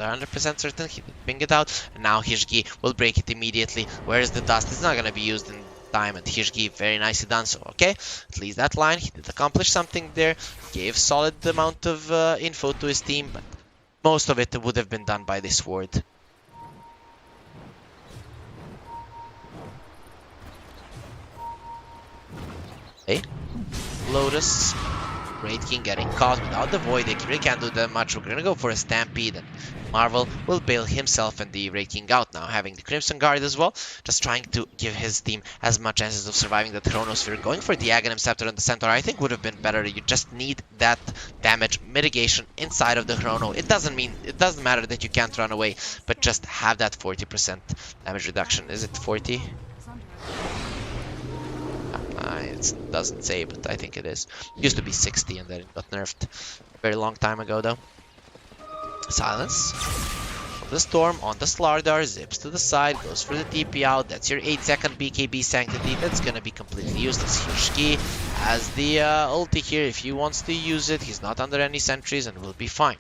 100% certain he did ping it out. And now Hishgi will break it immediately. Where's the dust? It's not going to be used in time. And Hishgi, very nicely done. So, okay, at least that line, he did accomplish something there. Gave solid amount of info to his team. But most of it would have been done by this ward. Okay. Lotus. Great King getting caught without the Void. They really can't do that much. We're gonna go for a Stampede, and Marvel will bail himself and the Raid King out now, having the Crimson Guard as well. Just trying to give his team as much chances of surviving the Chronosphere. Going for the Aghanim Scepter on the Centaur, I think would have been better. You just need that damage mitigation inside of the Chrono. It doesn't matter that you can't run away, but just have that 40% damage reduction. Is it 40? It doesn't say, but I think it is. It used to be 60 and then it got nerfed a very long time ago though. Silence. From the Storm on the Slardar, zips to the side, goes for the TP out. That's your 8-second BKB Sanctity. That's gonna be completely useless. Hishki has the ulti here. If he wants to use it, he's not under any sentries and will be fine.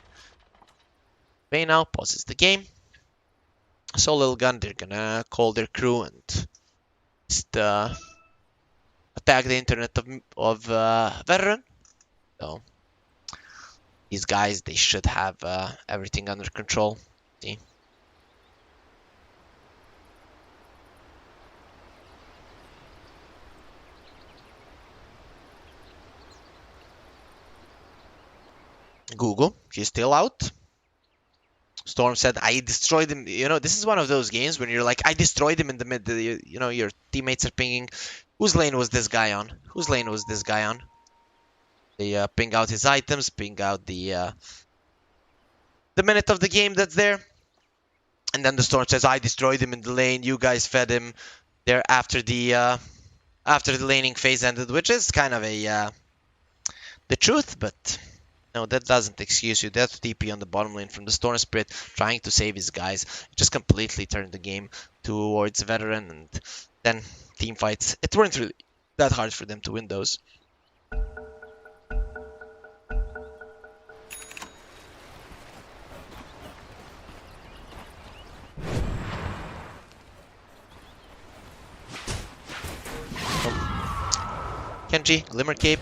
Bay now pauses the game. So LILGUN, they're gonna call their crew and just attack the internet of Veteran. So these guys, they should have everything under control. See? Google, he's still out. Storm said, I destroyed him. You know, this is one of those games when you're like, I destroyed him in the mid. You know, your teammates are pinging. Whose lane was this guy on? Whose lane was this guy on? They ping out his items, ping out the minute of the game that's there. And then the Storm says, I destroyed him in the lane. You guys fed him there after the laning phase ended, which is kind of a the truth, but no, that doesn't excuse you. That's TP on the bottom lane from the Storm Spirit, trying to save his guys. It just completely turned the game towards Veteran, and then team fights. It weren't really that hard for them to win those. Kenji, Glimmer Cape.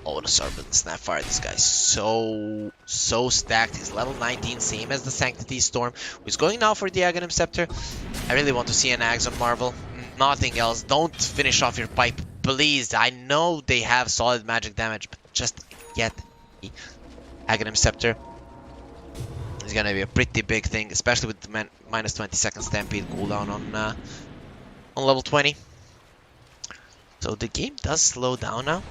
Oh, the Serpent Snapfire. This guy's so stacked. He's level 19, same as the Sanctity Storm, who's going now for the Aghanim Scepter. I really want to see an Ags on Marvel. Nothing else. Don't finish off your pipe, please. I know they have solid magic damage, but just get the Aghanim Scepter. It's gonna be a pretty big thing, especially with the minus 20-second Stampede cooldown on level 20. So the game does slow down now.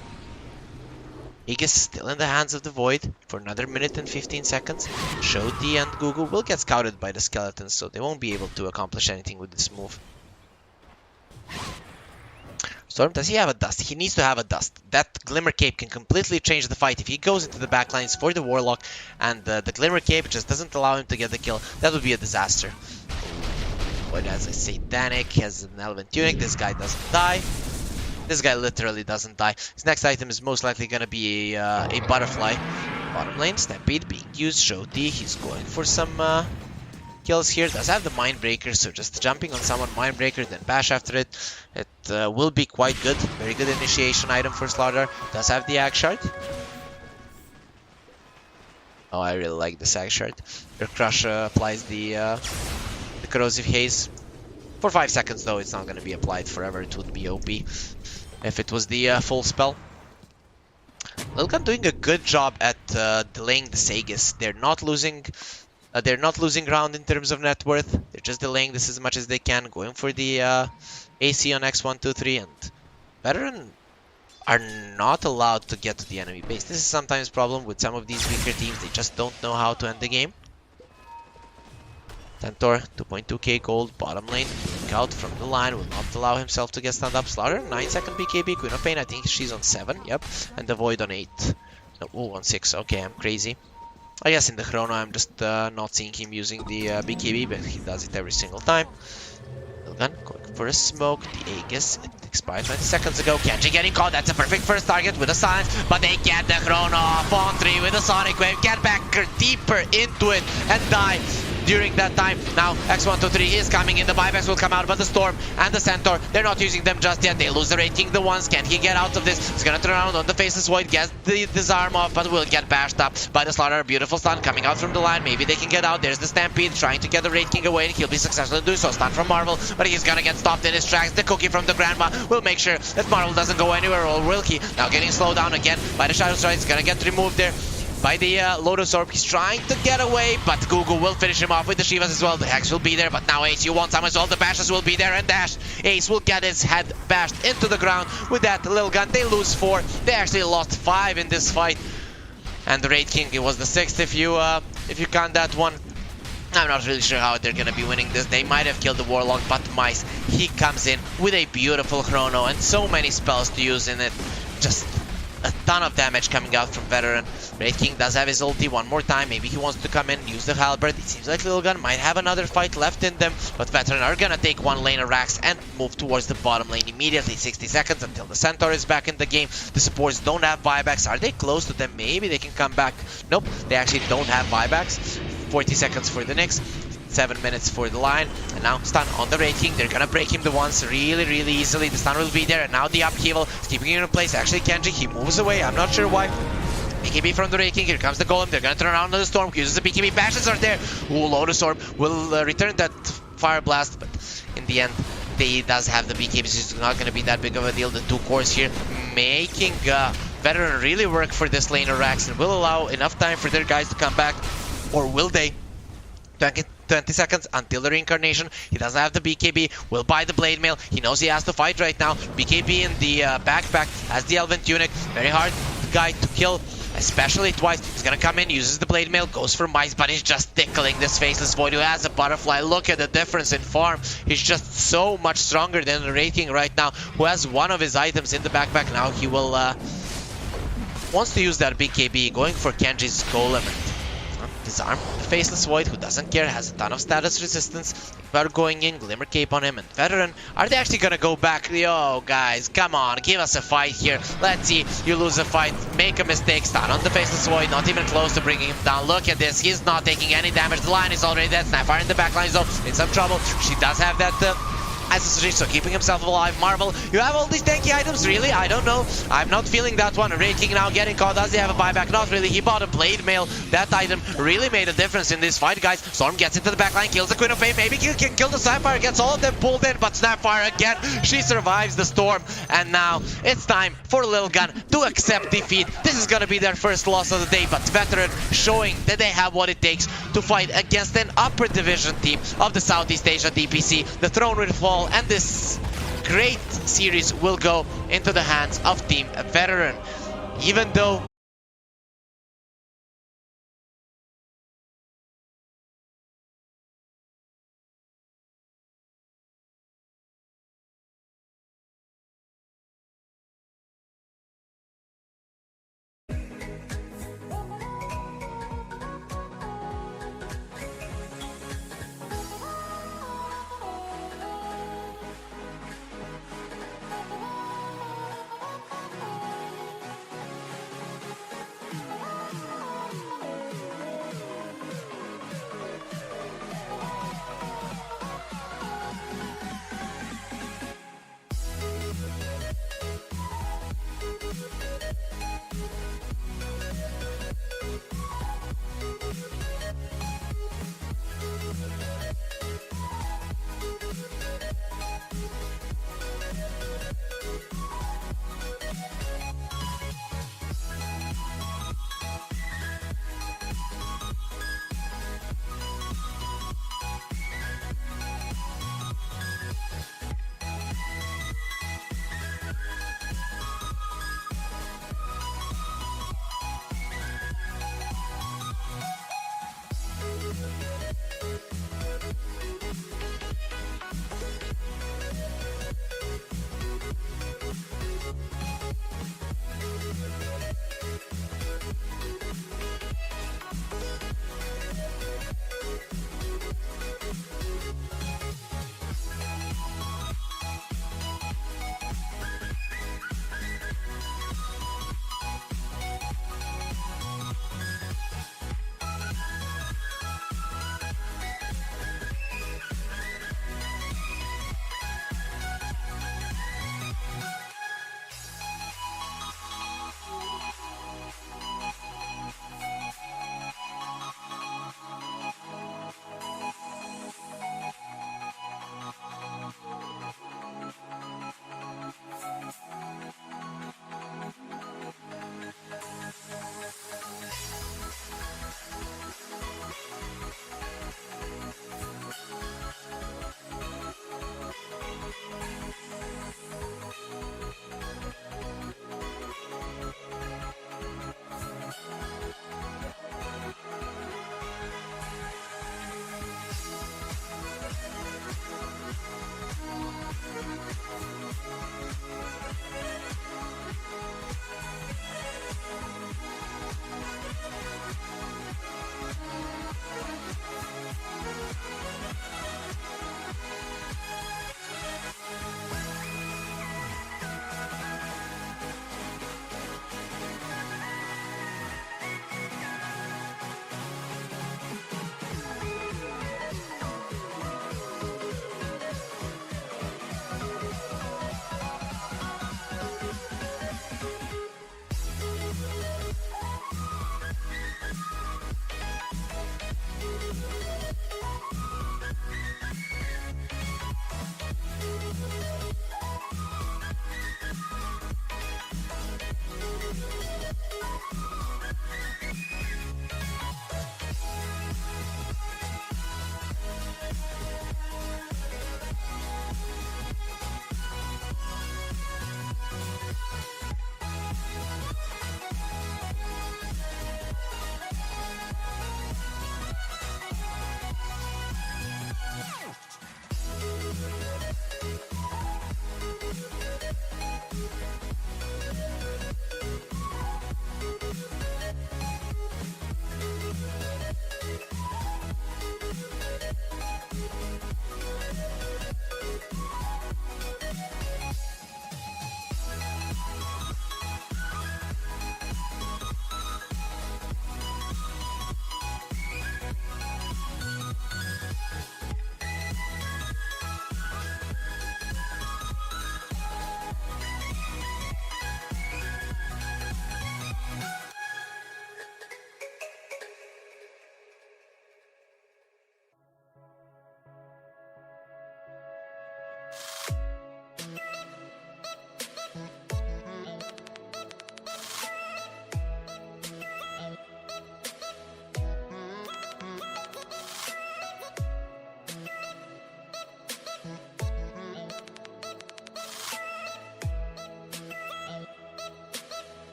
Aegis is still in the hands of the Void for another minute and 15 seconds. Shodi and Gugu will get scouted by the skeletons, so they won't be able to accomplish anything with this move. Storm, does he have a dust? He needs to have a dust. That Glimmer Cape can completely change the fight. If he goes into the backlines for the Warlock and the Glimmer Cape just doesn't allow him to get the kill, that would be a disaster. But as I say, Danik has an Elven Tunic. This guy doesn't die. This guy literally doesn't die. His next item is most likely going to be a Butterfly. Bottom lane, Stampede being used. Shodi, he's going for some kills here. Does have the Mindbreaker, so just jumping on someone, Mindbreaker, then bash after it. It will be quite good. Very good initiation item for Slaughter. Does have the Ag Shard. Oh, I really like this Ag Shard. Your Crush applies the Corrosive Haze. For 5 seconds though, it's not going to be applied forever. It would be OP if it was the full spell. LILGUN doing a good job at delaying the Sagas. They're not losing ground in terms of net worth. They're just delaying this as much as they can, going for the AC on X1, 2, 3, and Veteran are not allowed to get to the enemy base. This is sometimes a problem with some of these weaker teams. They just don't know how to end the game. Centaur, 2.2k gold, bottom lane, link out from the line, will not allow himself to get stand up. Slaughter, 9-second BKB, Queen of Pain, I think she's on 7, yep, and the Void on 8. No, oh, on 6, okay, I'm crazy. I guess in the Chrono I'm just not seeing him using the BKB, but he does it every single time. LILGUN going for a smoke, the Aegis, it expired 20 seconds ago. Kenji getting caught. That's a perfect first target with a silence, but they get the chrono off on 3 with a sonic wave. Get back deeper into it and die during that time. Now X123 is coming in. The buybacks will come out, but the Storm and the Centaur, they're not using them just yet. They lose the Raid King the once. Can he get out of this? He's gonna turn around on the Faceless Void, gets the disarm off, but will get bashed up by the Slaughter. Beautiful stun coming out from the line. Maybe they can get out. There's the Stampede trying to get the Raid King away. He'll be successful in doing so. Stun from Marvel, but he's gonna get stopped in his tracks. The cookie from the Grandma will make sure that Marvel doesn't go anywhere, or will he? Now getting slowed down again by the Shadow Strike. He's gonna get removed there by the Lotus Orb. He's trying to get away, but Google will finish him off with the Shivas as well. The Hex will be there, but now Ace, you want some as well. The Bashes will be there, and Dash. Ace will get his head bashed into the ground with that LILGUN. They lose 4. They actually lost 5 in this fight. And the Raid King, it was the 6th if you count that one. I'm not really sure how they're gonna be winning this. They might have killed the Warlock, but Mice, he comes in with a beautiful chrono and so many spells to use in it. Just a ton of damage coming out from Veteran. Raid King does have his ulti one more time. Maybe he wants to come in, use the Halberd. It seems like LILGUN might have another fight left in them, but Veteran are gonna take one lane of Rax and move towards the bottom lane immediately. 60 seconds until the Centaur is back in the game. The supports don't have buybacks. Are they close to them? Maybe they can come back. Nope, they actually don't have buybacks. 40 seconds for the Nyx. 7 minutes for the line, and now stun on the Raid King. They're gonna break him the once really easily. The stun will be there, and now the upheaval is keeping him in place. Actually, Kenji, he moves away. I'm not sure why. BKB from the Raid King. Here comes the Golem. They're gonna turn around on the Storm. Uses the BKB. Bashes are there. Ooh, Lotus Orb will return that Fire Blast, but in the end, they does have the BKB, so it's not gonna be that big of a deal. The 2 cores here making Veteran really work for this lane of Rax, and will allow enough time for their guys to come back, or will they? 20 seconds until the reincarnation. He doesn't have the BKB. Will buy the Blade Mail. He knows he has to fight right now. BKB in the backpack as the Elven Tunic. Very hard guy to kill, especially twice. He's gonna come in, uses the Blade Mail, goes for Mice, but he's just tickling this Faceless Void who has a Butterfly. Look at the difference in farm. He's just so much stronger than the Raid King right now, who has one of his items in the backpack. Now he will wants to use that BKB, going for Kenji's Golem. Disarm the Faceless Void, who doesn't care, has a ton of status resistance. About going in, Glimmer Cape on him, and Veteran. Are they actually gonna go back? Yo, guys, come on, give us a fight here. Let's see, you lose a fight, make a mistake, stun on the Faceless Void, not even close to bringing him down. Look at this, he's not taking any damage. The line is already dead. Snapfire in the back line, so in some trouble. She does have that SSG, so keeping himself alive. Marvel, you have all these tanky items, really? I don't know. I'm not feeling that one. Raid King now getting caught. Does he have a buyback? Not really. He bought a Blade Mail. That item really made a difference in this fight, guys. Storm gets into the backline, kills the Queen of Fame. Maybe he can kill the Snapfire, gets all of them pulled in, but Snapfire again, she survives the Storm. And now it's time for LILGUN to accept defeat. This is gonna be their first loss of the day, but Veteran showing that they have what it takes to fight against an upper division team of the Southeast Asia DPC. The throne will fall, and this great series will go into the hands of Team Veteran. Even though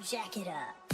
Jack it up.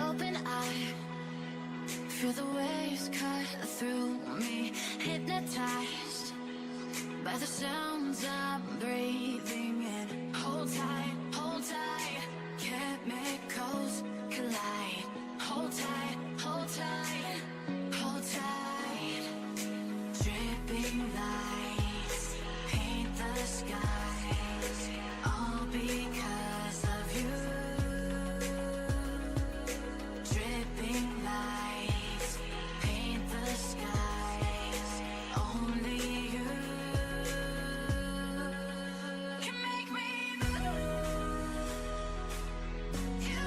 open eye, feel the waves cut through me, hypnotized by the sounds I'm breathing in. Hold tight, chemicals collide. Hold tight, hold tight, hold tight. Dripping lights paint the skies, all because of you. Dripping lights paint the skies, only you can make me move. You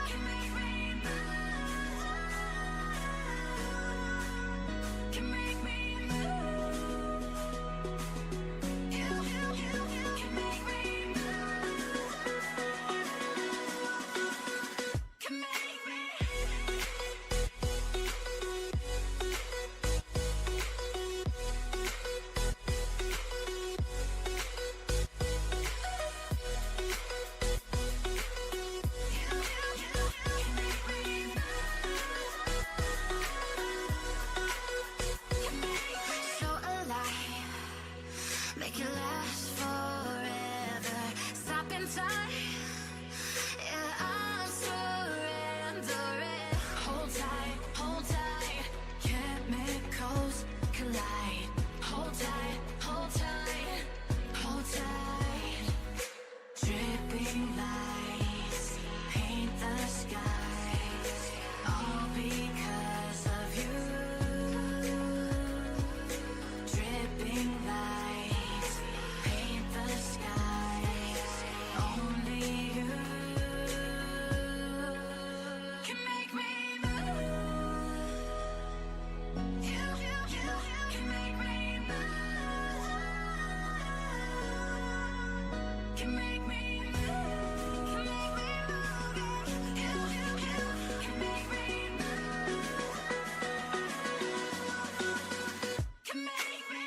can make me move. Can make me move. You can make me move. Can make me. So alive, make it last forever. Stop in time, yeah, I'm surrendering. Hold tight, chemicals collide. Hold tight, hold tight, hold tight. Dripping lights paint the skies, all because of you. Dripping lights paint the skies, only you can make me move. You can make me move. Can make me move. Can make me move. You can make me move. Can make me.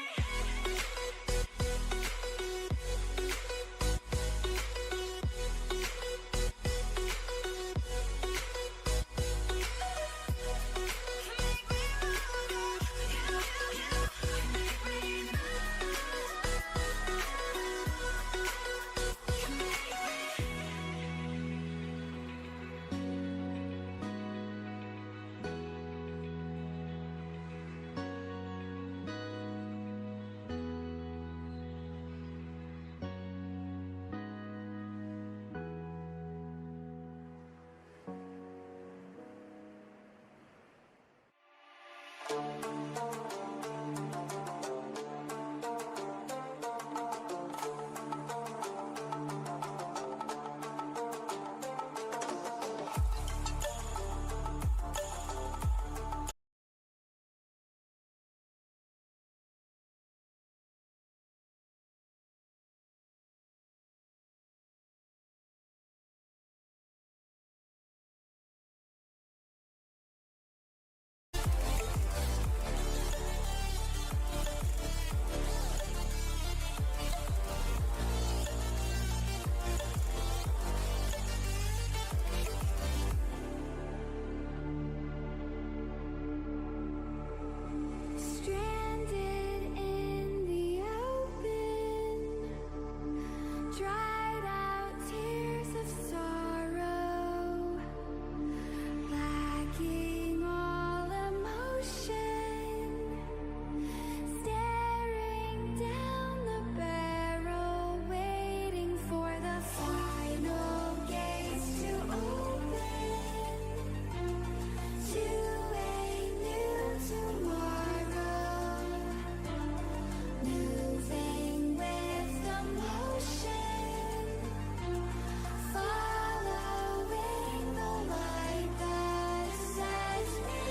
Stranded in the open, dried out tears of sorrow, lacking all emotion, staring down the barrel, waiting for the final gates to open to a new tomorrow, moving with the motion, following the light that sets me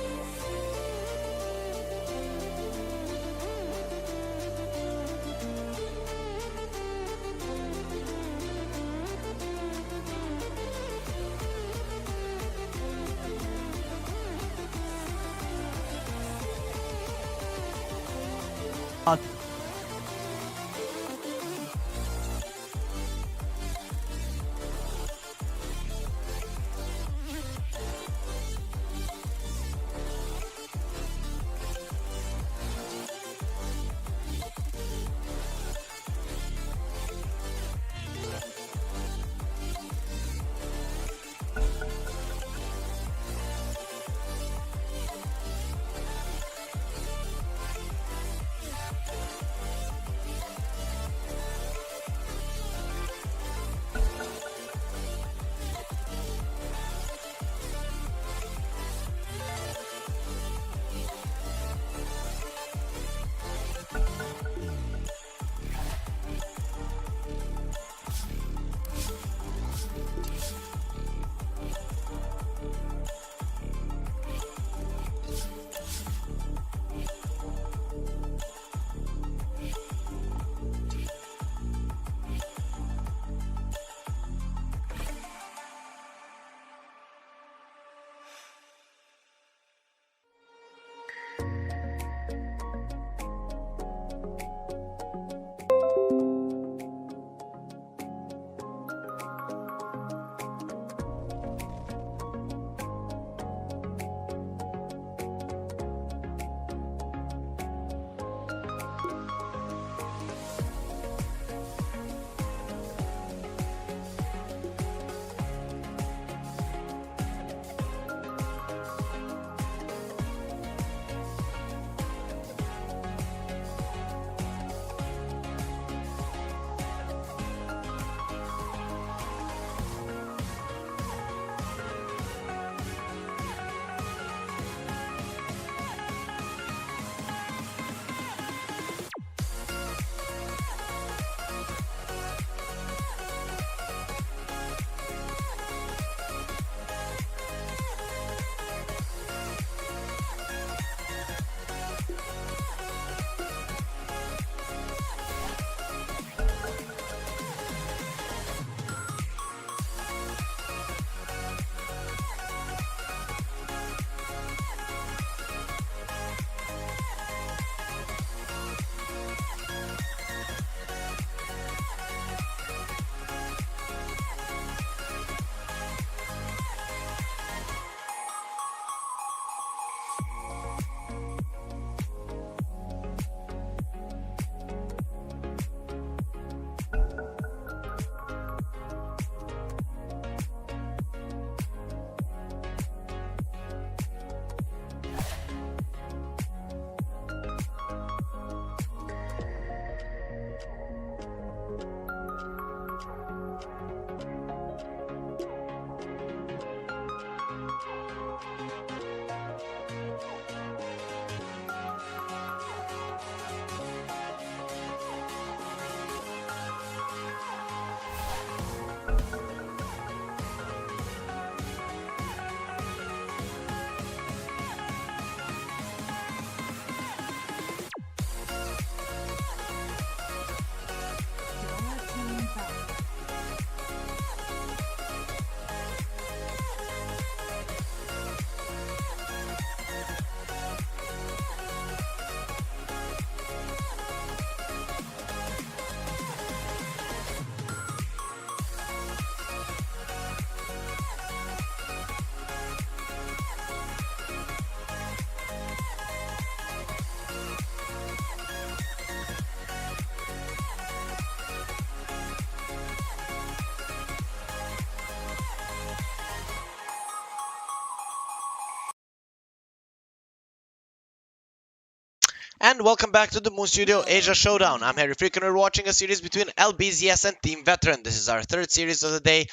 And welcome back to the Moon Studio Asia Showdown. I'm Harry Freak and we're watching a series between LBZS and Team Veteran. This is our third series of the day.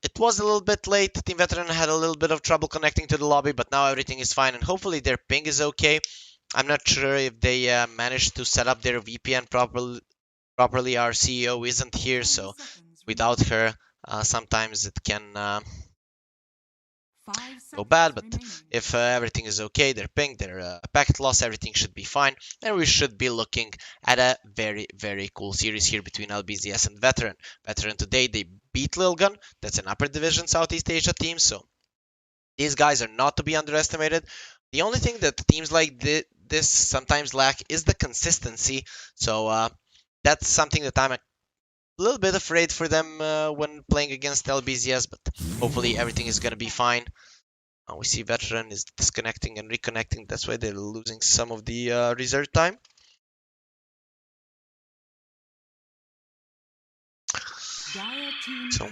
It was a little bit late. Team Veteran had a little bit of trouble connecting to the lobby, but now everything is fine and hopefully their ping is okay. I'm not sure if they managed to set up their VPN properly. Our CEO isn't here, so without her, sometimes it can go bad, but if everything is okay, their ping, their packet loss, everything should be fine, and we should be looking at a very cool series here between LBZS and Veteran. Veteran today, they beat LILGUN, that's an upper division Southeast Asia team, so these guys are not to be underestimated. The only thing that teams like this sometimes lack is the consistency, so that's something that I'm a little bit afraid for them when playing against LBZS, but hopefully everything is going to be fine. We see Veteran is disconnecting and reconnecting. That's why they're losing some of the reserve time. So,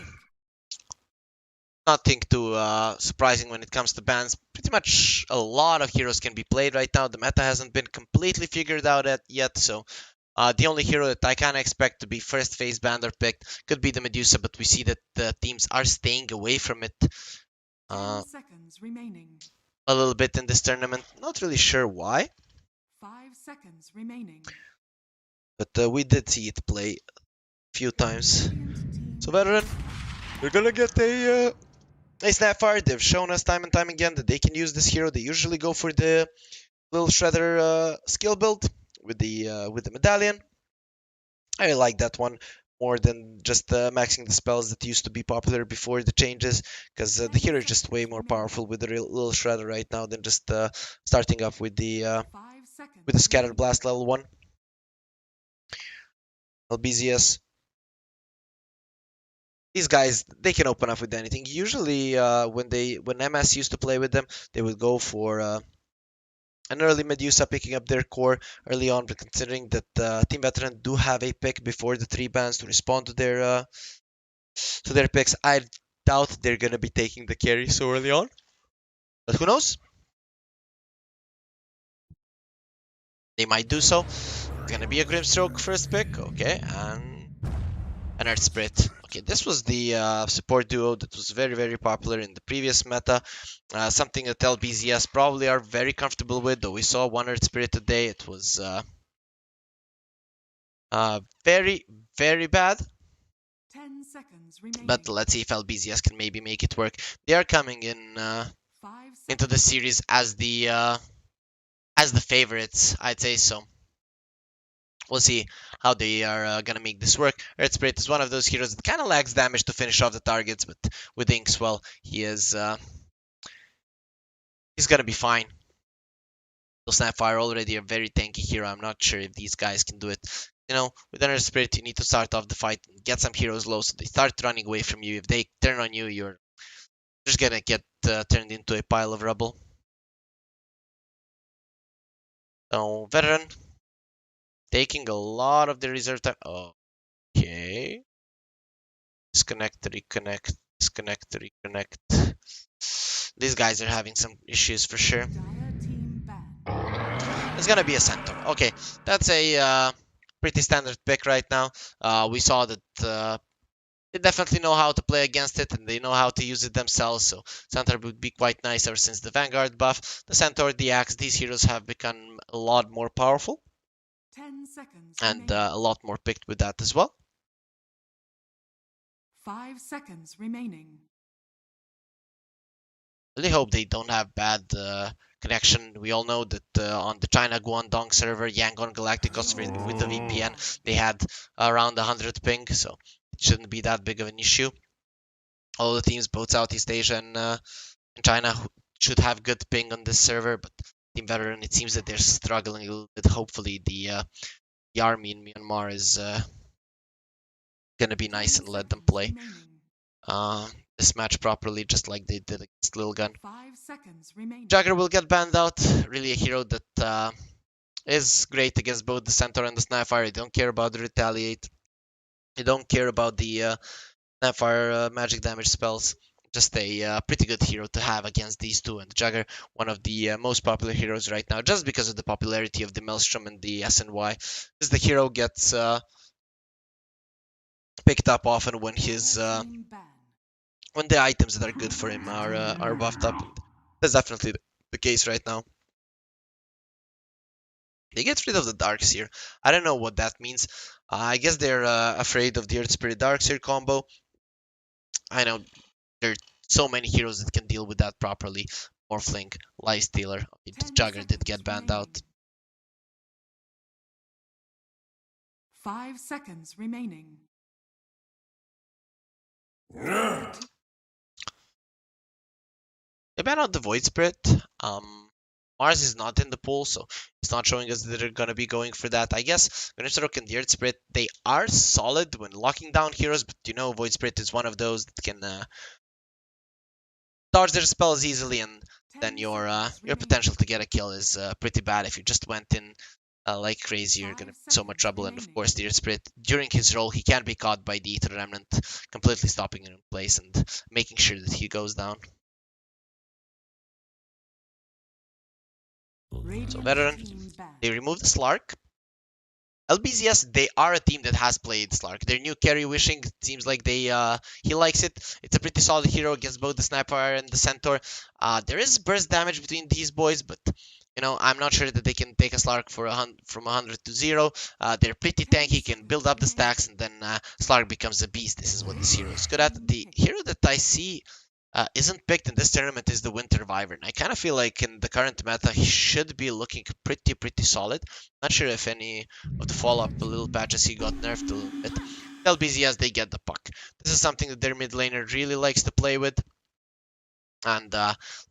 nothing too surprising when it comes to bans. Pretty much a lot of heroes can be played right now. The meta hasn't been completely figured out yet, so the only hero that I kind of expect to be first phase banned or picked could be the Medusa, but we see that the teams are staying away from it. 10 seconds remaining. A little bit in this tournament. Not really sure why. 5 seconds remaining. But we did see it play a few times. So Veteran, we're gonna get a Snapfire. They've shown us time and time again that they can use this hero. They usually go for the little shredder skill build with the medallion. I like that one more than just maxing the spells that used to be popular before the changes, because the hero is just way more powerful with the little shredder right now than just starting off with the scattered blast level 1. LBZS. These guys, they can open up with anything. Usually, when MS used to play with them, they would go for an early Medusa, picking up their core early on. But considering that Team Veteran do have a pick before the 3 bans to respond to their picks, I doubt they're gonna be taking the carry so early on. But who knows? They might do so. It's gonna be a Grimstroke first pick, okay, and an Earth Spirit. Okay, this was the support duo that was very popular in the previous meta. Something that LBZS probably are very comfortable with, though we saw one Earth Spirit today. It was very bad. 10 seconds remaining. But let's see if LBZS can maybe make it work. They are coming in into the series as the favorites, I'd say so. We'll see how they are gonna make this work. Earth Spirit is one of those heroes that kind of lacks damage to finish off the targets, but with Inkswell, he's gonna be fine. So Snapfire already a very tanky hero. I'm not sure if these guys can do it. You know, with Earth Spirit, you need to start off the fight and get some heroes low, so they start running away from you. If they turn on you, you're just gonna get turned into a pile of rubble. So Veteran taking a lot of the reserve time. Okay. Disconnect, reconnect, disconnect, reconnect. These guys are having some issues for sure. It's gonna be a Centaur. Okay, that's a pretty standard pick right now. We saw that they definitely know how to play against it and they know how to use it themselves, so Centaur would be quite nice ever since the Vanguard buff. The Centaur, the Axe, these heroes have become a lot more powerful. 10 seconds and a lot more picked with that as well. 5 seconds remaining. Really hope they don't have bad connection. We all know that on the China Guangdong server, Yangon Galacticos with the VPN, they had around 100 ping, so it shouldn't be that big of an issue. All the teams, both Southeast Asia and China, should have good ping on this server, but Team Veteran, it seems that they're struggling a little bit. Hopefully the army in Myanmar is gonna be nice and let them play this match properly, just like they did against LILGUN. 5 seconds remaining. Jagger will get banned out. Really a hero that is great against both the Centaur and the Snapfire. You don't care about the retaliate. You don't care about the Snapfire magic damage spells. just a pretty good hero to have against these two. And Jagger, one of the most popular heroes right now, just because of the popularity of the Maelstrom and the SNY. Because the hero gets picked up often when his when the items that are good for him are buffed up. And that's definitely the case right now. They get rid of the Darkseer. I don't know what that means. I guess they're afraid of the Earth Spirit Darkseer combo. I know there are so many heroes that can deal with that properly. Morphling, Lifestealer, Jagger did get banned out. 5 seconds remaining. They banned out the Void Spirit. Mars is not in the pool, so it's not showing us that they're gonna be going for that. I guess Gunnisarok and the Earth Spirit, they are solid when locking down heroes, but you know Void Spirit is one of those that can dodge their spells easily, and then your potential to get a kill is pretty bad. If you just went in like crazy, you're gonna be in so much trouble. And of course, the Earth Spirit, during his role, he can't be caught by the Ether Remnant, completely stopping him in place and making sure that he goes down. So Veteran, they remove the Slark. LBZS, they are a team that has played Slark. Their new carry Wishing seems like he likes it. It's a pretty solid hero against both the Sniper and the Centaur. There is burst damage between these boys, but you know, I'm not sure that they can take a Slark for from 100 to 0. They're pretty tanky, can build up the stacks, and then Slark becomes a beast. This is what this hero is good at. The hero that I see isn't picked in this tournament is the Winter Wyvern. I kind of feel like in the current meta, he should be looking pretty solid. Not sure if any of the follow-up little patches he got nerfed a little bit. LBZS, they get the puck. This is something that their mid laner really likes to play with. And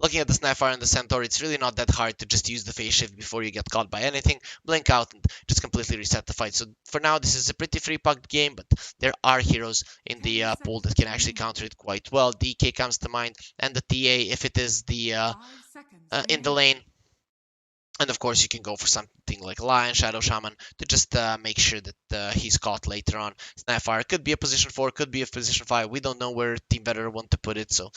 looking at the Snapfire and the Centaur, it's really not that hard to just use the phase shift before you get caught by anything, blink out, and just completely reset the fight. So for now, this is a pretty free pucked game, but there are heroes in the pool that can actually counter it quite well. DK comes to mind, and the TA if it is the in the lane. And of course, you can go for something like Lion, Shadow Shaman to just make sure that he's caught later on. Snapfire could be a position 4, could be a position 5. We don't know where Team Better want to put it, so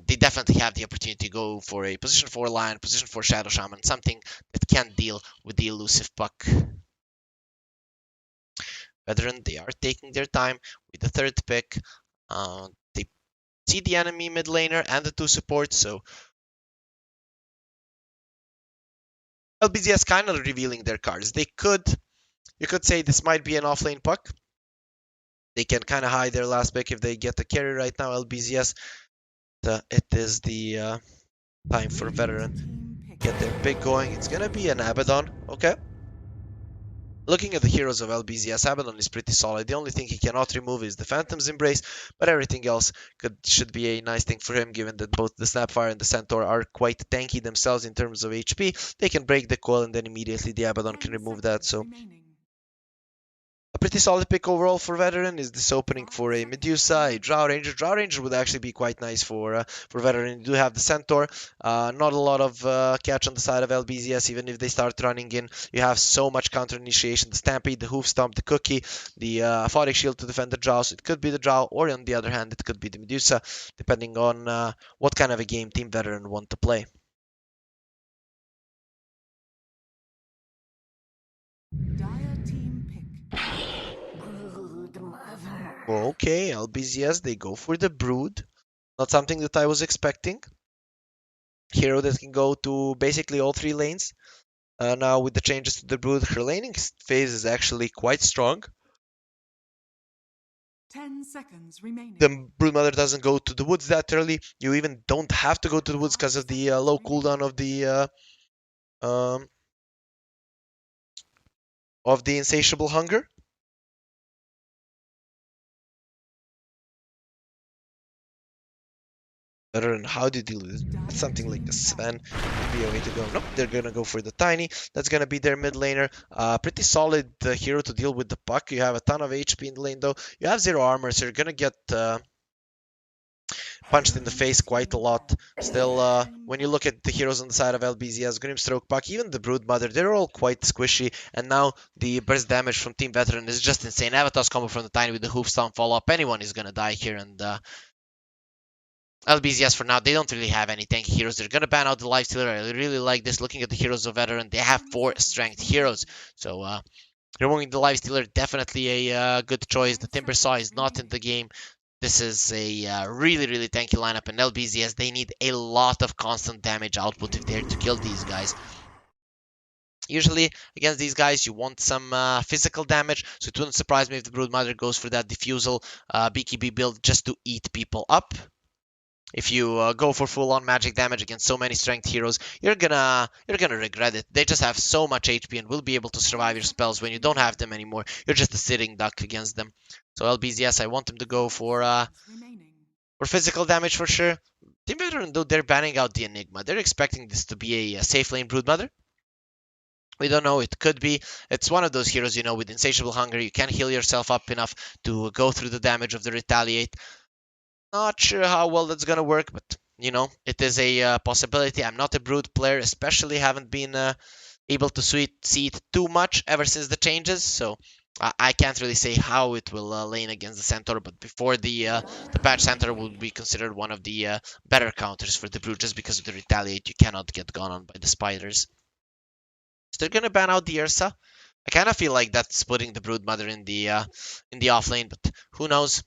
they definitely have the opportunity to go for a position 4 Lion, position 4 Shadow Shaman, something that can deal with the elusive puck. Veteran, they are taking their time with the third pick. They see the enemy mid laner and the 2 supports, so LBZS kind of revealing their cards. You could say this might be an offlane puck. They can kind of hide their last pick if they get the carry right now. LBZS, it is the time for Veteran. Get their pick going. It's gonna be an Abaddon. Okay. Looking at the heroes of LBZS, Abaddon is pretty solid. The only thing he cannot remove is the Phantom's Embrace, but everything else should be a nice thing for him, given that both the Snapfire and the Centaur are quite tanky themselves in terms of HP. They can break the coil, and then immediately the Abaddon can remove that. So a pretty solid pick overall for Veteran. Is this opening for a Medusa, a Drow Ranger? Drow Ranger would actually be quite nice for Veteran. You do have the Centaur. Not a lot of catch on the side of LBZS, even if they start running in. You have so much counter initiation. The Stampede, the Hoof Stomp, the Cookie, the Aphotic Shield to defend the Drow. So it could be the Drow, or on the other hand, it could be the Medusa, depending on what kind of a game Team Veteran want to play. Okay, LBZS, they go for the Brood. Not something that I was expecting. Hero that can go to basically all 3 lanes. Now with the changes to the Brood, her laning phase is actually quite strong. 10 seconds remaining. The Broodmother doesn't go to the woods that early. You even don't have to go to the woods because of the low cooldown of the Insatiable Hunger. Veteran, how do you deal with this? That's something like the Sven would be a way to go. Nope, they're gonna go for the Tiny. That's gonna be their mid laner. Pretty solid hero to deal with the puck. You have a ton of HP in the lane though. You have 0 armor, so you're gonna get punched in the face quite a lot. Still, when you look at the heroes on the side of LBZS, Grimstroke, Puck, even the Broodmother, they're all quite squishy. And now the burst damage from Team Veteran is just insane. Avatar's combo from the Tiny with the Hoof Stomp follow-up. Anyone is gonna die here, and LBZS for now, they don't really have any tanky heroes. They're gonna ban out the Lifestealer. I really like this. Looking at the heroes of Veteran, they have 4 strength heroes. So removing the Lifestealer, definitely a good choice. The Timber Saw is not in the game. This is a really, really tanky lineup, and LBZS, they need a lot of constant damage output if they're to kill these guys. Usually, against these guys, you want some physical damage, so it wouldn't surprise me if the Broodmother goes for that Diffusal BKB build just to eat people up. If you go for full-on magic damage against so many strength heroes, you're gonna regret it. They just have so much HP and will be able to survive your spells when you don't have them anymore. You're just a sitting duck against them. So LBZS, I want him to go for physical damage for sure. Team Veteran, though, they're banning out the Enigma. They're expecting this to be a safe lane Broodmother. We don't know. It could be. It's one of those heroes, with insatiable hunger. You can heal yourself up enough to go through the damage of the Retaliate. Not sure how well that's gonna work, but it is a possibility. I'm not a Brood player, especially haven't been able to see it too much ever since the changes, so I can't really say how it will lane against the Centaur. But before the patch, Centaur would be considered one of the better counters for the Brood, just because of the Retaliate. You cannot get gone on by the spiders. So they're gonna ban out the Ursa. I kind of feel like that's putting the Broodmother in the off lane, but who knows?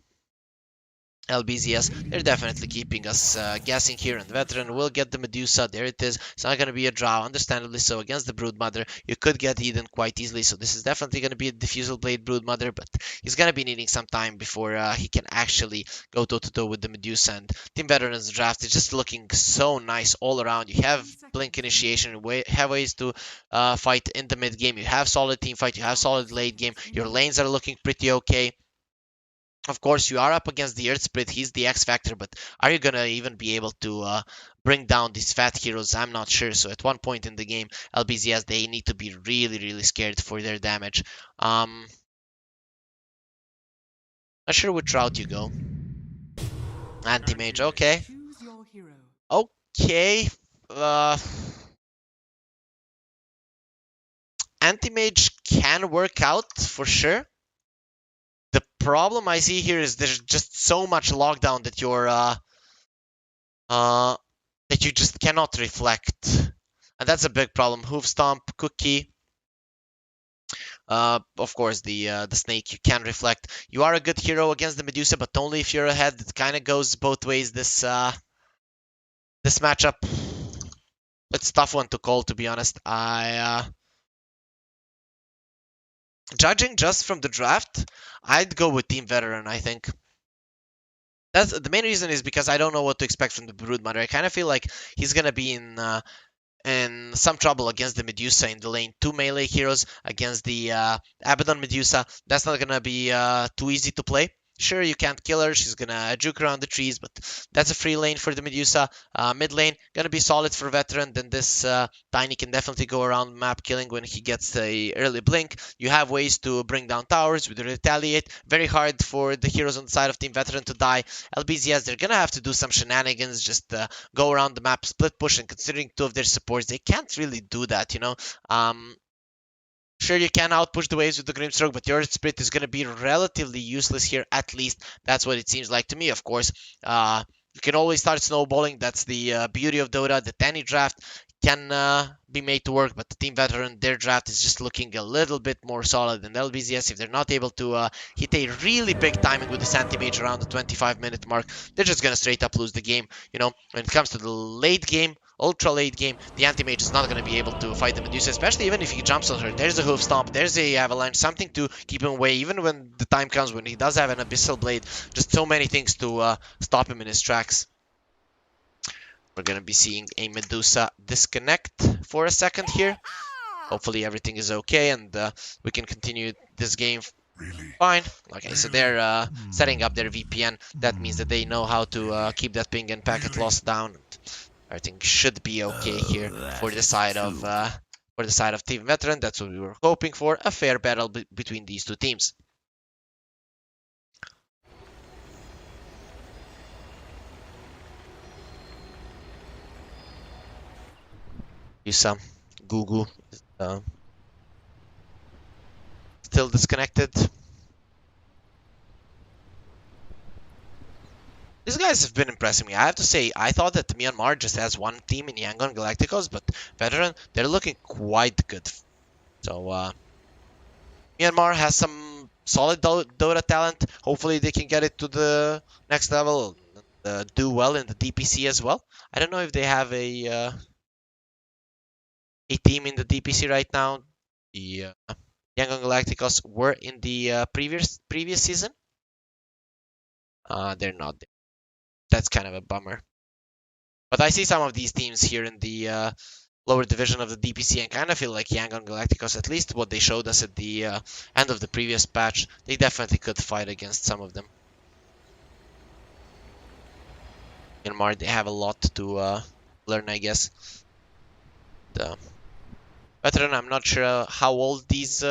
LBZS, they're definitely keeping us guessing here, and Veteran will get the Medusa. There it is. It's not going to be a draw, understandably so. Against the Broodmother, you could get Eden quite easily, so this is definitely going to be a Diffusal Blade Broodmother, but he's going to be needing some time before he can actually go toe-to-toe with the Medusa. And Team Veteran's draft is just looking so nice all around. You have Blink Initiation, have ways to fight in the mid-game. You have solid team fight, you have solid late game. Your lanes are looking pretty okay. Of course, you are up against the Earth Spirit. He's the X Factor, but are you gonna even be able to bring down these fat heroes? I'm not sure. So at one point in the game, LBZS, they need to be really, really scared for their damage. Not sure which route you go. Anti-Mage, okay. Okay. Anti-Mage can work out for sure. The problem I see here is there's just so much lockdown that you just cannot reflect, and that's a big problem. Hoof Stomp, Cookie, of course the Snake you can reflect. You are a good hero against the Medusa, but only if you're ahead. It kind of goes both ways. This matchup, it's a tough one to call, to be honest. Judging just from the draft, I'd go with Team Veteran, I think. That's the main reason is because I don't know what to expect from the Broodmother. I kind of feel like he's gonna be in some trouble against the Medusa in the lane. 2 melee heroes against the Abaddon Medusa. That's not gonna be too easy to play. Sure, you can't kill her. She's gonna juke around the trees, but that's a free lane for the Medusa. Mid lane, gonna be solid for Veteran. Then this Tiny can definitely go around map killing when he gets the early blink. You have ways to bring down towers with the Retaliate. Very hard for the heroes on the side of Team Veteran to die. LBZS, they're gonna have to do some shenanigans, just go around the map, split push, and considering 2 of their supports, they can't really do that, Sure, you can outpush the waves with the Grimstroke, but your Spirit is going to be relatively useless here. At least that's what it seems like to me. Of course, you can always start snowballing. That's the beauty of Dota. That any draft can be made to work, but the Team Veteran, their draft is just looking a little bit more solid than LBZS. If they're not able to hit a really big timing with this anti-mage around the 25-minute mark, they're just going to straight up lose the game. When it comes to the late game, ultra late game, the anti-mage is not going to be able to fight the Medusa, especially even if he jumps on her. There's a hoof stomp, there's a avalanche, something to keep him away, even when the time comes when he does have an abyssal blade. Just so many things to stop him in his tracks. We're going to be seeing a Medusa disconnect for a second here. Hopefully everything is okay and we can continue this game fine. Okay, so they're setting up their VPN. That means that they know how to keep that ping and packet loss down. Everything should be okay here for the side of Team Veteran. That's what we were hoping for, a fair battle between these 2 teams. Yusa, Gugu, still disconnected. These guys have been impressing me. I have to say, I thought that Myanmar just has one team in Yangon Galacticos, but Veteran, they're looking quite good. So, Myanmar has some solid Dota talent. Hopefully they can get it to the next level, do well in the DPC as well. I don't know if they have a team in the DPC right now. The Yangon Galacticos were in the previous season. They're not there. That's kind of a bummer. But I see some of these teams here in the lower division of the DPC and kind of feel like Yangon Galacticos, at least what they showed us at the end of the previous patch, they definitely could fight against some of them. Myanmar, they have a lot to learn, I guess. The Veteran, I'm not sure how old these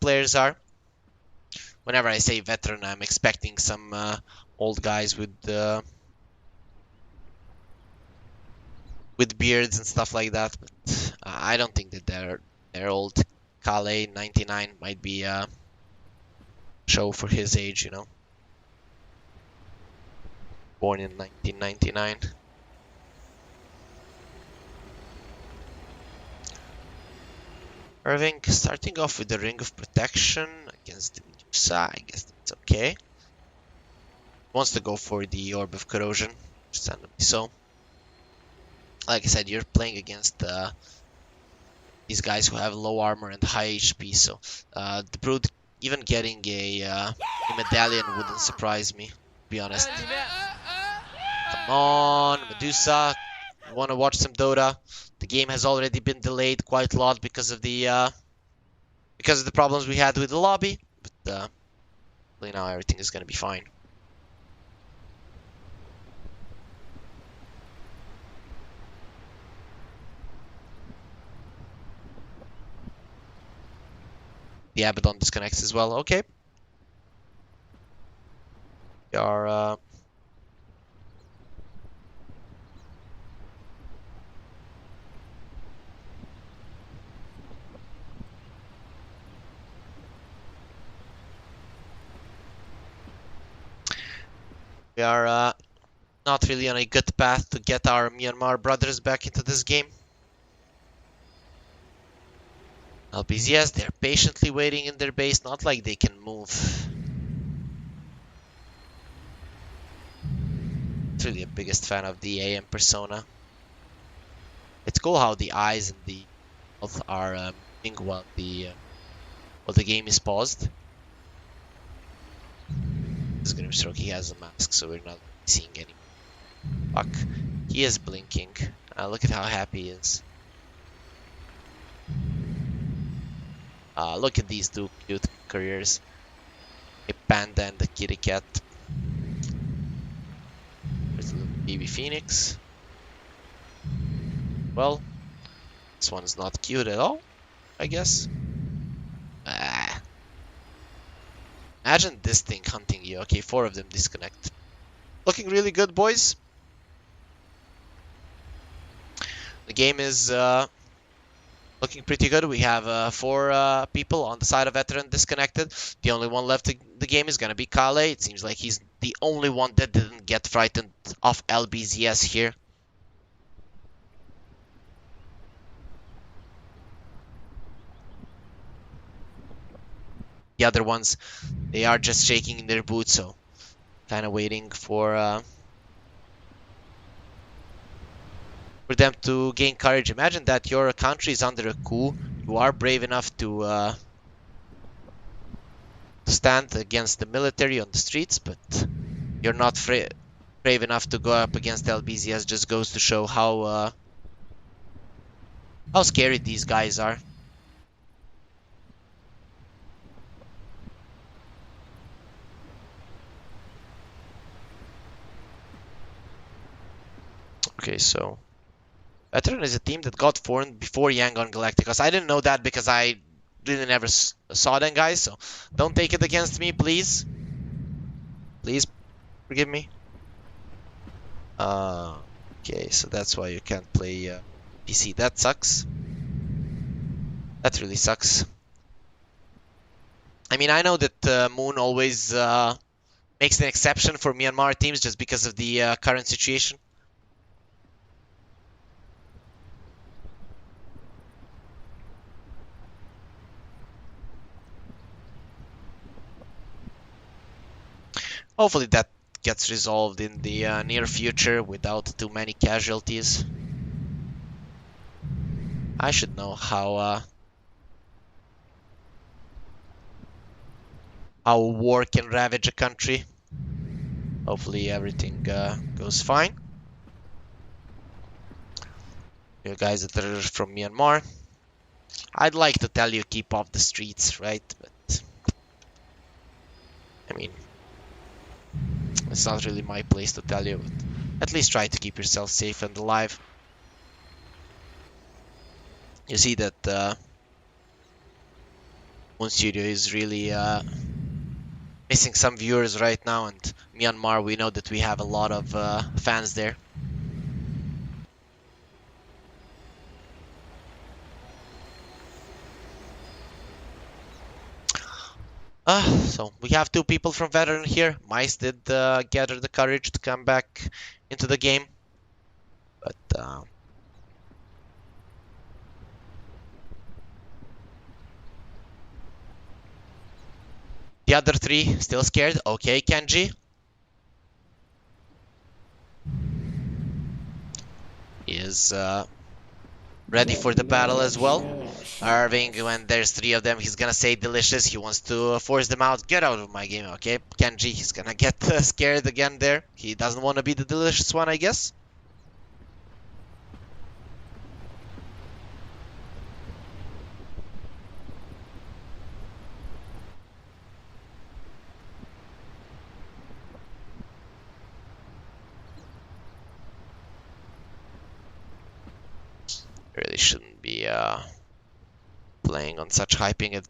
players are. Whenever I say veteran, I'm expecting some old guys with beards and stuff like that. But I don't think that they're old. Kale 99 might be a show for his age, you know. Born in 1999. Irving starting off with the Ring of Protection against the Medusa. I guess that's okay. Wants to go for the Orb of Corrosion. Understandably so. Like I said, you're playing against these guys who have low armor and high HP, so the Brood even getting a medallion wouldn't surprise me, to be honest. Come on, Medusa. You want to watch some Dota? The game has already been delayed quite a lot because of the problems we had with the lobby, but now everything is gonna be fine. The Abaddon disconnects as well. Okay. We are not really on a good path to get our Myanmar brothers back into this game. LBZS, they're patiently waiting in their base, not like they can move. I'm really the biggest fan of the AM persona. It's cool how the eyes and the mouth are moving while the game is paused. This Grimstroke, he has a mask, so we're not seeing any. Fuck. He is blinking. Look at how happy he is. Look at these two cute careers. A panda and a kitty cat. There's a little baby phoenix. Well, this one's not cute at all, I guess. Imagine this thing hunting you. Okay, 4 of them disconnect. Looking really good, boys. The game is looking pretty good. We have 4 people on the side of Veteran disconnected. The only one left in the game is going to be Kale. It seems like he's the only one that didn't get frightened off LBZS here. The other ones, they are just shaking in their boots, so kind of waiting for them to gain courage. Imagine that your country is under a coup. You are brave enough to stand against the military on the streets, but you're not brave enough to go up against LBZS. Just goes to show how scary these guys are. Okay, so Veteran is a team that got formed before Yangon Galacticos. I didn't know that because I really never saw them, guys, so don't take it against me, please. Please forgive me. Okay, so that's why you can't play PC. That sucks. That really sucks. I mean, I know that Moon always makes an exception for Myanmar teams just because of the current situation. Hopefully that gets resolved in the near future without too many casualties. I should know how war can ravage a country. Hopefully everything goes fine. You guys that are from Myanmar, I'd like to tell you keep off the streets, right? But I mean, it's not really my place to tell you, but at least try to keep yourself safe and alive. You see that Moon Studio is really missing some viewers right now, and Myanmar, we know that we have a lot of fans there. So we have 2 people from Veteran here. Mice did gather the courage to come back into the game, but the other 3 still scared. Okay, Kenji is ready for the battle as well. Irving, when there's 3 of them, he's gonna say delicious. He wants to force them out. Get out of my game, okay? Kenji, he's gonna get scared again there. He doesn't want to be the delicious one, I guess. Really shouldn't be playing on such hyping. It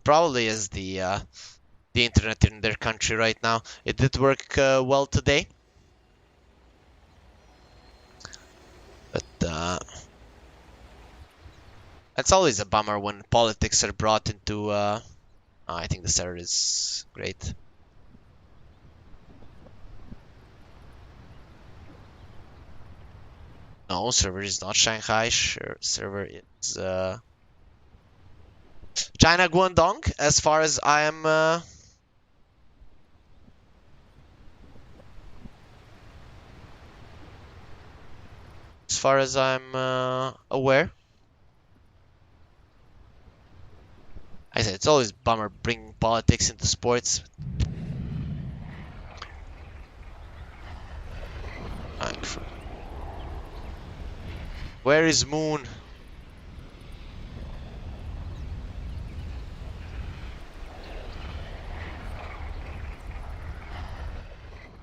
probably is the internet in their country right now. It did work well today, but it's always a bummer when politics are brought into. I think the server is great. No, server is not Shanghai. Server is China Guangdong, as far as I am aware. I said it's always a bummer bringing politics into sports. Where is Moon?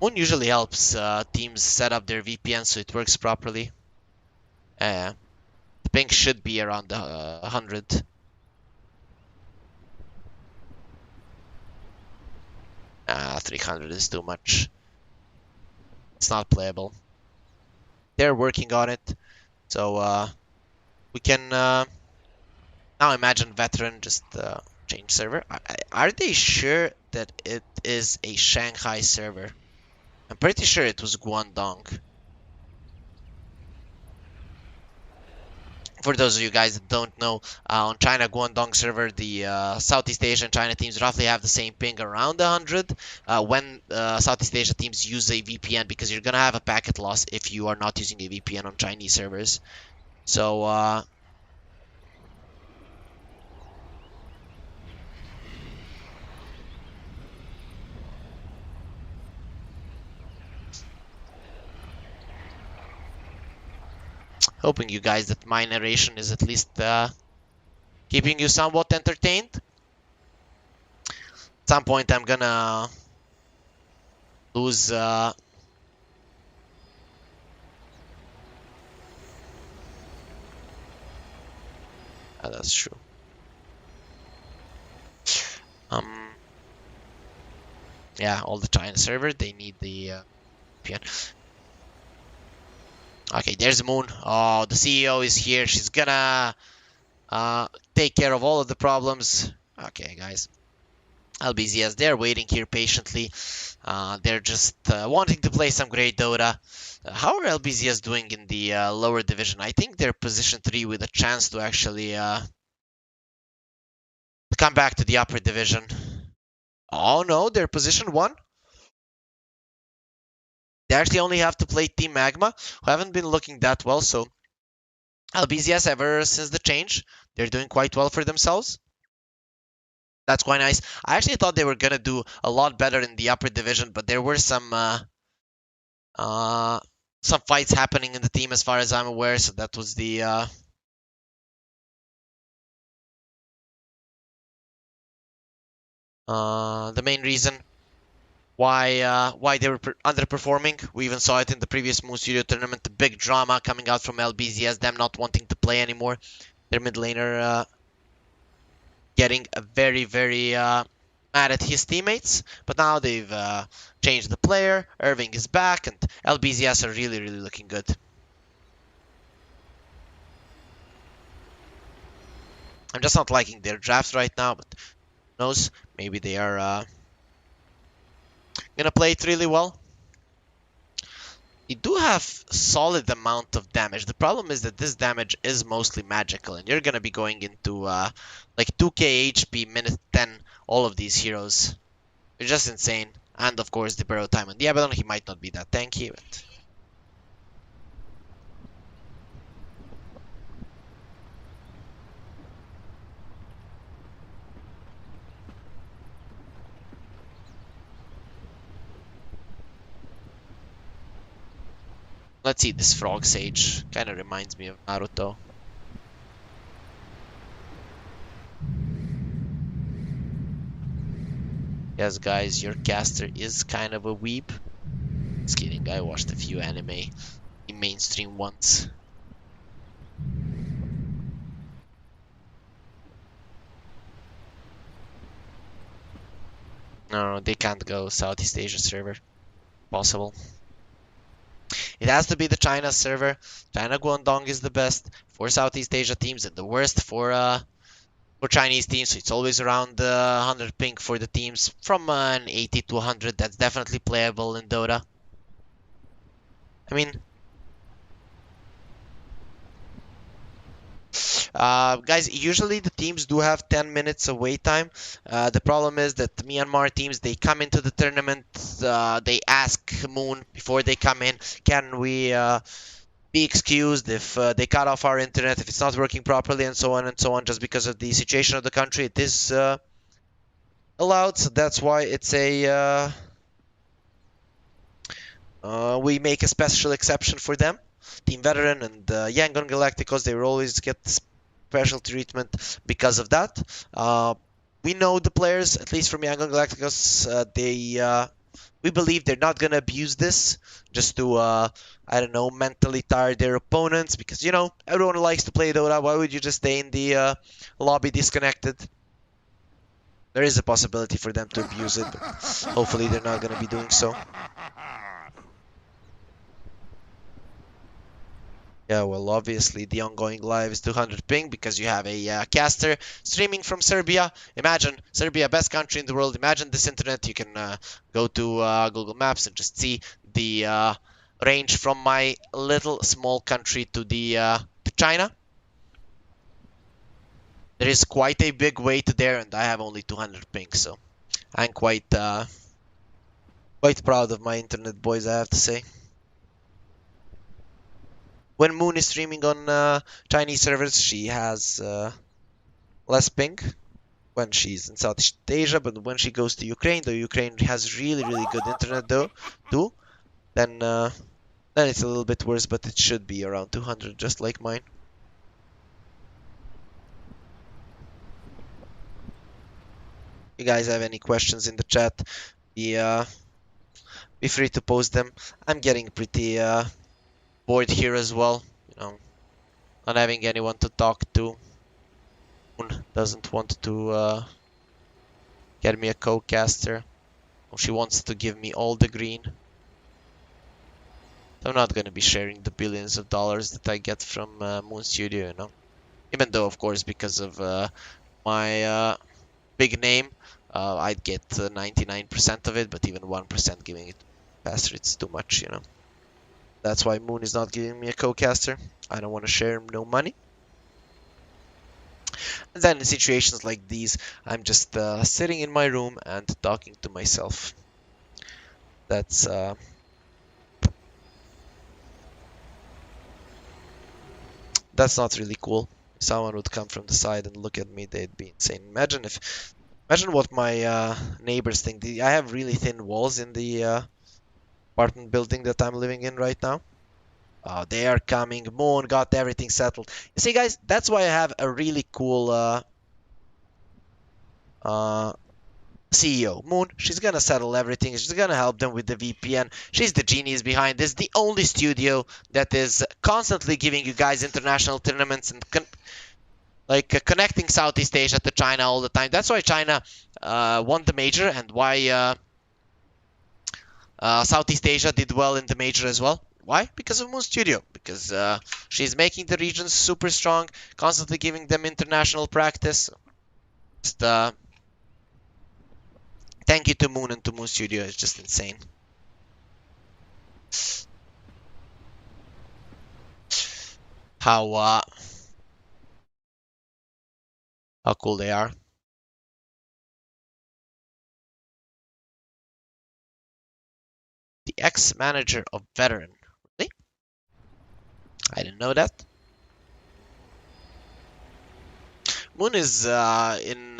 Moon usually helps teams set up their VPN so it works properly. The ping should be around 100. 300 is too much. It's not playable. They're working on it, so we can now imagine Veteran just change server. Are they sure that it is a Shanghai server? I'm pretty sure it was Guangdong. For those of you guys that don't know, on China Guangdong server, the Southeast Asian China teams roughly have the same ping, around 100. When Southeast Asia teams use a VPN, because you're gonna have a packet loss if you are not using a VPN on Chinese servers. So hoping you guys that my narration is at least keeping you somewhat entertained. At some point I'm gonna lose that's true. Yeah, all the China server, they need the VPN. Okay, there's Moon. Oh, the CEO is here. She's gonna take care of all of the problems. Okay, guys. LBZS, they're waiting here patiently. They're just wanting to play some great Dota. How are LBZS doing in the lower division? I think they're position 3 with a chance to actually come back to the upper division. Oh no, they're position 1. They actually only have to play Team Magma, who haven't been looking that well. So LBZS, ever since the change, they're doing quite well for themselves. That's quite nice. I actually thought they were gonna do a lot better in the upper division, but there were some fights happening in the team as far as I'm aware. So that was the main reason why they were underperforming. We even saw it in the previous Moon Studio tournament. The big drama coming out from LBZS, them not wanting to play anymore. Their mid laner getting a very mad at his teammates. But now they've changed the player. Irving is back, and LBZS are really looking good. I'm just not liking their draft right now, but who knows? Maybe they are gonna play it really well. You do have solid amount of damage. The problem is that this damage is mostly magical, and you're gonna be going into like 2k HP minute 10. All of these heroes, they're just insane. And of course the barrow time on the Abaddon, he might not be that tanky, but let's see, this Frog Sage kind of reminds me of Naruto. Yes, guys, your caster is kind of a weeb. Just kidding, I watched a few anime, the mainstream ones. No, they can't go Southeast Asia server. Possible. It has to be the China server. China Guangdong is the best for Southeast Asia teams and the worst for Chinese teams. So it's always around 100 ping for the teams. From an 80 to 100, that's definitely playable in Dota. I mean, guys, usually the teams do have 10 minutes of wait time. The problem is that Myanmar teams, they come into the tournament, they ask Moon before they come in, can we be excused if they cut off our internet, if it's not working properly, and so on, just because of the situation of the country. It is allowed, so that's why it's a we make a special exception for them. Team Veteran and Yangon Galacticos, they will always get special treatment because of that. We know the players, at least from Yangon Galacticos, we believe they're not gonna abuse this just to I don't know, mentally tire their opponents, because you know everyone likes to play Dota. Why would you just stay in the lobby disconnected? There is a possibility for them to abuse it, but hopefully they're not gonna be doing so. Yeah, well, obviously the ongoing live is 200 ping because you have a caster streaming from Serbia. Imagine, Serbia, best country in the world. Imagine this internet. You can go to Google Maps and just see the range from my little small country to to China. There is quite a big way to there, and I have only 200 ping, so I'm quite proud of my internet, boys, I have to say. When Moon is streaming on Chinese servers, she has less ping when she's in Southeast Asia, but when she goes to Ukraine, though Ukraine has really good internet though too, then it's a little bit worse, but it should be around 200, just like mine. If you guys have any questions in the chat, be free to post them. I'm getting pretty bored here as well, you know, not having anyone to talk to. Moon doesn't want to get me a co-caster. She wants to give me all the green. I'm not going to be sharing the billions of dollars that I get from Moon Studio, you know. Even though, of course, because of my big name, I'd get 99% of it, but even 1% giving it faster, it's too much, you know. That's why Moon is not giving me a co-caster. I don't want to share no money. And then in situations like these, I'm just sitting in my room and talking to myself. That's not really cool. If someone would come from the side and look at me, they'd be insane. Imagine what my neighbors think. I have really thin walls in the apartment building that I'm living in right now. They are coming. Moon got everything settled. You see, guys, that's why I have a really cool CEO. Moon, she's gonna settle everything. She's gonna help them with the VPN. She's the genius behind this. The only studio that is constantly giving you guys international tournaments and connecting Southeast Asia to China all the time. That's why China won the major and why Southeast Asia did well in the major as well. Why? Because of Moon Studio. Because she's making the regions super strong, constantly giving them international practice. Just, thank you to Moon and to Moon Studio. It's just insane. How cool they are. The ex-manager of Veteran. Really? I didn't know that. Moon is in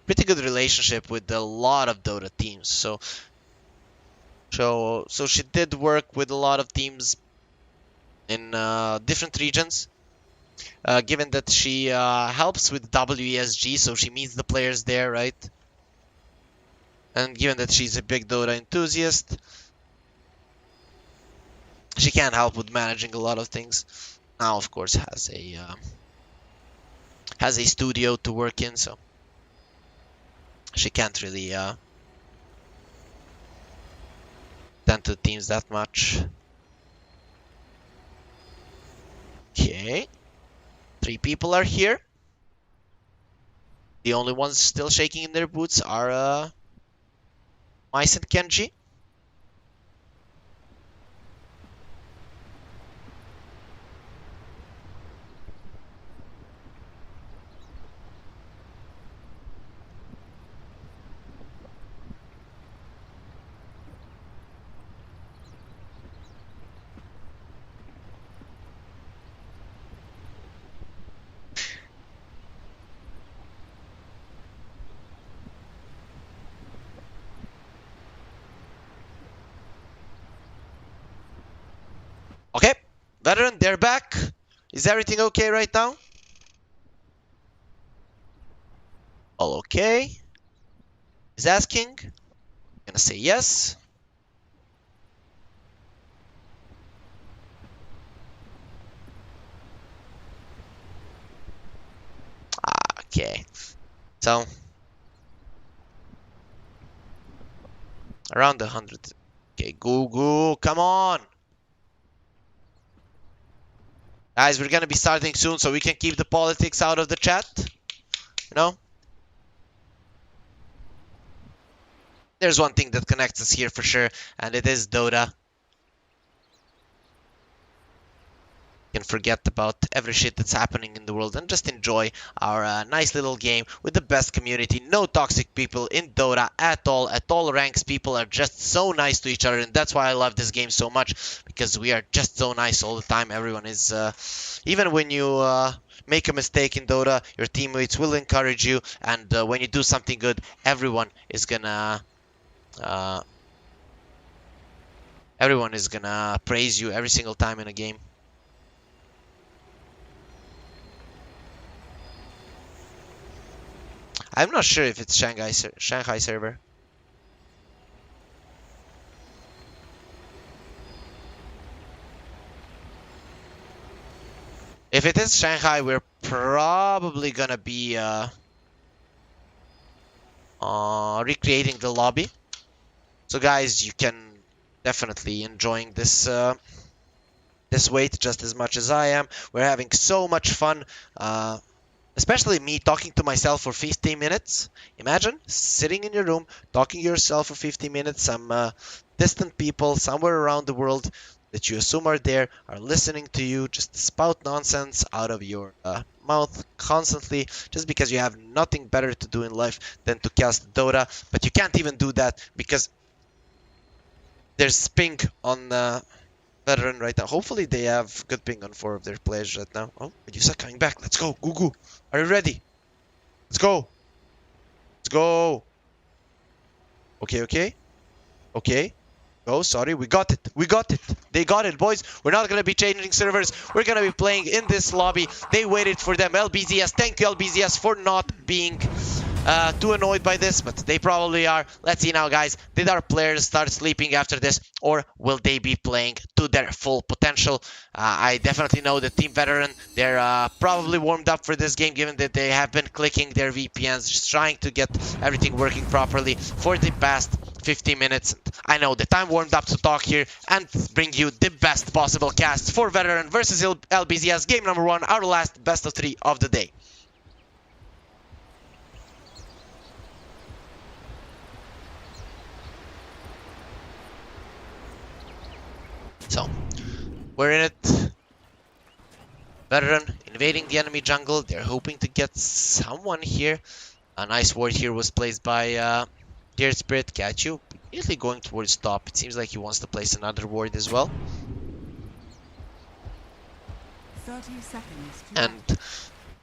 pretty good relationship with a lot of Dota teams. So she did work with a lot of teams in different regions. Given that she helps with WESG, so she meets the players there, right? And given that she's a big Dota enthusiast, she can help with managing a lot of things. Now, of course, has a studio to work in, so she can't really tend to teams that much. Okay, 3 people are here. The only ones still shaking in their boots are Mice and Kenji. Okay, Veteran, they're back. Is everything okay right now? All okay? He's asking. I'm gonna say yes. Okay. So around 100. Okay, Gugu, come on. Guys, we're gonna be starting soon, so we can keep the politics out of the chat. You know? There's one thing that connects us here for sure, and it is Dota. Can forget about every shit that's happening in the world and just enjoy our nice little game with the best community. No toxic people in Dota at all. At all ranks, people are just so nice to each other, and that's why I love this game so much, because we are just so nice all the time. Everyone is, even when you make a mistake in Dota, your teammates will encourage you, and when you do something good, everyone is gonna praise you every single time in a game. I'm not sure if it's Shanghai server. If it is Shanghai, we're probably gonna be recreating the lobby. So guys, you can definitely enjoying this this wait just as much as I am. We're having so much fun. Especially me talking to myself for 15 minutes. Imagine sitting in your room, talking to yourself for 15 minutes. Some distant people somewhere around the world that you assume are there are listening to you just spout nonsense out of your mouth constantly just because you have nothing better to do in life than to cast Dota. But you can't even do that because there's ping on Veteran right now. Hopefully they have good ping on 4 of their players right now. Oh, Medusa coming back. Let's go. Gugu. Are you ready? Let's go. Let's go. Okay, okay. Okay. Oh, sorry. We got it. We got it. They got it, boys. We're not going to be changing servers. We're going to be playing in this lobby. They waited for them. LBZS. Thank you, LBZS, for not being too annoyed by this, but they probably are. Let's see now, guys. Did our players start sleeping after this, or will they be playing to their full potential? I definitely know the team veteran. They're probably warmed up for this game, given that they have been clicking their VPNs, just trying to get everything working properly for the past 15 minutes. I know that I'm warmed up to talk here and bring you the best possible cast for veteran versus LBZS game number 1, our last best of 3 of the day. So, we're in it. Veteran invading the enemy jungle. They're hoping to get someone here. A nice ward here was placed by Dear Spirit. Catch you. Immediately going towards top. It seems like he wants to place another ward as well. 30 seconds. And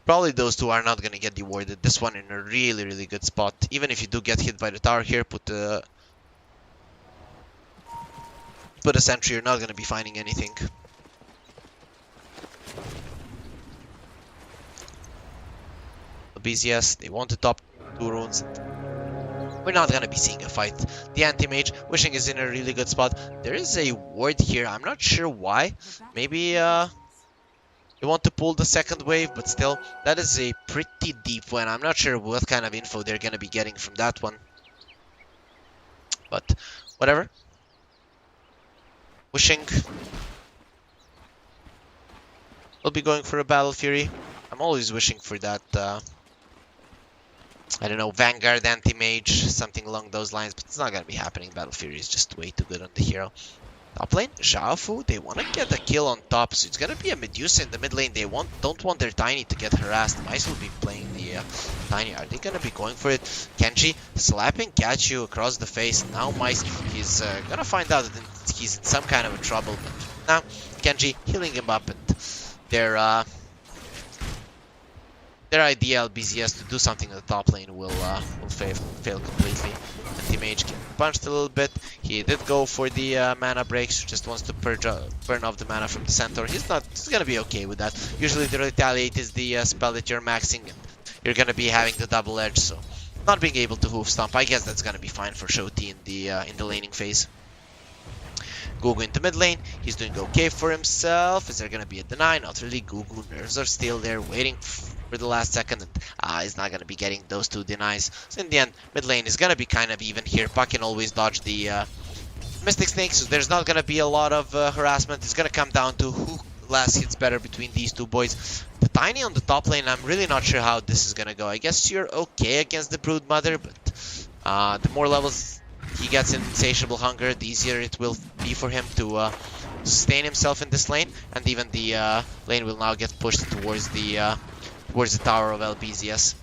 probably those two are not going to get dewarded. This one in a really, really good spot. Even if you do get hit by the tower here, put a sentry, you're not going to be finding anything. LBZS, they want the top 2 runes. We're not going to be seeing a fight. The anti-mage, Wishing is in a really good spot. There is a ward here. I'm not sure why. Maybe they want to pull the second wave, but still, that is a pretty deep one. I'm not sure what kind of info they're going to be getting from that one. But whatever. Wishing will be going for a Battle Fury. I'm always wishing for that, I don't know, Vanguard Anti-Mage, something along those lines, but it's not going to be happening. Battle Fury is just way too good on the hero. Top lane, Zhaofu, they want to get a kill on top, so it's going to be a Medusa in the mid lane. They don't want their Tiny to get harassed. Mice will be playing the Tiny. Are they going to be going for it? Kenji slapping Gachu across the face. Now Mice, he's going to find out that he's in some kind of a trouble, but now Kenji healing him up, and their idea, LBZS, to do something in the top lane will fail completely. Anti-mage getting punched a little bit. He did go for the mana breaks, just wants to burn off the mana from the centaur. He's gonna be okay with that. Usually the retaliate is the spell that you're maxing, and you're gonna be having the double edge, so not being able to hoof stomp, I guess that's gonna be fine for Shoti in the laning phase. Gugu into mid lane, he's doing okay for himself. Is there gonna be a deny? Not really. Gugu nerves are still there, waiting for the last second, and he's not gonna be getting those 2 denies. So in the end, mid lane is gonna be kind of even here. Puck can always dodge the Mystic Snake, so there's not gonna be a lot of harassment. It's gonna come down to who last hits better between these 2 boys. The Tiny on the top lane, I'm really not sure how this is gonna go. I guess you're okay against the Brood Mother, but the more levels he gets in Insatiable Hunger, the easier it will be for him to sustain himself in this lane, and even the lane will now get pushed towards the tower of LBZS.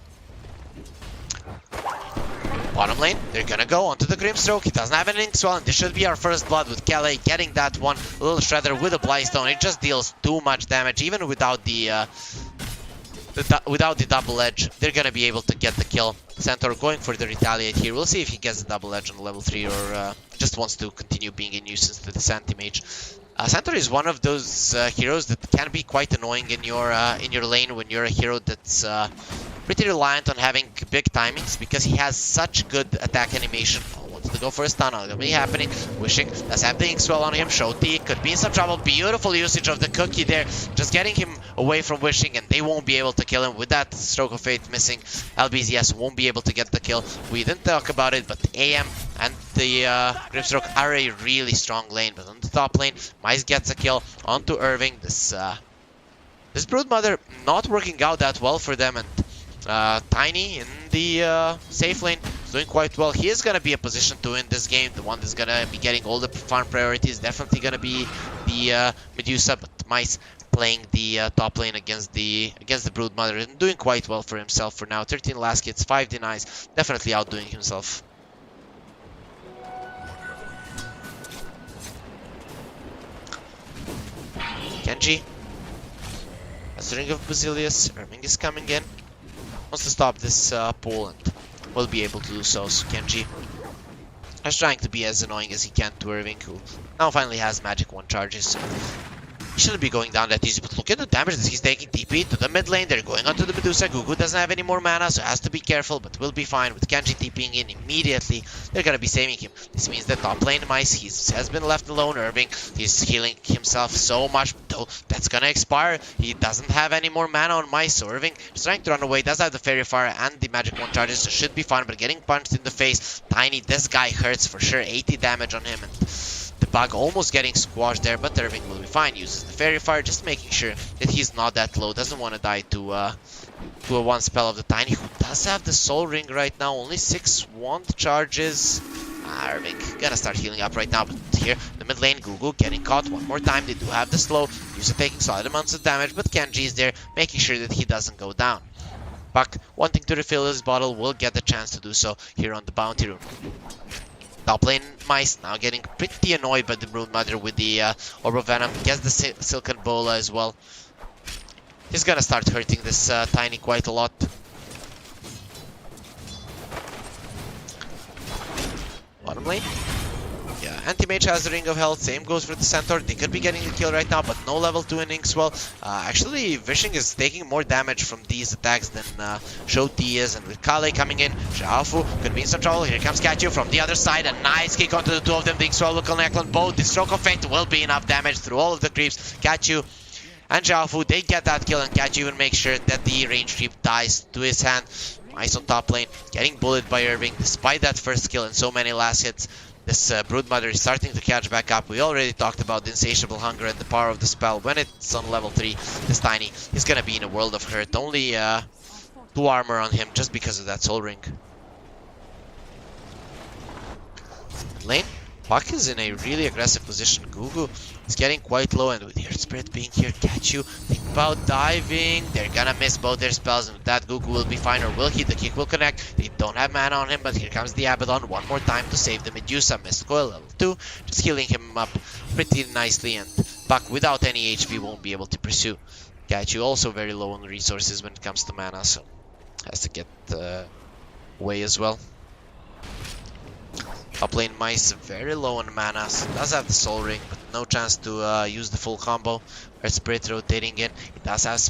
Bottom lane, they're gonna go onto the Grimstroke. He doesn't have an Inkswell, and this should be our first blood with Kelly getting that one. Little Shredder with a Blightstone. It just deals too much damage, even without the double edge. They're gonna be able to get the kill. Centaur going for the retaliate here. We'll see if he gets the double edge on level 3 or just wants to continue being a nuisance to the anti-mage. Centaur is one of those heroes that can be quite annoying in your lane when you're a hero that's pretty reliant on having big timings, because he has such good attack animation. Wants to go for a stun, not gonna be happening. Wishing does have the Inkswell on him. Shoti could be in some trouble. Beautiful usage of the cookie there, just getting him away from Wishing, and they won't be able to kill him with that Stroke of Fate missing. LBZS won't be able to get the kill. We didn't talk about it, but AM and the Grimstroke are a really strong lane. But on the top lane, Mice gets a kill onto Irving. This Broodmother not working out that well for them, and Tiny in the safe lane is doing quite well. He is going to be a position to win this game. The one that's going to be getting all the farm priorities definitely going to be the Medusa, but Mice playing the top lane against the Broodmother and doing quite well for himself for now. 13 last hits, 5 denies, definitely outdoing himself. Genji has the Ring of Basilius. Irving is coming in. Wants to stop this pull and will be able to do so. So Genji is trying to be as annoying as he can to Irving, who now finally has magic 1 charges. So he shouldn't be going down that easy, but look at the damage that he's taking. TP to the mid lane, they're going onto the Medusa. Gugu doesn't have any more mana, so has to be careful, but will be fine. With Genji TPing in immediately, they're gonna be saving him. This means that top lane Mice has been left alone. Irving, he's healing himself so much, though that's gonna expire. He doesn't have any more mana on Mice, so Irving is trying to run away. Does have the Fairy Fire and the Magic 1 charges, so should be fine, but getting punched in the face. Tiny, this guy hurts for sure. 80 damage on him, and the bug almost getting squashed there, but Irving will be fine. Uses the Fairy Fire, just making sure that he's not that low. Doesn't want to die to a 1 spell of the Tiny, who does have the Soul Ring right now. Only 6 wand charges. Irving gonna start healing up right now, but here, the mid lane, Gugu getting caught one more time. They do have the slow. User taking solid amounts of damage, but Genji is there, making sure that he doesn't go down. Buck, wanting to refill his bottle, will get the chance to do so here on the Bounty Room. Top lane Mice now getting pretty annoyed by the Broodmother with the Orb of Venom. Gets the Silken Bola as well. He's gonna start hurting this Tiny quite a lot. Bottom lane. Yeah, Anti-Mage has the Ring of Health. Same goes for the Centaur. They could be getting the kill right now, but no level 2 innings. Well, actually, Vishing is taking more damage from these attacks than Shoti is. And with Kale coming in, Xiaofu could be in some trouble. Here comes Kachu from the other side. A nice kick onto the 2 of them. The X-Roll will connect on both. The Stroke of Fate will be enough damage through all of the creeps. Kachu and Xiaofu, they get that kill, and Kachu even makes sure that the range creep dies to his hand. Mice on top lane, getting bullied by Irving, despite that first kill and so many last hits. This Broodmother is starting to catch back up. We already talked about the insatiable hunger and the power of the spell. When it's on level 3, this Tiny is gonna be in a world of hurt. Only 2 armor on him just because of that Soul Ring. Lane, Puck is in a really aggressive position. Gugu is getting quite low, and with Earth Spirit being here, catch you. Think about diving. They're gonna miss both their spells, and with that, Gugu will be fine, or will he? The kick will connect. They don't have mana on him, but here comes the Abaddon one more time to save the Medusa. Missed coil level 2, just healing him up pretty nicely, and Puck without any HP won't be able to pursue. Catch you also very low on resources when it comes to mana, so has to get away as well. Top lane Mice very low on mana, so does have the Soul Ring, but no chance to use the full combo. Earth Spirit rotating in, he does have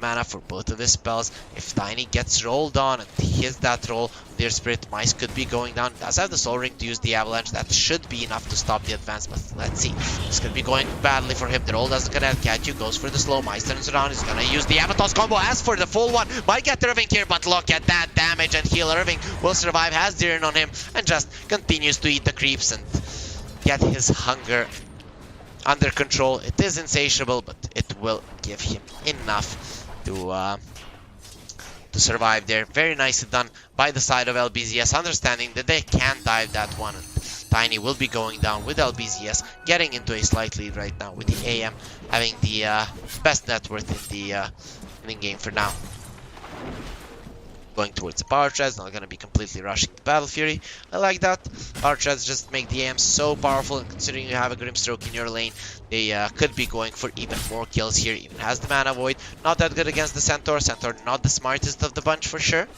mana for both of his spells. If Tiny gets rolled on and he hits that roll, their Spirit Mice could be going down. Does have the Soul Ring to use the Avalanche, that should be enough to stop the advance, but let's see. This could be going badly for him. The roll doesn't connect. Kachu goes for the slow. Mice turns around, he's gonna use the Avatos combo, as for the full one. Might get Irving here, but look at that damage and heal. Irving will survive, has Diren on him, and just continues to eat the creeps and get his hunger under control. It is insatiable, but it will give him enough to survive there. Very nicely done by the side of LBZS, understanding that they can't dive that one. And Tiny will be going down with LBZS, getting into a slight lead right now, with the AM having the best net worth in the game for now. Going towards the power treads, not gonna be completely rushing the Battle Fury. I like that. Power treads just make the AM so powerful, and considering you have a Grimstroke in your lane, they could be going for even more kills here. Even has the Mana Void. Not that good against the Centaur. Centaur not the smartest of the bunch for sure.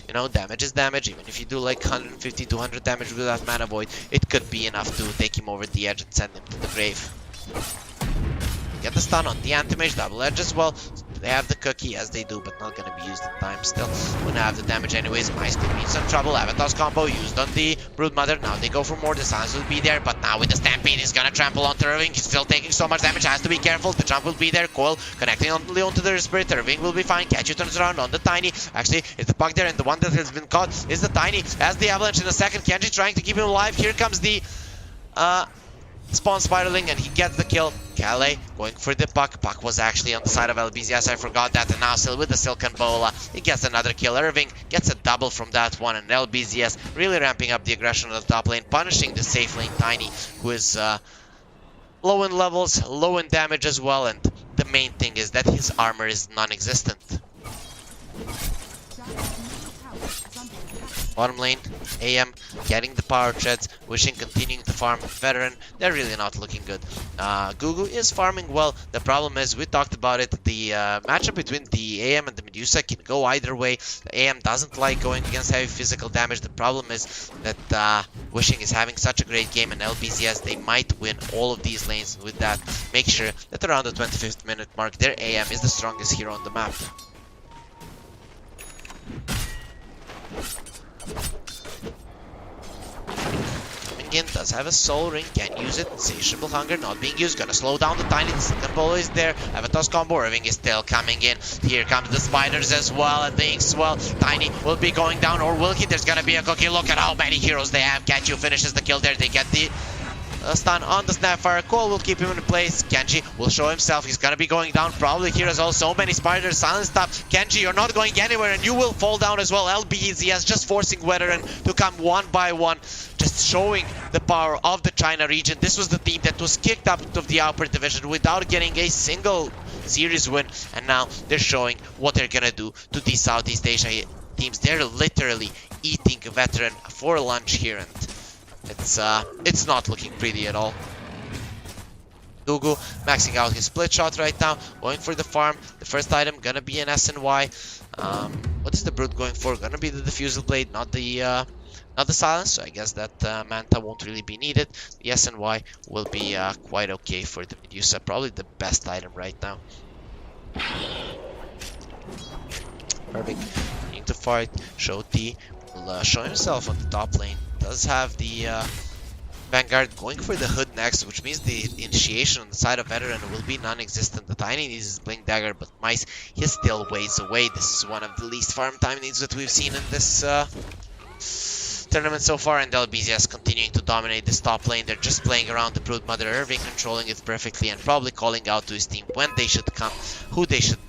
You know, damage is damage. Even if you do like 150, 200 damage with that Mana Void, it could be enough to take him over the edge and send him to the grave. Get the stun on the Anti-Mage, double edge as well. They have the cookie, as they do, but not gonna be used in time still. Gonna have the damage anyways. Mice could be in some trouble. Avatar's combo used on the Broodmother. Now they go for more. The silence will be there, but now with the Stampede, he's gonna trample onto Irving. He's still taking so much damage, has to be careful. The jump will be there. Coil connecting only onto the Spirit. Irving will be fine. Kachu turns around on the Tiny. Actually, it's the Puck there, and the one that has been caught is the Tiny. As the Avalanche in a second. Kenji trying to keep him alive. Here comes the spawn spiraling, and he gets the kill. Calais going for the puck. Puck was actually on the side of LBZS. I forgot that. And now still with the Silken Bola, he gets another kill. Irving gets a double from that one, and LBZS really ramping up the aggression on the top lane, punishing the safe lane Tiny, who is low in levels, low in damage as well, and the main thing is that his armor is non-existent. Bottom lane, AM getting the power treads, Wishing continuing to farm veteran. They're really not looking good. Gugu is farming well. The problem is, we talked about it, the matchup between the AM and the Medusa can go either way. The AM doesn't like going against heavy physical damage. The problem is that Wishing is having such a great game, and LBZS, they might win all of these lanes. With that, make sure that around the 25th minute mark, their AM is the strongest hero on the map. In, does have a soul ring, can use it. Insatiable hunger not being used, gonna slow down the Tiny. The second ball is there. Have a toss combo. Irving is still coming in. Here comes the spiders as well, and things well. Tiny will be going down, or will he? There's gonna be a cookie. Look at how many heroes they have. Kenji finishes the kill there. They get the stun on the Snapfire. Cole will keep him in place. Kenji will show himself. He's gonna be going down probably here as well. So many spiders. Silence stop. Kenji, you're not going anywhere, and you will fall down as well. LBZS just forcing Veteran to come one by one, just showing the power of the China region. This was the team that was kicked out of the upper division without getting a single series win, and now they're showing what they're gonna do to these Southeast Asia teams. They're literally eating Veteran for lunch here, and it's not looking pretty at all. Gugu maxing out his split shot right now, going for the farm. The first item gonna be an SNY. What is the Brute going for? Gonna be the Diffusal Blade, not the silence. So I guess that Manta won't really be needed. The SNY will be quite okay for the Medusa. Probably the best item right now. Perfect. Need to fight. Show T will show himself on the top lane. Does have the Vanguard going for the hood next, which means the initiation on the side of Veteran will be non-existent. The Tiny needs his Blink Dagger, but Mice, he's still ways away. This is one of the least farm time needs that we've seen in this tournament so far, and LBZS continuing to dominate this top lane. They're just playing around the Brood Mother. Irving controlling it perfectly and probably calling out to his team when they should come, who they should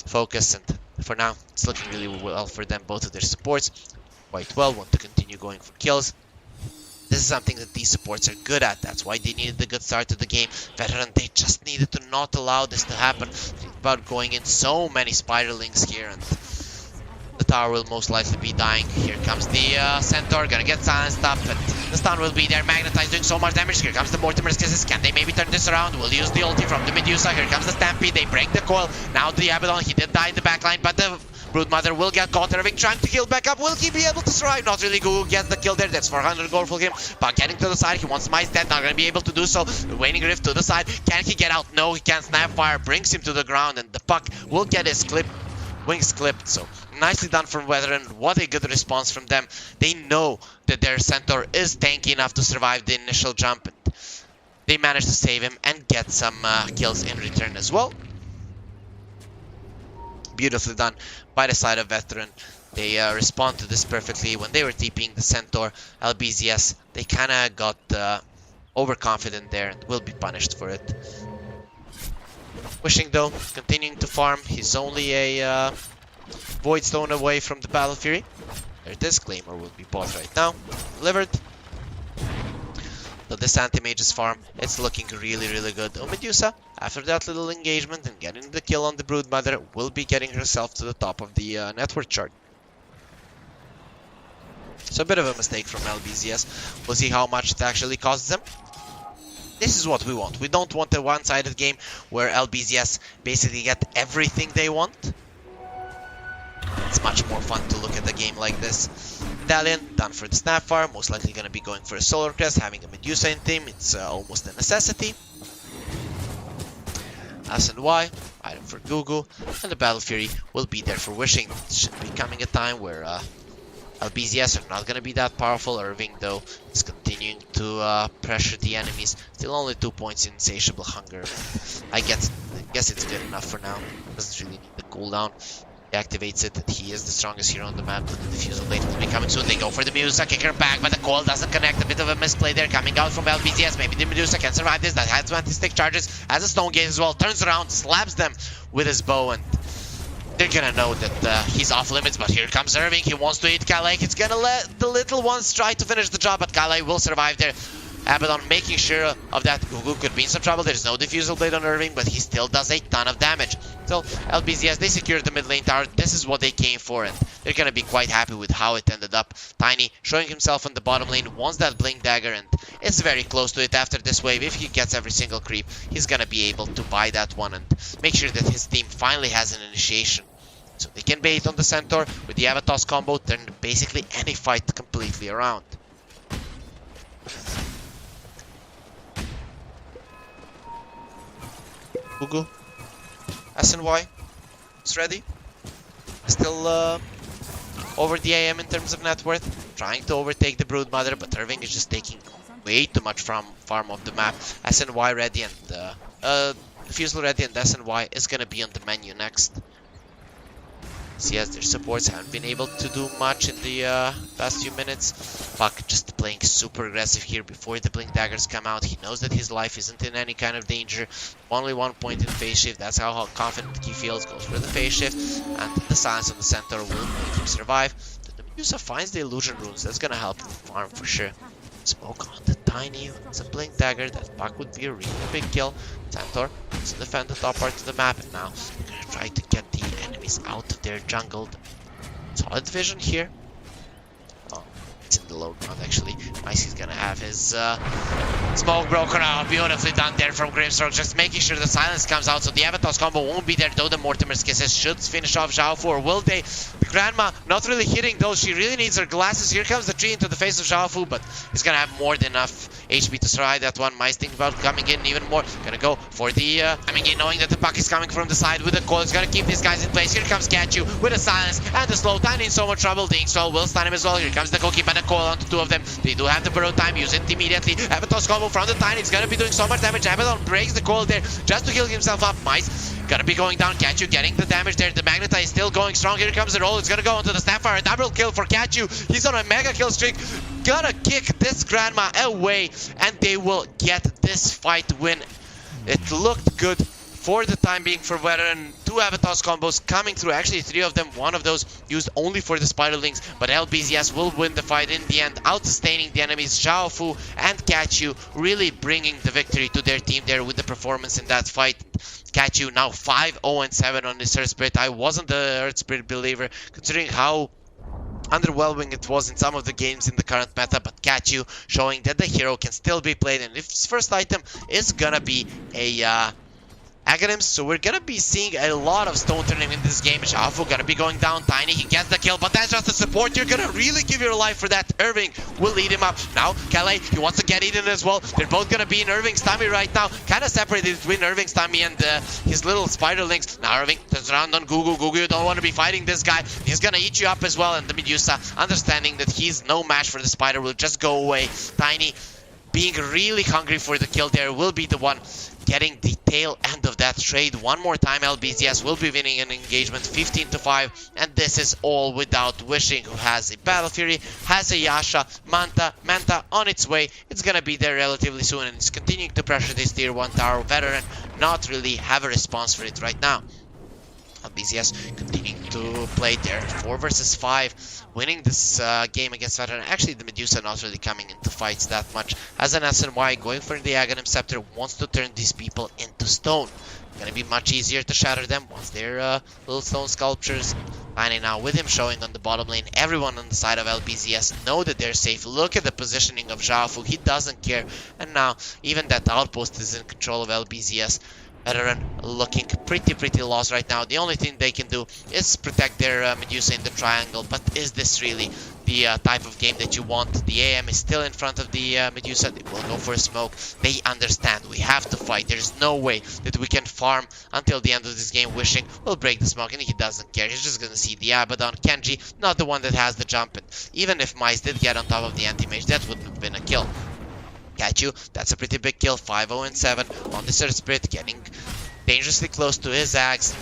focus, and for now, it's looking really well for them. Both of their supports quite well, want to continue going for kills. This is something that these supports are good at. That's why they needed a good start to the game. Veteran, they just needed to not allow this to happen. Think about going in so many spiderlings here, and the tower will most likely be dying. Here comes the Centaur, gonna get silenced up, and the stun will be there. Magnetize doing so much damage. Here comes the Mortimer's Kisses. Can they maybe turn this around? We'll use the ulti from the Medusa. Here comes the Stampede. They break the coil. Now the Abaddon, he did die in the backline, but the Broodmother will get caught. Irving trying to heal back up. Will he be able to survive? Not really. Gugu gets the kill there. That's 400 gold for him. But getting to the side, he wants Mice dead. Not going to be able to do so. Waning Rift to the side. Can he get out? No, he can't. Snapfire brings him to the ground, and the puck will get his wings clipped. So nicely done from Veteran. What a good response from them. They know that their Centaur is tanky enough to survive the initial jump, and they managed to save him and get some kills in return as well. Beautifully done by the side of Veteran. They respond to this perfectly. When they were TPing the Centaur, LBZS, they kind of got overconfident there and will be punished for it. Wishing, though, continuing to farm. He's only a Void Stone away from the Battle Fury. There it is. Claymore will be bought right now. Delivered. So this anti-mage's farm, it's looking really, really good. Oh, Medusa, after that little engagement and getting the kill on the Broodmother, will be getting herself to the top of the network chart. So a bit of a mistake from LBZS. We'll see how much it actually costs them. This is what we want. We don't want a one-sided game where LBZS basically get everything they want. It's much more fun to look at a game like this. Medallion, done for the Snapfire, most likely going to be going for a Solar Crest, having a Medusa in team, it's almost a necessity. SNY, item for Gugu, and the Battle Fury will be there for Wishing. It should be coming a time where LBZS are not going to be that powerful. Irving, though, is continuing to pressure the enemies. Still only 2 points in Insatiable Hunger. I guess it's good enough for now. Doesn't really need the cooldown. He activates it, he is the strongest hero on the map. The defusal blade will be coming soon. They go for the Medusa, kick her back, but the coil doesn't connect. A bit of a misplay there coming out from LBZS. Maybe the Medusa can survive this. That has anti-stick charges, has a stone gate as well. Turns around, slaps them with his bow, and they're gonna know that he's off limits. But here comes Irving. He wants to eat Calais. He's gonna let the little ones try to finish the job, but Calais will survive there. Abaddon making sure of that. Gugu could be in some trouble. There's no diffusal blade on Irving, but he still does a ton of damage. So LBZS, they secured the mid lane tower. This is what they came for, and they're gonna be quite happy with how it ended up. Tiny showing himself on the bottom lane, wants that blink dagger, and it's very close to it after this wave. If he gets every single creep, he's gonna be able to buy that one and make sure that his team finally has an initiation. So they can bait on the Centaur with the Avatos combo, turn basically any fight completely around. Gugu, SNY is ready. Still over the AM in terms of net worth. Trying to overtake the Broodmother, but Irving is just taking way too much from farm of the map. SNY ready and Defusal ready, and SNY is gonna be on the menu next. Yes, their supports haven't been able to do much in the past few minutes. Puck just playing super aggressive here before the blink daggers come out. He knows that his life isn't in any kind of danger. Only 1 point in phase shift. That's how confident he feels. Goes for the phase shift, and the silence on the Centaur will make him survive. The Medusa finds the illusion runes. That's gonna help him farm for sure. Smoke on the Tiny. It's a blink dagger. That Puck would be a really big kill. Centaur wants to defend the top part of the map, and now they're gonna try to get the enemies out of their jungle. Solid vision here. Oh, it's in the low ground actually. Icy's gonna have his smoke broken out. Beautifully done there from Grimstroke. Just making sure the silence comes out so the Avatos combo won't be there, though the Mortimer's Kisses should finish off Zhao Fu, or will they? The Grandma not really hitting those. She really needs her glasses. Here comes the tree into the face of Zhao Fu, but he's gonna have more than enough HP to survive that one. Mice thinking about coming in even more. Gonna go for the coming in, knowing that the puck is coming from the side with the coil. He's gonna keep these guys in place. Here comes Catchu with a silence and the slow. Tiny in so much trouble. The Inkstall will stun him as well. Here comes the Goalkeeper and the coil onto two of them. They do have the burrow time. Use it immediately. Avatos combo from the Tiny. It's gonna be doing so much damage. Abaddon breaks the coil there just to heal himself up. Mice gonna be going down. Catchu getting the damage there. The Magnetite is still going strong. Here comes the roll. It's gonna go onto the Snapfire. Double kill for Catchu. He's on a mega kill streak. Gonna kick this Grandma away, and they will get this fight win. It looked good for the time being for Veteran. Two Avatos combos coming through. Actually, three of them. One of those used only for the Spiderlings, but LBZS will win the fight in the end, out-sustaining the enemies. Zhao Fu and Catchu really bringing the victory to their team there with the performance in that fight. Catchu now 5-0-7 on this Earth Spirit. I wasn't the Earth Spirit believer, considering how underwhelming it was in some of the games in the current meta, but Catchu showing that the hero can still be played, and if his first item is gonna be a Aghanims, so we're gonna be seeing a lot of stone turning in this game. Shafu gonna be going down. Tiny, he gets the kill, but that's just a support. You're gonna really give your life for that. Irving will lead him up. Now, Calais, he wants to get eaten as well. They're both gonna be in Irving's tummy right now. Kind of separated between Irving's tummy and his little Spiderlings. Now Irving turns around on Gugu. Gugu, you don't want to be fighting this guy. He's gonna eat you up as well, and the Medusa, understanding that he's no match for the Spider, will just go away. Tiny, being really hungry for the kill there, will be the one getting the tail end of that trade. One more time, LBZS will be winning an engagement 15-5, and this is all without Wishing, who has a Battle Fury, has a Yasha, Manta on its way. It's gonna be there relatively soon, and it's continuing to pressure this tier 1 tower. Veteran not really have a response for it right now. LBZS continuing to play there, 4 versus 5, winning this game against Veteran. Actually, the Medusa not really coming into fights that much. As an SNY, going for the Aghanim Scepter, wants to turn these people into stone. Gonna be much easier to shatter them once they're little stone sculptures. Tiny now with him showing on the bottom lane. Everyone on the side of LBZS know that they're safe. Look at the positioning of Zhao Fu, he doesn't care. And now, even that outpost is in control of LBZS. Veteran looking pretty lost right now. The only thing they can do is protect their Medusa in the triangle, but is this really the type of game that you want? The AM is still in front of the Medusa. They will go for a smoke. They understand we have to fight. There's no way that we can farm until the end of this game. Wishing will break the smoke, and he doesn't care. He's just gonna see the Abaddon. Kenji, not the one that has the jump, and even if Mice did get on top of the anti-mage, that wouldn't have been a kill. Catchu, that's a pretty big kill. 5-0-7 on the Earth Spirit, getting dangerously close to his axe.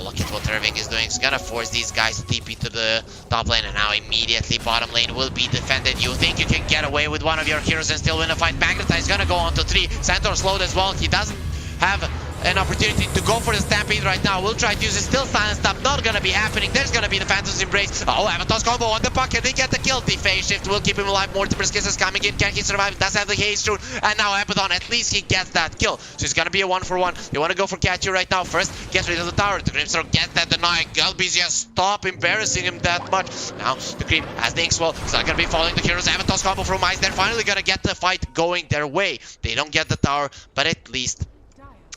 Look at what Irving is doing. He's gonna force these guys to TP to the top lane, and now immediately bottom lane will be defended. You think you can get away with one of your heroes and still win a fight? Magnetize is gonna go on to 3. Centaur slowed as well. He doesn't have an opportunity to go for the Stampede right now. We'll try to use it. Still silence up. Not gonna be happening. There's gonna be the Phantom's Embrace. Oh, Avatar's combo on the bucket. They get the kill. The phase shift will keep him alive. Mortimer's Kiss is coming in. Can he survive? Does have the haste rune. And now Abaddon, at least he gets that kill. So it's gonna be a 1-for-1. You wanna go for Catcher right now. First, get rid of the tower. The Grimstroke gets that deny. LBZS, stop embarrassing him that much. Now, the Creep has the Inkswell. He's not gonna be following the heroes. Avatar's combo from Ice. They're finally gonna get the fight going their way. They don't get the tower, but at least...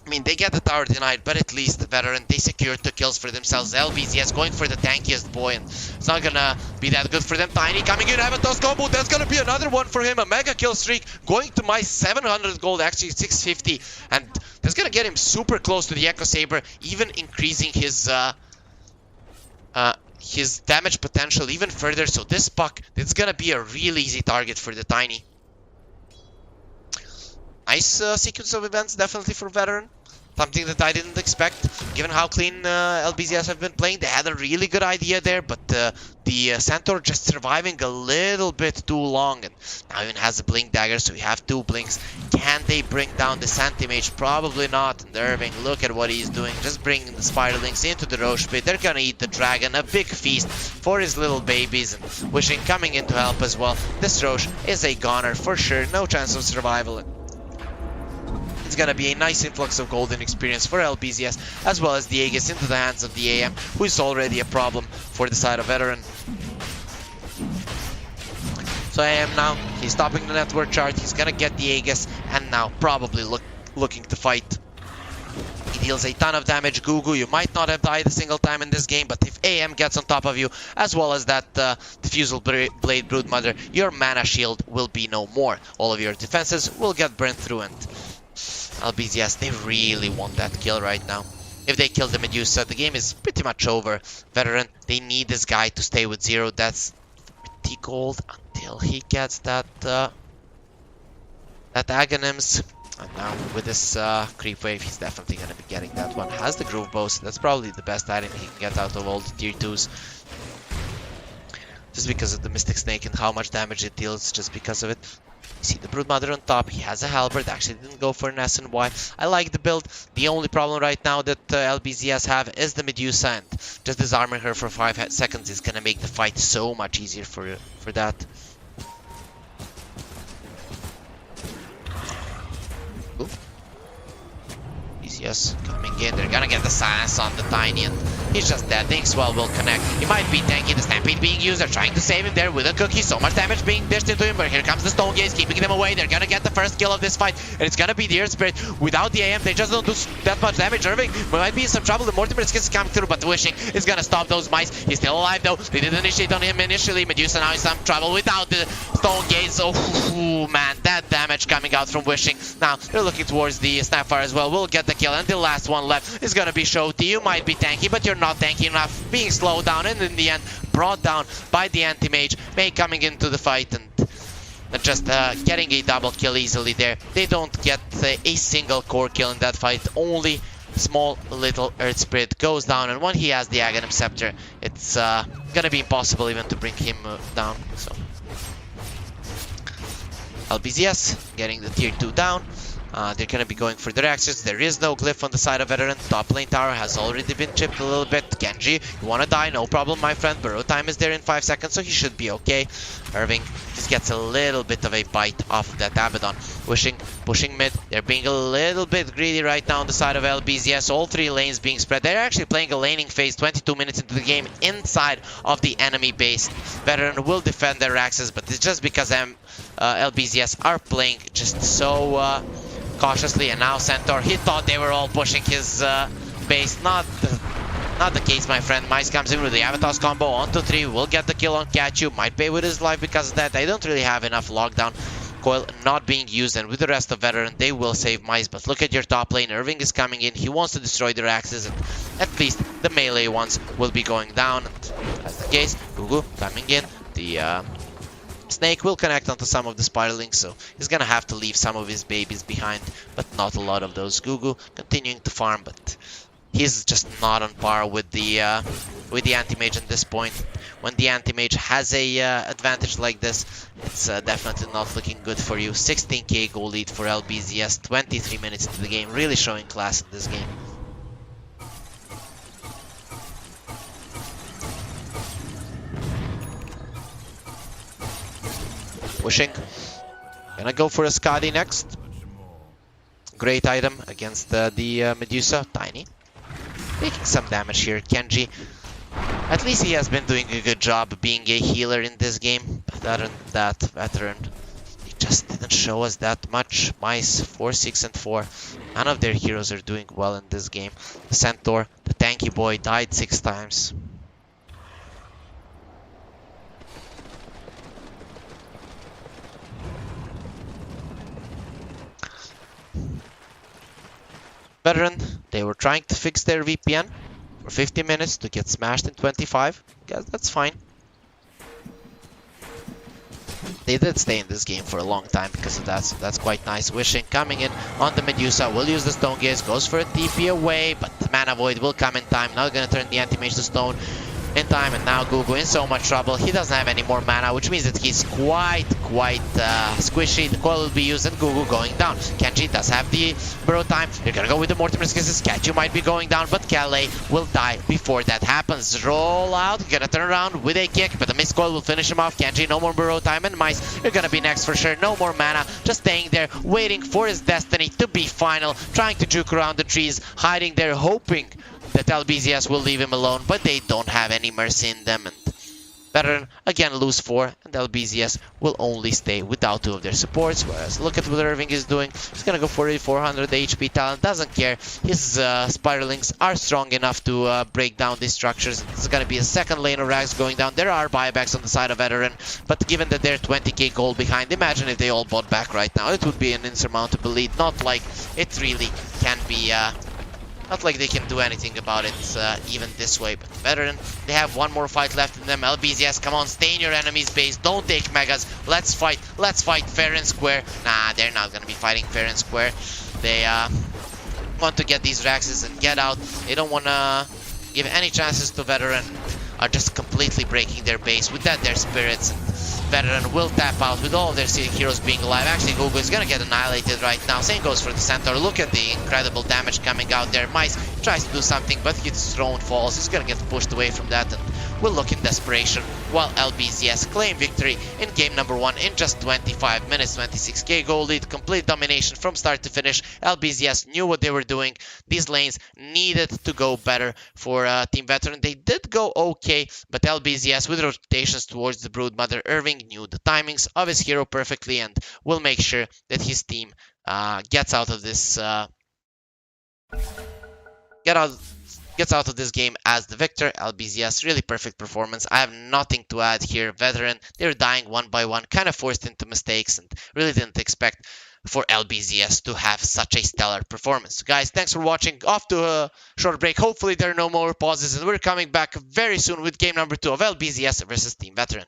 I mean, they get the tower denied, but at least the veteran, they secured 2 kills for themselves. LBZS going for the tankiest boy, and it's not gonna be that good for them. Tiny coming in, Avatar's combo, that's gonna be another one for him. A mega kill streak, going to my 700 gold, actually 650, and that's gonna get him super close to the Echo Saber, even increasing his damage potential even further. So this puck, it's gonna be a real easy target for the Tiny. Nice sequence of events, definitely for veteran. Something that I didn't expect, given how clean LBZS have been playing. They had a really good idea there, but the Centaur just surviving a little bit too long. And now even has a Blink Dagger, so we have 2 Blinks. Can they bring down the Santimage? Probably not. And Irving, look at what he's doing. Just bringing the Spiderlings into the Roche Pit. They're gonna eat the Dragon. A big feast for his little babies. And Wishing coming in to help as well. This Roche is a goner for sure. No chance of survival. It's gonna be a nice influx of golden experience for LBZS, as well as the Aegis into the hands of the AM, who is already a problem for the side of veteran. So AM now, he's stopping the network chart, he's gonna get the Aegis, and now probably looking to fight. He deals a ton of damage. Gugu, you might not have died a single time in this game, but if AM gets on top of you, as well as that Diffusal Blade Broodmother, your mana shield will be no more. All of your defenses will get burned through, and LBZS, they really want that kill right now. If they kill the Medusa, the game is pretty much over. Veteran, they need this guy to stay with 0. That's 50 gold until he gets that Aghanims. And now with this creep wave, he's definitely going to be getting that one. Has the Groove Bow, so that's probably the best item he can get out of all the tier 2s. Just because of the Mystic Snake and how much damage it deals, just because of it. You see the Broodmother on top, he has a Halberd, actually didn't go for an SNY. I like the build. The only problem right now that LBZS have is the Medusa, and just disarming her for 5 seconds is gonna make the fight so much easier for that. Ooh. BZS coming in, they're gonna get the silence on the Tiny, and he's just dead. Inkswell will connect. He might be tanky. The Stampede being used. They're trying to save him there with a cookie. So much damage being dished into him. But here comes the Stone Gaze, keeping them away. They're gonna get the first kill of this fight. And it's gonna be the Earth Spirit. Without the AM, they just don't do that much damage. Irving might be in some trouble. The Mortimer's Kiss is coming through, but Wishing is gonna stop those mice. He's still alive though. They did initiate on him initially. Medusa now in some trouble without the Stone Gaze. Oh man, that damage coming out from Wishing. Now they're looking towards the Snapfire as well. We'll get the kill, and the last one left is gonna be Shoti. You might be tanky, but you're not tanky enough. Being slowed down, and in the end brought down by the Anti-Mage. May coming into the fight and just getting a double kill easily there. They don't get a single core kill in that fight. Only small little Earth Spirit goes down, and when he has the Aghanim Scepter, it's gonna be impossible even to bring him down. So LBZS getting the tier 2 down. They're going to be going for their axes. There is no glyph on the side of veteran. Top lane tower has already been chipped a little bit. Genji, you want to die? No problem, my friend. Burrow time is there in 5 seconds, so he should be okay. Irving just gets a little bit of a bite off of that Abaddon. Wishing, pushing mid. They're being a little bit greedy right now on the side of LBZS. All 3 lanes being spread. They're actually playing a laning phase 22 minutes into the game inside of the enemy base. Veteran will defend their axes, but it's just because LBZS are playing just so cautiously. And now Centaur, he thought they were all pushing his base. Not the case, my friend. Mice comes in with the Avatar's combo onto 3. Will get the kill on Catchu. Might pay with his life because of that. They don't really have enough lockdown. Coil not being used, and with the rest of veteran, they will save Mice. But look at your top lane. Irving is coming in. He wants to destroy their axes, and at least the melee ones will be going down. And that's the case. Gugu coming in. The Snake will connect onto some of the spiralings, so he's gonna have to leave some of his babies behind, but not a lot of those. Gugu continuing to farm, but he's just not on par with the anti-mage at this point. When the anti-mage has a advantage like this, it's definitely not looking good for you. 16k goal lead for LBZS, 23 minutes into the game, really showing class in this game. Pushing. Gonna go for a Skadi next. Great item against the Medusa. Tiny. Making some damage here. Kenji, at least he has been doing a good job being a healer in this game. But other than that, Veteran, he just didn't show us that much. Mice, 4, 6, and 4. None of their heroes are doing well in this game. The Centaur, the tanky boy, died 6 times. Veteran, they were trying to fix their VPN for 50 minutes to get smashed in 25. Guess that's fine. They did stay in this game for a long time because of that, so that's quite nice. Wishing coming in on the Medusa, will use the Stone Gaze, goes for a TP away, but the Mana Void will come in time. Now gonna turn the Anti-Mage to Stone in time, and now Gugu in so much trouble. He doesn't have any more mana, which means that he's quite squishy. The coil will be used, and Gugu going down. Kenji does have the burrow time. They're gonna go with the Mortimer's Kisses. Kaiju might be going down, but Kale will die before that happens. Roll out, gonna turn around with a kick, but the missed coil will finish him off. Kenji, no more burrow time, and Mice, you're gonna be next for sure. No more mana, just staying there, waiting for his destiny to be final, trying to juke around the trees, hiding there, hoping that LBZS will leave him alone, but they don't have any mercy in them, and Veteran again lose 4, and LBZS will only stay without 2 of their supports. Whereas look at what Irving is doing. He's gonna go for a 400 HP talent, doesn't care. His spiralings are strong enough to break down these structures. It's gonna be a second lane of Rags going down. There are buybacks on the side of Veteran, but given that they're 20k gold behind, imagine if they all bought back right now. It would be an insurmountable lead. Not like it really can be not like they can do anything about it even this way, but Veteran, they have one more fight left in them. LBZS, come on, stay in your enemy's base, don't take megas, let's fight fair and square. Nah, they're not gonna be fighting fair and square. They want to get these Raxes and get out. They don't wanna give any chances to Veteran, are just completely breaking their base. With that, their spirits. Veteran will tap out with all of their heroes being alive. Actually, Gugu is gonna get annihilated right now. Same goes for the Centaur. Look at the incredible damage coming out there. Mice tries to do something, but his throne falls. He's gonna get pushed away from that and will look in desperation, while LBZS claim victory in game number 1 in just 25 minutes. 26k gold lead, complete domination from start to finish. LBZS knew what they were doing. These lanes needed to go better for Team Veteran. They did go okay, but LBZS with rotations towards the Broodmother, Irving knew the timings of his hero perfectly and will make sure that his team gets out of this gets out of this game as the victor. LBZS, really perfect performance. I have nothing to add here. Veteran, they're dying one by one, kind of forced into mistakes, and really didn't expect for LBZS to have such a stellar performance. So guys, thanks for watching. Off to a short break. Hopefully there are no more pauses, and we're coming back very soon with game number 2 of LBZS versus Team Veteran.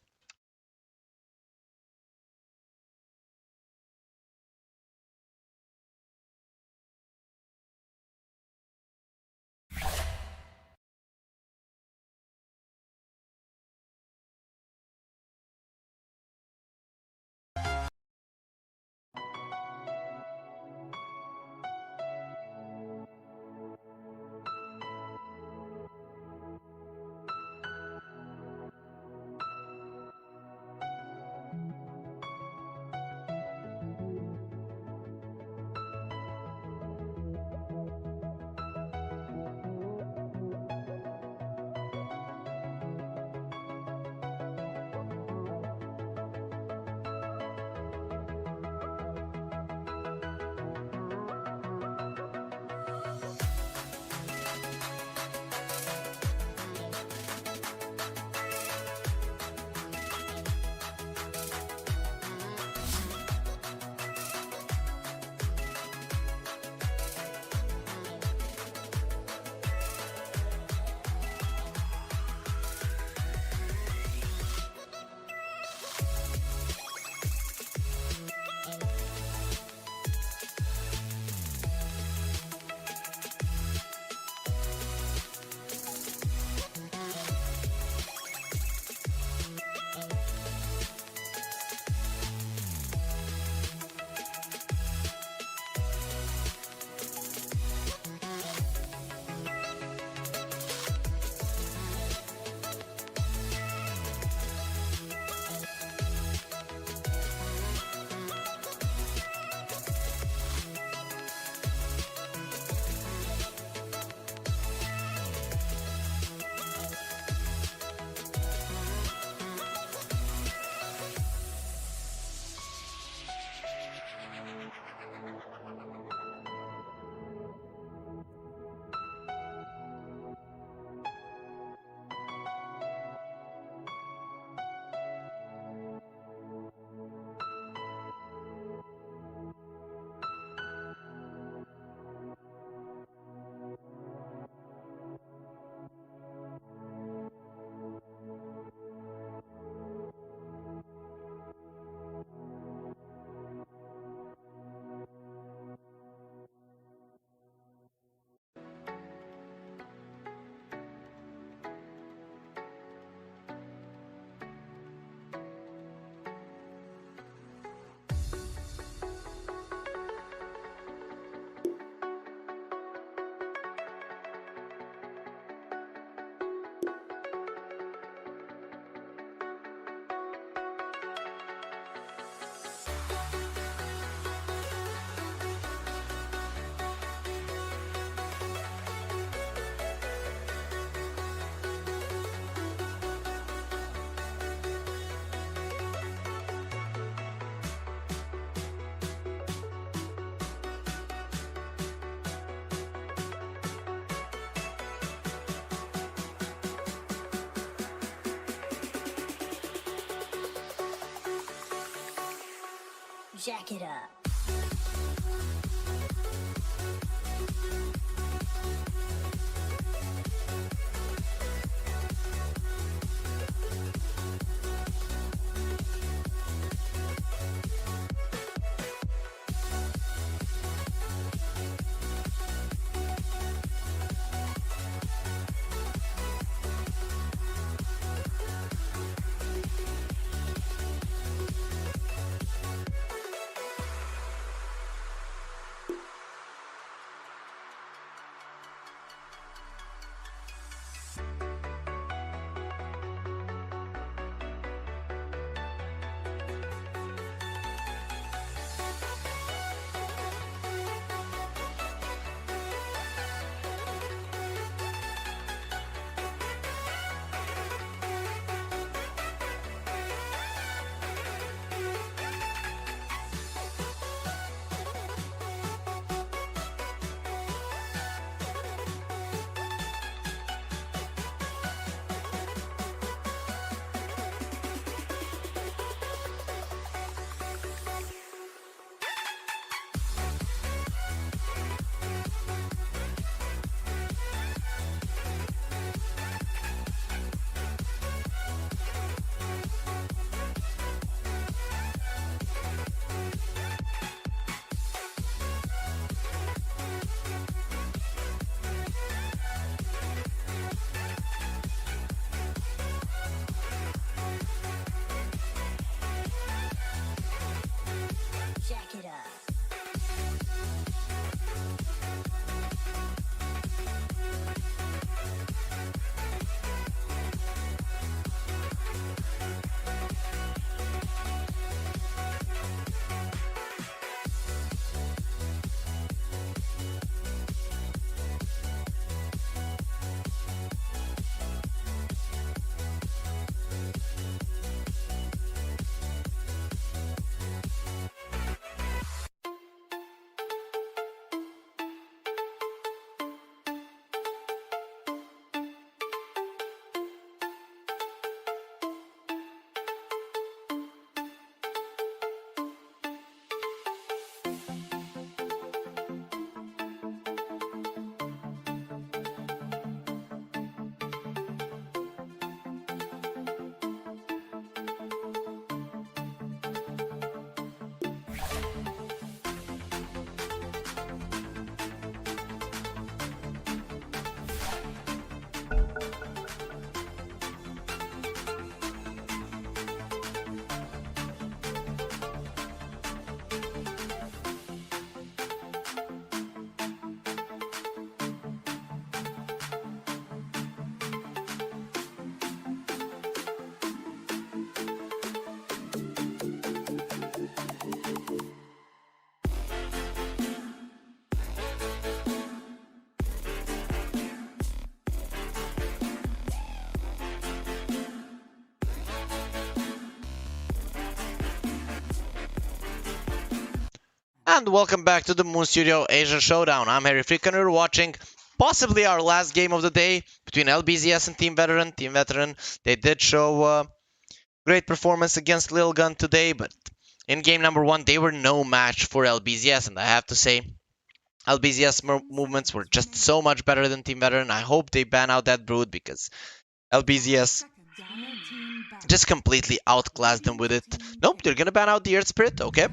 Jack it up. Jack it up. And welcome back to the Moon Studio Asia Showdown. I'm Harry Freak and we're watching possibly our last game of the day between LBZS and Team Veteran. Team Veteran, they did show great performance against LILGUN today, but in game number 1, they were no match for LBZS, and I have to say, LBZS movements were just so much better than Team Veteran. I hope they ban out that Brood because LBZS just completely outclassed them with it. Nope, they're gonna ban out the Earth Spirit, okay.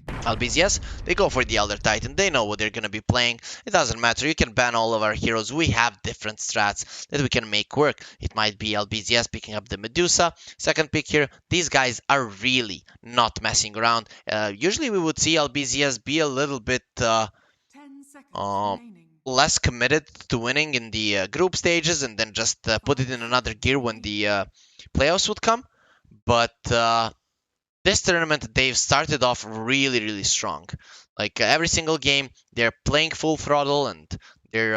LBZS, they go for the Elder Titan. They know what they're going to be playing. It doesn't matter. You can ban all of our heroes. We have different strats that we can make work. It might be LBZS picking up the Medusa. Second pick here. These guys are really not messing around. Usually we would see LBZS be a little bit less committed to winning in the group stages and then just put it in another gear when the playoffs would come. But this tournament, they've started off really, really strong. Like every single game, they're playing full throttle and they're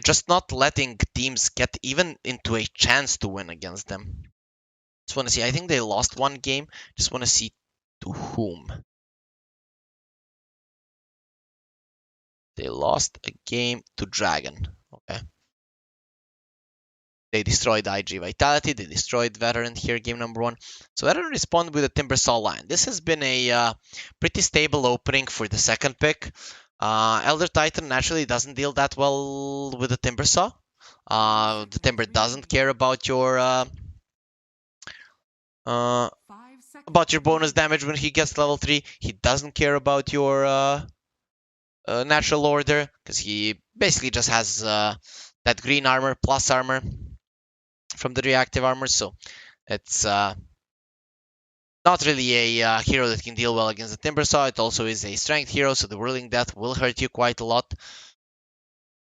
just not letting teams get even into a chance to win against them. Just want to see. I think they lost one game. Just want to see to whom. They lost a game to Dragon. Okay. They destroyed IG Vitality. They destroyed Veteran here, game number 1. So Veteran responded with a Timbersaw line. This has been a pretty stable opening for the second pick. Elder Titan naturally doesn't deal that well with the Timbersaw. The Timber doesn't care uh, about your bonus damage when he gets level 3. He doesn't care about your natural order because he basically just has that green armor plus armor from the reactive armor. So it's not really a hero that can deal well against the Timbersaw. It also is a strength hero, so the Whirling Death will hurt you quite a lot.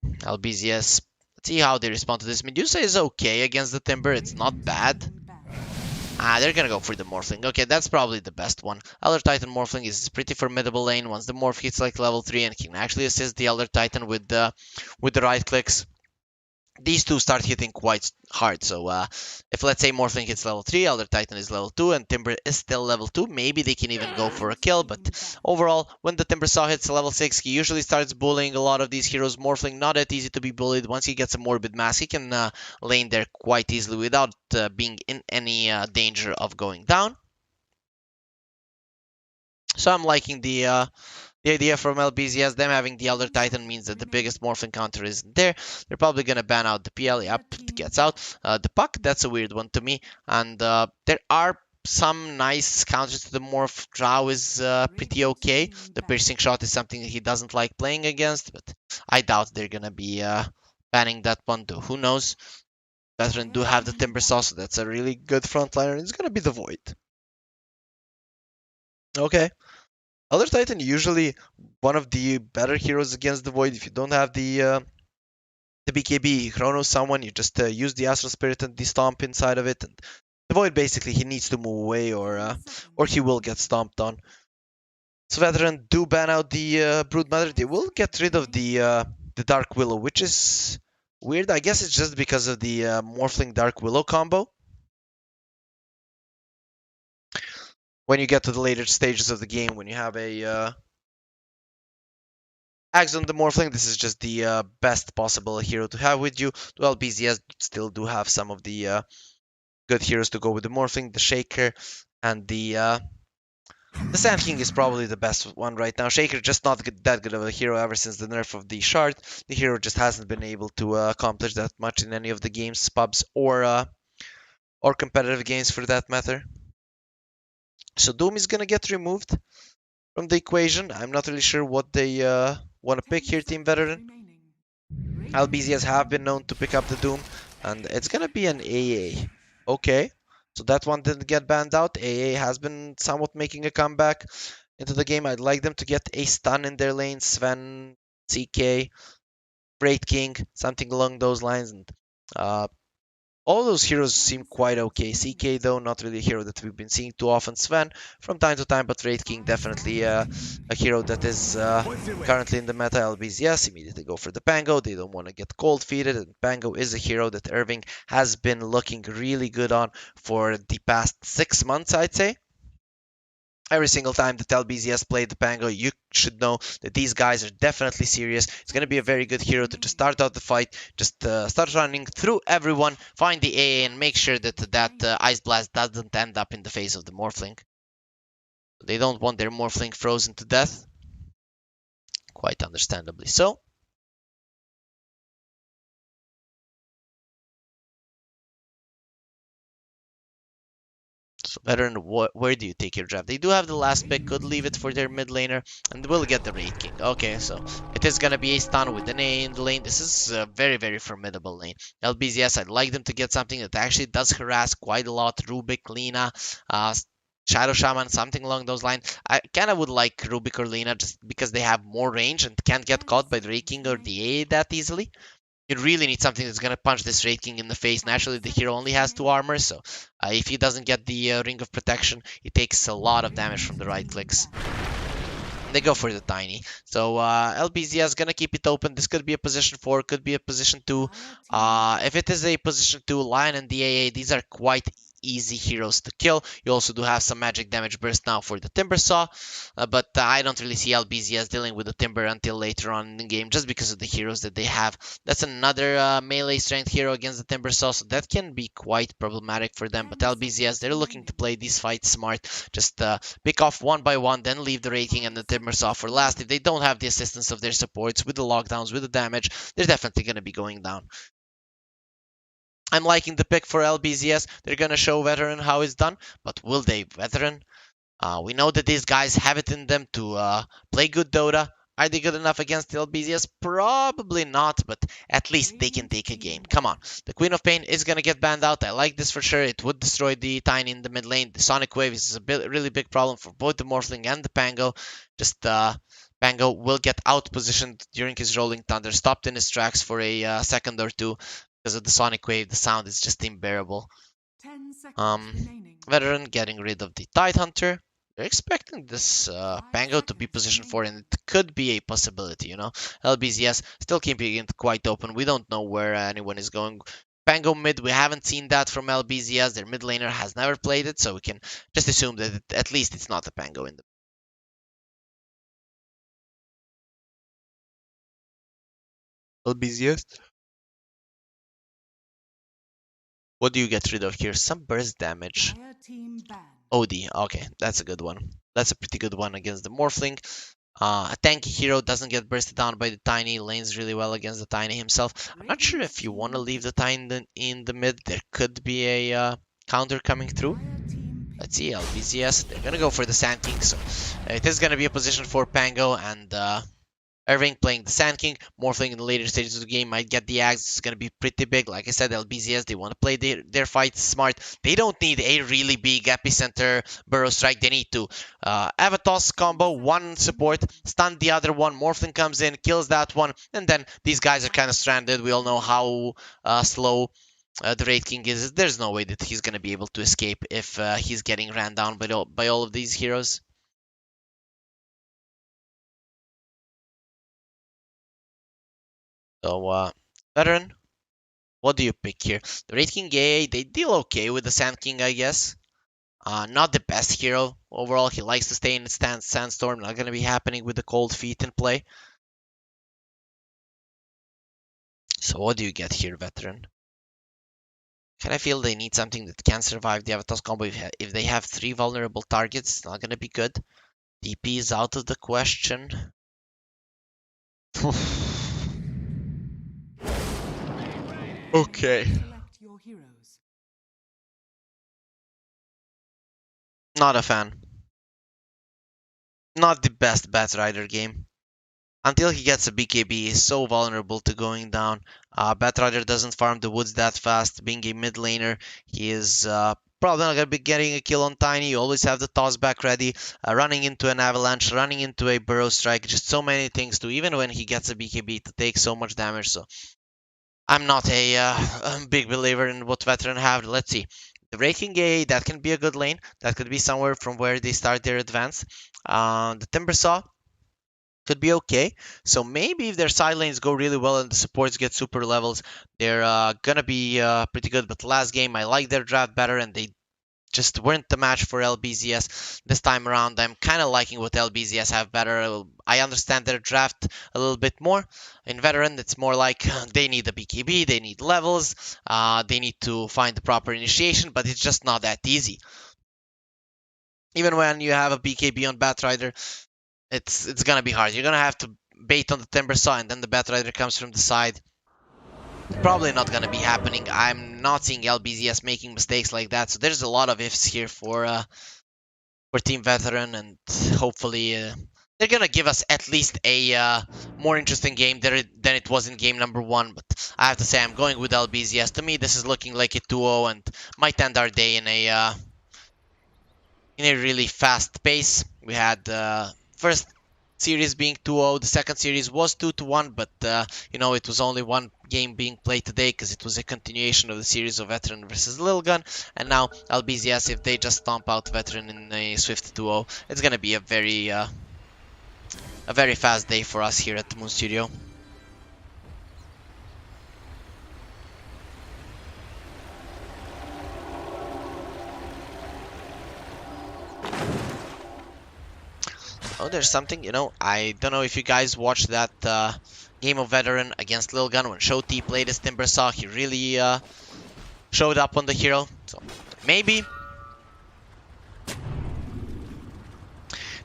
LBZS. Let's see how they respond to this. Medusa is okay against the Timber. It's not bad. They're gonna go for the Morphling. Okay, that's probably the best one. Elder Titan Morphling is a pretty formidable lane once the Morph hits like level 3 and can actually assist the Elder Titan with the right clicks. These two start hitting quite hard. So if let's say Morphling hits level 3, Elder Titan is level 2, and Timber is still level 2, maybe they can even go for a kill. But overall, when the Timbersaw hits level 6, he usually starts bullying a lot of these heroes. Morphling, not that easy to be bullied. Once he gets a Morbid Mask, he can lane there quite easily without being in any danger of going down. So I'm liking the idea from LBZS. Them having the Elder Titan means that the biggest Morph counter isn't there. They're probably going to ban out the PL. Yep, it gets out. The Puck, that's a weird one to me. And there are some nice counters to the Morph. Drow is pretty okay. The Piercing Shot is something that he doesn't like playing against, but I doubt they're going to be banning that one too. Who knows? Veteran do have the Timbersaw, so that's a really good frontliner. It's going to be the Void. Okay. Elder Titan usually one of the better heroes against the Void. If you don't have the BKB Chrono someone, you just use the Astral Spirit and the Stomp inside of it. And the Void basically he needs to move away or he will get stomped on. So Veteran do ban out the Broodmother. They will get rid of the Dark Willow, which is weird. I guess it's just because of the Morphling Dark Willow combo. When you get to the later stages of the game, when you have a Axe on the Morphling, this is just the best possible hero to have with you. Well, BZS still do have some of the good heroes to go with the Morphling, the Shaker, and the Sand King is probably the best one right now. Shaker just not that good of a hero ever since the nerf of the Shard. The hero just hasn't been able to accomplish that much in any of the games, pubs, or competitive games for that matter. So Doom is gonna get removed from the equation. I'm not really sure what they want to pick here, Team Veteran. LBZS have been known to pick up the Doom, and it's gonna be an AA. Okay, so that one didn't get banned out. AA has been somewhat making a comeback into the game. I'd like them to get a stun in their lane. Sven, CK, Great King, something along those lines. And all those heroes seem quite okay. CK though, not really a hero that we've been seeing too often. Sven from time to time, but Wraith King definitely a hero that is currently in the meta. LBZS immediately go for the Pango. They don't want to get cold feeded, and Pango is a hero that Irving has been looking really good on for the past 6 months, I'd say. Every single time that LBZS played the Pango, you should know that these guys are definitely serious. It's going to be a very good hero to just start out the fight, just start running through everyone, find the AA, and make sure that Ice Blast doesn't end up in the face of the Morphling. They don't want their Morphling frozen to death. Quite understandably so. So Veteran, where do you take your draft? They do have the last pick, could leave it for their mid laner, and will get the Raid King. Okay, so it is gonna be a stun with an A in the lane. This is a very, very formidable lane. LBZS, I'd like them to get something that actually does harass quite a lot. Rubik, Lina, Shadow Shaman, something along those lines. I kind of would like Rubik or Lina just because they have more range and can't get caught by the Raid King or the A that easily. You really need something that's going to punch this Raid King in the face. Naturally, the hero only has 2 armor, so if he doesn't get the Ring of Protection, he takes a lot of damage from the right clicks. They go for the Tiny. So LBZS is going to keep it open. This could be a position 4, could be a position 2. If it is a position 2, Lion and the AA, these are quite easy heroes to kill. You also do have some magic damage burst now for the Timber Saw, but I don't really see LBZS dealing with the Timber until later on in the game, just because of the heroes that they have. That's another melee strength hero against the Timber Saw, so that can be quite problematic for them. But LBZS, they're looking to play these fights smart, just pick off one by one, then leave the rating and the Timber Saw for last. If they don't have the assistance of their supports with the lockdowns, with the damage, they're definitely going to be going down. I'm liking the pick for LBZS. They're going to show Veteran how it's done, but will they Veteran? We know that these guys have it in them to play good Dota. Are they good enough against the LBZS? Probably not, but at least they can take a game. Come on. The Queen of Pain is going to get banned out. I like this for sure. It would destroy the Tiny in the mid lane. The Sonic Wave is a really big problem for both the Morphling and the Pango. Just Pango will get out positioned during his Rolling Thunder, stopped in his tracks for a second or two because of the Sonic Wave. The sound is just unbearable. Veteran getting rid of the Tidehunter. They're expecting this Pango to be positioned for, and it could be a possibility, you know. LBZS still keeping it quite open. We don't know where anyone is going. Pango mid, we haven't seen that from LBZS. Their mid laner has never played it, so we can just assume that at least it's not a Pango in the LBZS. What do you get rid of here? Some burst damage. OD, okay, that's a good one. That's a pretty good one against the Morphling. A tanky hero doesn't get bursted down by the Tiny, lanes really well against the Tiny himself. I'm not sure if you want to leave the Tiny in the mid. There could be a counter coming through. Let's see, LBZS, they're gonna go for the Sand King, so it is gonna be a position for Pango, and Irving playing the Sand King. Morphling in the later stages of the game might get the axe. It's going to be pretty big. Like I said, LBZS, they want to play their fights smart. They don't need a really big epicenter burrow strike. They need to have a toss combo, one support, stun the other one. Morphling comes in, kills that one, and then these guys are kind of stranded. We all know how slow the Raid King is. There's no way that he's going to be able to escape if he's getting ran down by all of these heroes. So, Veteran, what do you pick here? The Raid King AA, they deal okay with the Sand King, I guess. Not the best hero overall. He likes to stay in Sandstorm. Not going to be happening with the Cold Feet in play. So what do you get here, Veteran? Can I feel they need something that can survive the Avatos combo? If they have 3 vulnerable targets, it's not going to be good. DP is out of the question. Okay. Not a fan. Not the best Batrider game. Until he gets a BKB, he's so vulnerable to going down. Batrider doesn't farm the woods that fast. Being a mid laner, he is probably not going to be getting a kill on Tiny. You always have the toss back ready. Running into an avalanche, running into a burrow strike. Just so many things to, even when he gets a BKB, to take so much damage. So I'm not a big believer in what Veteran have. Let's see. The Raking A, that can be a good lane. That could be somewhere from where they start their advance. The Timber Saw could be okay. So maybe if their side lanes go really well and the supports get super levels, they're gonna be pretty good. But last game, I like their draft better, and they just weren't the match for LBZS this time around. I'm kind of liking what LBZS have better. I understand their draft a little bit more. In Veteran, it's more like they need a BKB, they need levels, they need to find the proper initiation, but it's just not that easy. Even when you have a BKB on Batrider, it's gonna be hard. You're gonna have to bait on the Timber Saw, and then the Batrider comes from the side. Probably not going to be happening. I'm not seeing LBZS making mistakes like that. So there's a lot of ifs here for Team Veteran, and hopefully they're going to give us at least a more interesting game than it was in game number 1. But I have to say, I'm going with LBZS. To me, this is looking like a 2-0 and might end our day in a really fast pace. We had first series being 2-0. The second series was 2-1, but you know, it was only one game being played today because it was a continuation of the series of Veteran versus LILGUN. And now LBZS, if they just stomp out Veteran in a swift 2-0, it's gonna be a very fast day for us here at the Moon Studio. there's something, I don't know if you guys watched that game of Veteran against LILGUN when SHOWT played as Timbersaw. He really showed up on the hero. So maybe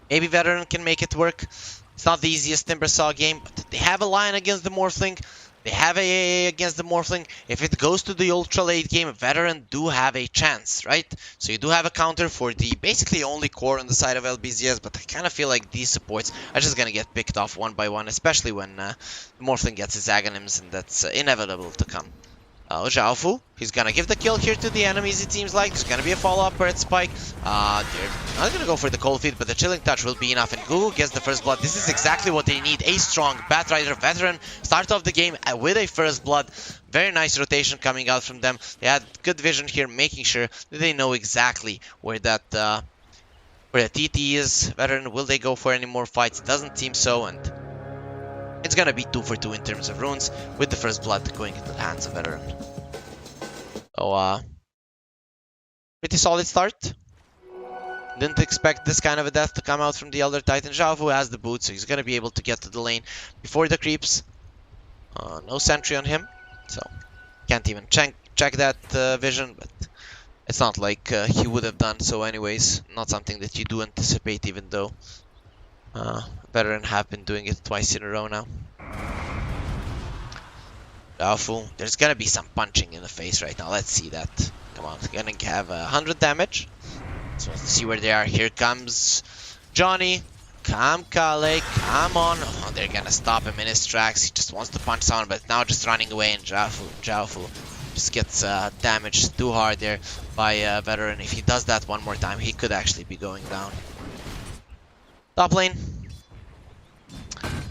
Veteran can make it work. It's not the easiest Timbersaw game, but they have a line against the Morphling. They have a against the Morphling. If it goes to the ultra late game, Veteran do have a chance, right? So you do have a counter for the basically only core on the side of LBZS, but I kind of feel like these supports are just gonna get picked off one by one, especially when the Morphling gets his Aghanims, and that's inevitable to come. Zhaofu, he's gonna give the kill here to the enemies, it seems like. There's gonna be a follow-up Bird Spike. They're not gonna go for the cold feet, but the Chilling Touch will be enough, and Gugu gets the first blood. This is exactly what they need. A strong Batrider Veteran start off the game with a first blood. Very nice rotation coming out from them. They had good vision here, making sure that they know exactly where that where the TT is. Veteran, will they go for any more fights? It doesn't seem so, and it's gonna be 2 for 2 in terms of runes, with the first blood going into the hands of Veteran. So, pretty solid start. Didn't expect this kind of a death to come out from the Elder Titan. Zhaofu has the boot, so he's gonna be able to get to the lane before the creeps. No sentry on him, so can't even check that vision, but it's not like he would have done so anyways. Not something that you do anticipate, even though Veteran have been doing it twice in a row now. Zhaofu, there's gonna be some punching in the face right now. Let's see that. Come on, it's gonna have 100 damage. So let's see where they are. Here comes Johnny. Come, Kale, come on. Oh, they're gonna stop him in his tracks. He just wants to punch someone, but now just running away, and Zhaofu just gets damaged too hard there by Veteran. If he does that one more time, he could actually be going down. Top lane.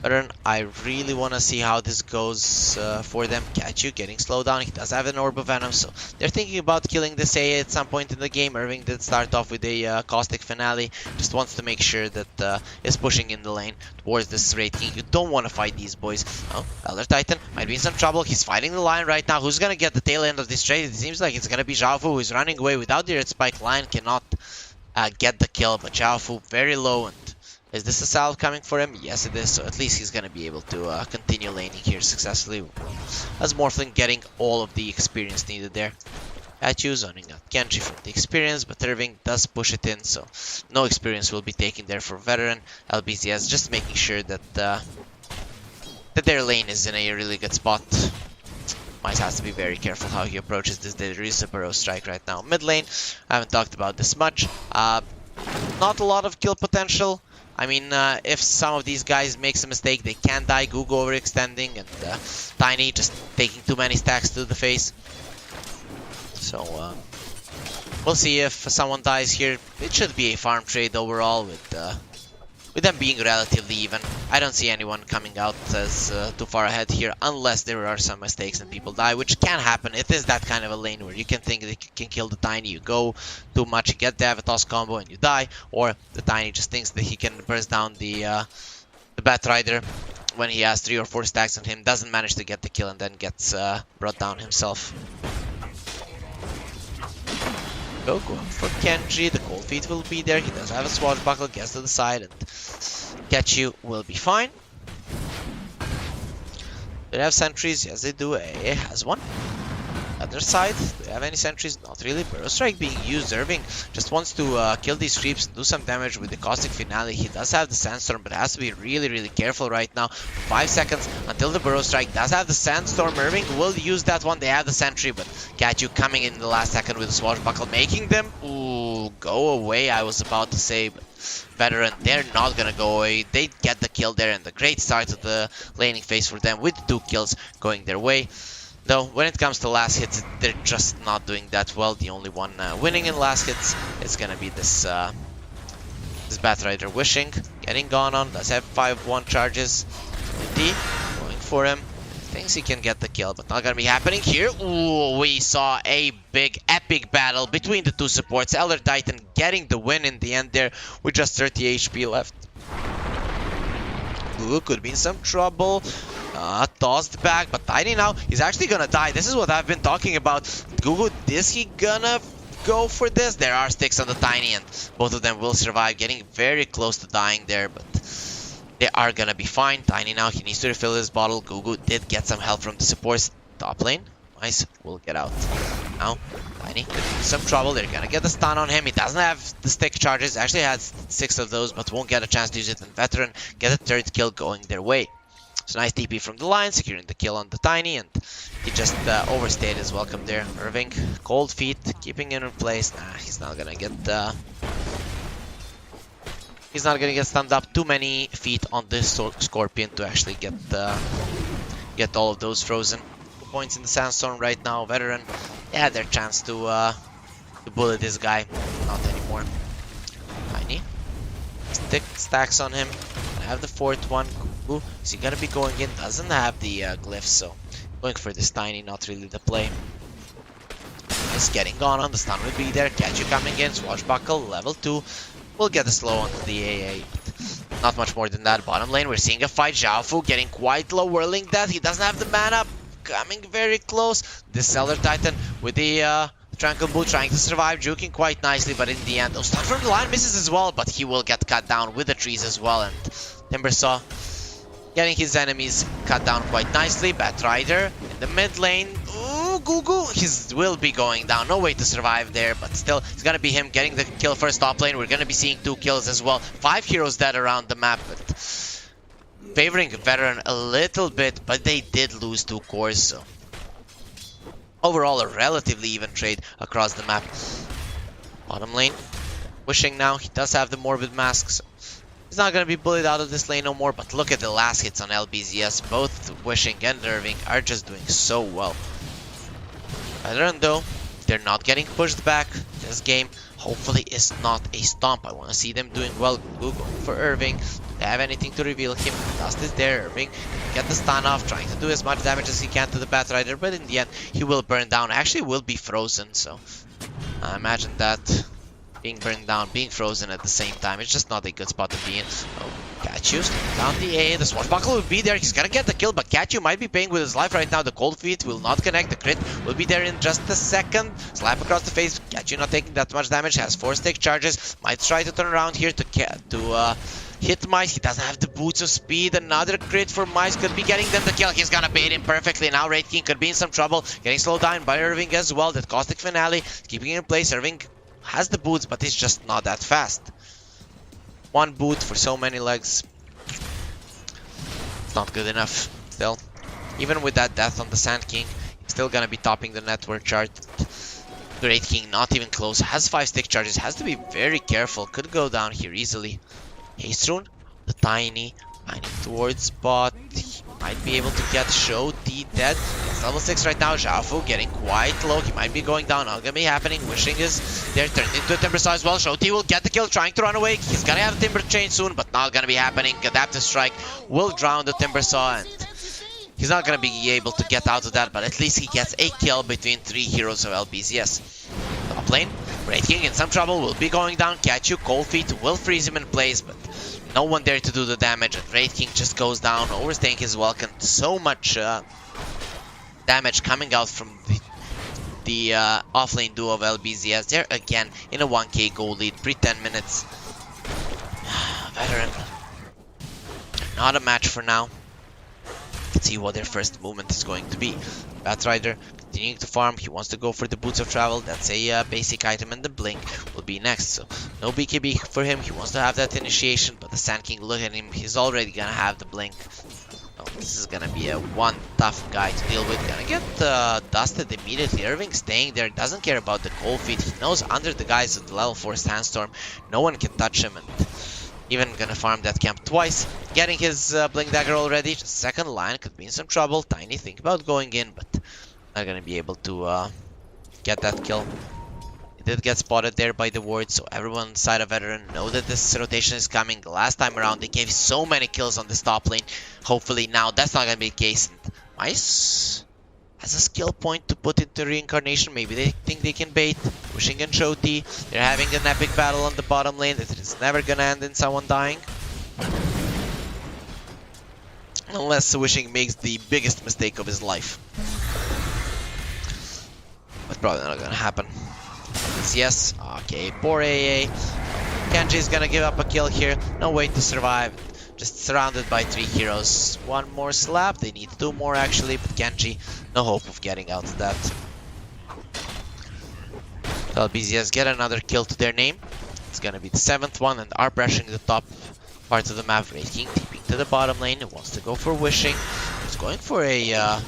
Veteran, I really want to see how this goes for them. Catch getting slowed down. He does have an Orb of Venom, so they're thinking about killing this A at some point in the game. Irving did start off with a Caustic Finale. Just wants to make sure that is pushing in the lane towards this Wraith King. You don't want to fight these boys. Oh, Elder Titan might be in some trouble. He's fighting the Lion right now. Who's going to get the tail end of this trade? It seems like it's going to be Zhaofu, who is running away without the Earth Spike. Lion cannot get the kill, but Zhaofu very low. And is this a salve coming for him? Yes, it is. So at least he's going to be able to continue laning here successfully. As Morphling getting all of the experience needed there. Achu zoning out Genji from the experience, but Irving does push it in, so no experience will be taken there for Veteran. LBZS just making sure that that their lane is in a really good spot. Might have to be very careful how he approaches this. There is a Burrow Strike right now. Mid lane, I haven't talked about this much. Not a lot of kill potential. I mean, if some of these guys makes a mistake, they can die. Gugu overextending, and Tiny just taking too many stacks to the face. So, we'll see if someone dies here. It should be a farm trade overall, with them being relatively even. I don't see anyone coming out as too far ahead here, unless there are some mistakes and people die, which can happen. It is that kind of a lane where you can think that you can kill the Tiny, you go too much, you get the Avatos combo and you die, or the Tiny just thinks that he can burst down the Batrider when he has 3 or 4 stacks on him, doesn't manage to get the kill, and then gets brought down himself. Going for Genji, the cold feet will be there. He does have a swashbuckle, gets to the side, and Ketchu will be fine. Do they have sentries? Yes, they do. A has one. Other side, do they have any sentries? Not really. Burrow Strike being used. Irving just wants to kill these creeps and do some damage with the Caustic Finale. He does have the Sandstorm, but has to be really careful right now. 5 seconds until the Burrow Strike. Does have the Sandstorm. Irving will use that one. They have the sentry, but Kaiju coming in the last second with the Swashbuckle, making them go away, I was about to say, but Veteran, they're not gonna go away. They get the kill there, and the great start of the laning phase for them with 2 kills going their way. Though, when it comes to last hits, they're just not doing that well. The only one winning in last hits is gonna be this this Batrider Wishing. Getting gone on, does have 5-1 charges. D going for him. Thinks he can get the kill, but not gonna be happening here. Ooh, we saw a big, epic battle between the 2 supports. Elder Titan getting the win in the end there with just 30 HP left. Gugu could be in some trouble. Tossed back, but Tiny now, he's actually gonna die. This is what I've been talking about. Gugu, is he gonna go for this. There are sticks on the Tiny, and both of them will survive, getting very close to dying there, but they are gonna be fine. Tiny now, he needs to refill his bottle. Gugu did get some help from the supports. Top lane, nice, will get out. Now, Tiny could be some trouble. They're gonna get the stun on him. He doesn't have the stick charges. Actually has 6 of those, but won't get a chance to use it. And Veteran get a 3rd kill going their way. So nice TP from the line, securing the kill on the Tiny, and he just overstayed his welcome there. Irving, cold feet, keeping him in place. Nah, he's not gonna get stunned up. Too many feet on this Scorpion to actually get all of those frozen. 2 points in the Sandstorm right now. Veteran, they had their chance to bullet this guy. Not anymore. Tiny, stick stacks on him. Have the 4th one. Ooh, is he gonna be going in? Doesn't have the glyphs, so going for this Tiny, not really the play. He's getting gone on. The stun will be there. Catch you coming in. Swashbuckle, level 2. We'll get the slow onto the AA. But not much more than that. Bottom lane, we're seeing a fight. Xiaofu getting quite low. Whirling Death. He doesn't have the mana. Coming very close. This Cellar Titan with the Tranquil Boot trying to survive, juking quite nicely, but in the end, stun from the line misses as well, but he will get cut down with the trees as well, and Timbersaw getting his enemies cut down quite nicely. Batrider in the mid lane. Ooh, Gugu, he will be going down. No way to survive there, but still, it's gonna be him getting the kill first top lane. We're gonna be seeing 2 kills as well. 5 heroes dead around the map, but favoring Veteran a little bit, but they did lose 2 cores, so overall, a relatively even trade across the map. Bottom lane, Wishing now. He does have the Morbid Mask, so he's not going to be bullied out of this lane no more. But look at the last hits on LBZS. Both Wishing and Irving are just doing so well. Veteran though, they're not getting pushed back. This game hopefully is not a stomp. I want to see them doing well. Google for Irving. Do they have anything to reveal him? Dust is there. Irving can get the stun off, trying to do as much damage as he can to the Batrider, but in the end he will burn down. Actually will be frozen, so imagine that. Being burned down, being frozen at the same time. It's just not a good spot to be in. Oh, Kachu down the A. The Swashbuckle will be there. He's gonna get the kill, but Kachu might be paying with his life right now. The Cold Feet will not connect. The crit will be there in just a second. Slap across the face. Kachu not taking that much damage. Has 4 stick charges. Might try to turn around here to hit Mice. He doesn't have the boots of speed. Another crit for Mice could be getting them the kill. He's gonna bait him perfectly. Now Wraith King could be in some trouble. Getting slowed down by Irving as well. That Caustic Finale keeping him in place. Irving has the boots, but he's just not that fast. 1 boot for so many legs. It's not good enough. Still, even with that death on the Sand King, he's still gonna be topping the network chart. Great King, not even close. Has 5 stick charges. Has to be very careful. Could go down here easily. Haste Rune, the Tiny towards bot. He might be able to get Show D dead. It's level 6 right now. Xiaofu getting quite low. He might be going down. Not gonna be happening. Wishing is there, turned into a Timber Saw as well. Show T will get the kill, trying to run away. He's gonna have a Timber Chain soon, but not gonna be happening. Adaptive Strike will drown the Timber Saw, and he's not gonna be able to get out of that, but at least he gets a kill between 3 heroes of LBZS. Top lane, Wraith King in some trouble, will be going down. Catch you, Cold Feet will freeze him in place, but no one there to do the damage, and Wraith King just goes down, overstaying his welcome. So much damage coming out from the offlane duo of LBZS. They're again in a 1k gold lead, pre-10 minutes. Veteran, not a match for now. Let's see what their first movement is going to be. Batrider continuing to farm. He wants to go for the Boots of Travel. That's a basic item, and the Blink will be next. So no BKB for him. He wants to have that initiation, but the Sand King, look at him. He's already gonna have the Blink. Oh, this is gonna be a one tough guy to deal with. Gonna get dusted immediately. Irving staying there, doesn't care about the Cold Feet. He knows under the guise of the level 4 Sandstorm, no one can touch him, and even gonna farm that camp twice. Getting his Blink Dagger already. Just second line, could be in some trouble. Tiny think about going in, but not gonna be able to get that kill. He did get spotted there by the ward, so everyone inside of Veteran know that this rotation is coming. The last time around, they gave so many kills on this top lane. Hopefully now that's not gonna be the case. And Mice has a skill point to put into Reincarnation. Maybe they think they can bait. Wishing and Shoti. They're having an epic battle on the bottom lane that is never gonna end in someone dying. Unless Wishing makes the biggest mistake of his life. But probably not gonna happen. LBZS. Okay, poor AA. Genji's gonna give up a kill here. No way to survive. Just surrounded by 3 heroes. One more slap. They need 2 more actually, but Genji, no hope of getting out of that. LBZS get another kill to their name. It's gonna be the 7th one and are pressuring the top part of the map. Wraith King TPing to the bottom lane. It wants to go for Wishing. It's going for a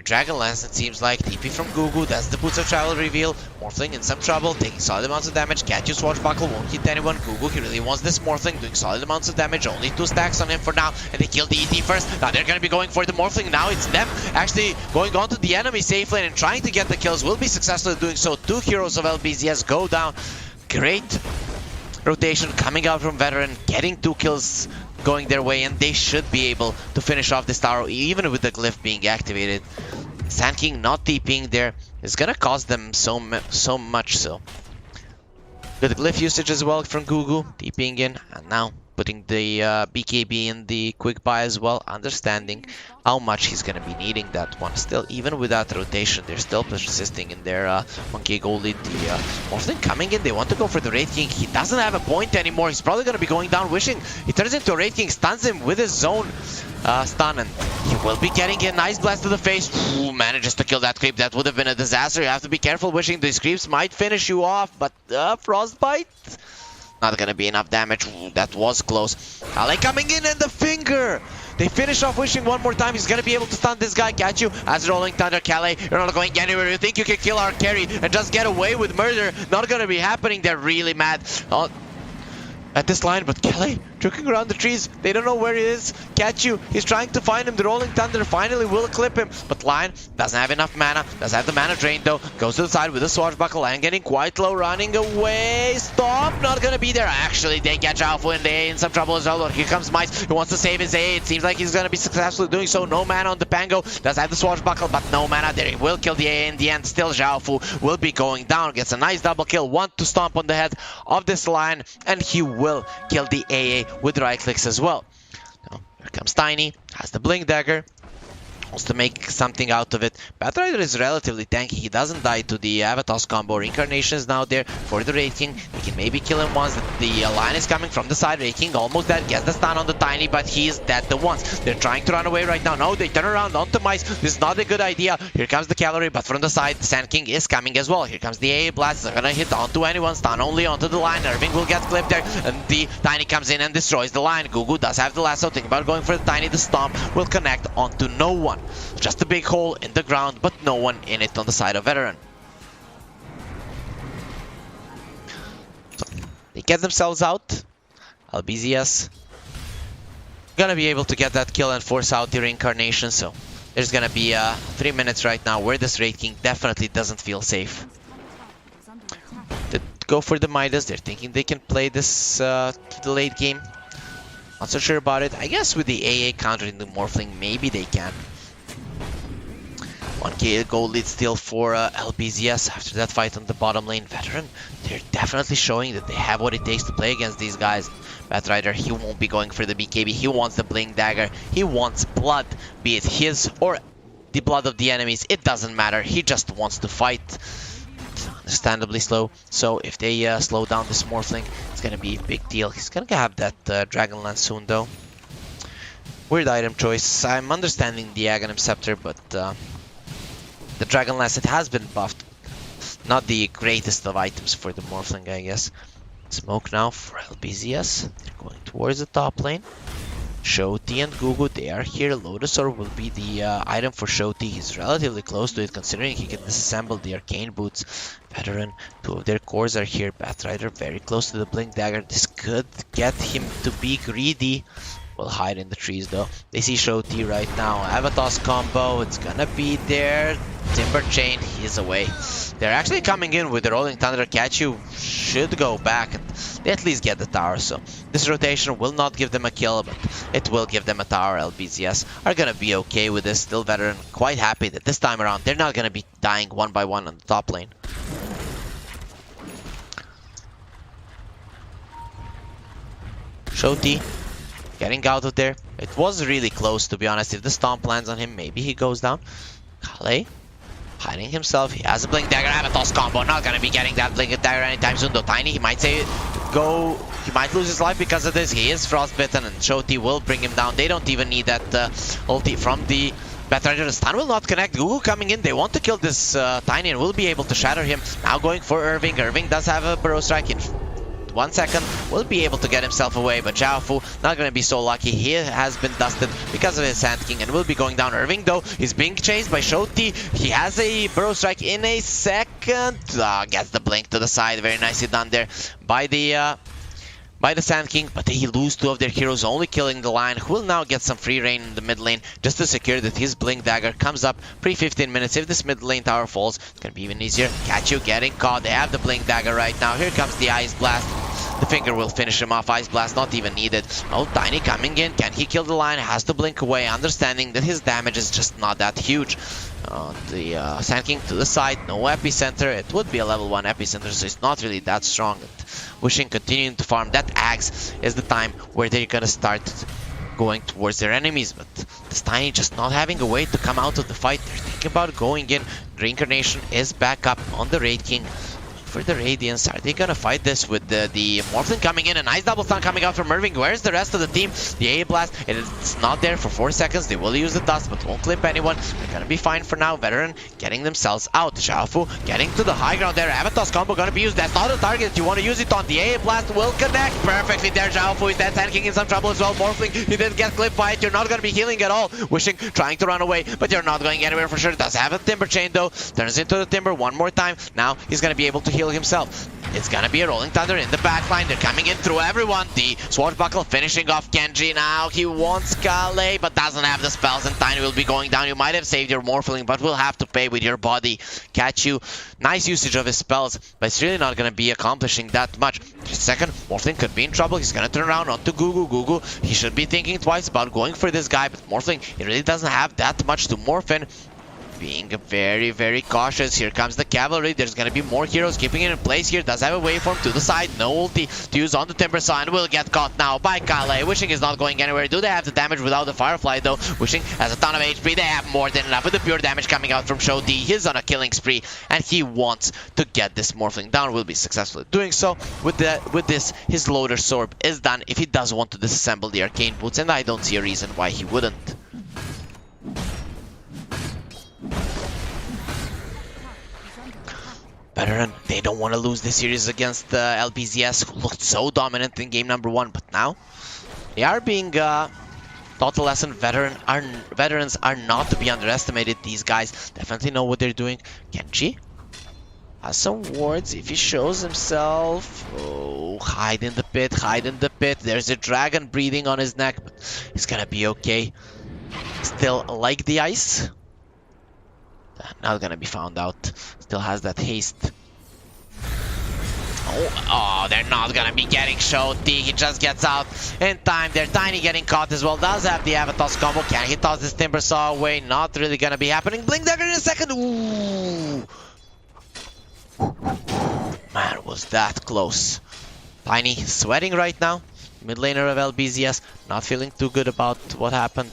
Dragon Lance, it seems like. TP from Gugu, that's the Boots of Travel reveal. Morphling in some trouble, taking solid amounts of damage. Can't use Swashbuckle, won't hit anyone. Gugu, he really wants this Morphling, doing solid amounts of damage. Only 2 stacks on him for now, and they killed the ET first. Now they're gonna be going for the Morphling. Now it's them actually going on to the enemy safe lane and trying to get the kills. Will be successful in doing so. 2 heroes of LBZS go down. Great rotation coming out from Veteran, getting 2 kills going their way, and they should be able to finish off this tower even with the glyph being activated. Sand King not TPing there is gonna cost them so much so. Good glyph usage as well from Gugu, TPing in, and now putting the BKB in the quick buy as well, understanding how much he's gonna be needing that one. Still, even without rotation, they're still persisting in their 1k gold lead. The Morphling coming in, they want to go for the Wraith King. He doesn't have a point anymore. He's probably gonna be going down Wishing. He turns into a Wraith King, stuns him with his zone stun, and he will be getting a nice blast to the face. Ooh, manages to kill that creep. That would have been a disaster. You have to be careful. Wishing these creeps might finish you off, but Frostbite, not gonna be enough damage. Ooh, that was close. Ale coming in and the finger. They finish off Wishing one more time. He's gonna be able to stun this guy. Catch you as Rolling Thunder. Calais, you're not going anywhere. You think you can kill our carry and just get away with murder? Not gonna be happening. They're really mad at this line, but Calais joking around the trees. They don't know where he is. Catch you. He's trying to find him. The Rolling Thunder finally will clip him, but Lion doesn't have enough mana. Does have the mana drain though. Goes to the side with a Swashbuckle and getting quite low, running away. Stop! Not gonna be there. Actually, they catch Alpha and they in some trouble as well. But here comes Mice. He wants to save his A. It seems like he's gonna be successful doing so. No mana on the Pango. Does have the Swashbuckle, but no mana there. He will kill the A in the end. Still, Zhaofu will be going down. Gets a nice double kill. One to stomp on the head of this Lion, and he will kill the AA with right clicks as well. Now, here comes Tiny, has the Blink Dagger, wants to make something out of it. Batrider is relatively tanky. He doesn't die to the Avatos combo. Reincarnation is now there for the Wraith King. He can maybe kill him once. The line is coming from the side. Wraith King almost dead. Gets the stun on the Tiny, but he is dead the once. They're trying to run away right now. No, they turn around onto Mice. This is not a good idea. Here comes the cavalry, but from the side, the Sand King is coming as well. Here comes the AA Blast. They're gonna hit onto anyone. Stun only onto the line. Irving will get clipped there, and the Tiny comes in and destroys the line. Gugu does have the lasso. Think about going for the Tiny. The Stomp will connect onto no one. Just a big hole in the ground, but no one in it on the side of Veteran. So they get themselves out. LBZS gonna be able to get that kill and force out the Reincarnation, so there's gonna be 3 minutes right now where this Wraith King definitely doesn't feel safe. They go for the Midas. They're thinking they can play this to the late game. Not so sure about it. I guess with the AA countering the Morphling, maybe they can. 1k gold lead still for LBZS after that fight on the bottom lane. Veteran, they're definitely showing that they have what it takes to play against these guys. Batrider, he won't be going for the BKB. He wants the Blink Dagger. He wants blood, be it his or the blood of the enemies. It doesn't matter. He just wants to fight. It's understandably slow. So if they slow down this Morphling, it's going to be a big deal. He's going to have that Dragon Lance soon though. Weird item choice. I'm understanding the Aghanim Scepter, but the Dragon Lance, it has been buffed. Not the greatest of items for the Morphling, I guess. Smoke now for LBZS. They're going towards the top lane. Shoti and Gugu, they are here. Lotusaur will be the item for Shoti. He's relatively close to it, considering he can disassemble the Arcane Boots. Veteran, 2 of their cores are here. Batrider very close to the Blink Dagger. This could get him to be greedy. Will hide in the trees though. They see Shoti right now. Avatos combo, it's gonna be there. Timber Chain, he's away. They're actually coming in with the Rolling Thunder. Catch you should go back and they at least get the tower. So this rotation will not give them a kill, but it will give them a tower. LBZS are gonna be okay with this. Still Veteran, quite happy that this time around they're not gonna be dying one by one on the top lane. Shoti getting out of there. It was really close, to be honest. If the Stomp lands on him, maybe he goes down. Calais hiding himself. He has a Blink Dagger, Avatos combo. Not gonna be getting that Blink Dagger anytime soon though. Tiny, he might say go. He might lose his life because of this. He is frostbitten, and Shoti will bring him down. They don't even need that ulti from the Batrider. The stun will not connect. Gugu coming in. They want to kill this Tiny and will be able to shatter him. Now going for Irving. Irving does have a Burrow Strike in 1 second, will be able to get himself away, but Xiaofu not going to be so lucky. He has been dusted because of his Sand King and will be going down. Irving though is being chased by Shoti. He has a Burrow Strike in a second. Gets the blink to the side. Very nicely done there by the Sand King, but they lose 2 of their heroes, only killing the Lion, who will now get some free reign in the mid lane just to secure that his Blink Dagger comes up pre-15 minutes. If this mid lane tower falls, it's going to be even easier. Kachu getting caught. They have the Blink Dagger right now. Here comes the Ice Blast. The finger will finish him off. Ice Blast not even needed. Oh, Tiny coming in. Can he kill the Lion? Has to blink away, understanding that his damage is just not that huge. The Sand King to the side, no epicenter. It would be a level 1 epicenter, so it's not really that strong. Wishing continuing to farm that axe is the time where they're gonna start going towards their enemies, but this Tiny just not having a way to come out of the fight. They're thinking about going in. Reincarnation is back up on the Raid King. For the Radiance, are they gonna fight this with the Morphling coming in? A nice double stun coming out from Irving. Where's the rest of the team? The A Blast, it's not there for 4 seconds. They will use the dust, but won't clip anyone. They're gonna be fine for now. Veteran getting themselves out. Xiaofu getting to the high ground there. Avatos combo gonna be used. That's not a target that you want to use it on. The A Blast will connect perfectly there. Xiaofu is dead. Sand King in some trouble as well. Morphling, he didn't get clipped by it. You're not gonna be healing at all. Wishing, trying to run away, but you're not going anywhere for sure. Does have a Timber Chain though. Turns into the Timber one more time. Now he's gonna be able to heal himself. It's gonna be a Rolling Thunder in the backline. They're coming in through everyone. The Swashbuckle finishing off Genji now. He wants Kale, but doesn't have the spells, and Tiny will be going down. You might have saved your Morphling, but will have to pay with your body. Catch you. Nice usage of his spells, but it's really not gonna be accomplishing that much. Just a second, Morphling could be in trouble. He's gonna turn around onto Gugu. Gugu, he should be thinking twice about going for this guy, but Morphling, he really doesn't have that much to morph in. Being very, very cautious. Here comes the cavalry. There's gonna be more heroes keeping it in place here. Does have a waveform to the side. No ulti to use on the Timber Saw, and will get caught now by Kale. Wishing is not going anywhere. Do they have the damage without the Firefly though? Wishing has a ton of HP. They have more than enough with the pure damage coming out from Shoti. He's on a killing spree, and he wants to get this Morphling down. Will be successful at doing so. With this, his Loader Sorb is done if he does want to disassemble the Arcane Boots, and I don't see a reason why he wouldn't. Veteran, they don't want to lose this series against LBZS, who looked so dominant in game number 1, but now they are being taught a lesson. Veterans are not to be underestimated. These guys definitely know what they're doing. Genji has some wards if he shows himself. Oh, hide in the pit, hide in the pit. There's a dragon breathing on his neck, but he's gonna be okay. Still like the ice. Not gonna be found out. Still has that haste. Oh, they're not gonna be getting Shoti. He just gets out in time. They're Tiny getting caught as well. Does have the Avatos combo. Can he toss this Timber Saw away? Not really gonna be happening. Blink Dagger in a second. Ooh. Man, was that close. Tiny sweating right now. Mid laner of LBZS. Not feeling too good about what happened.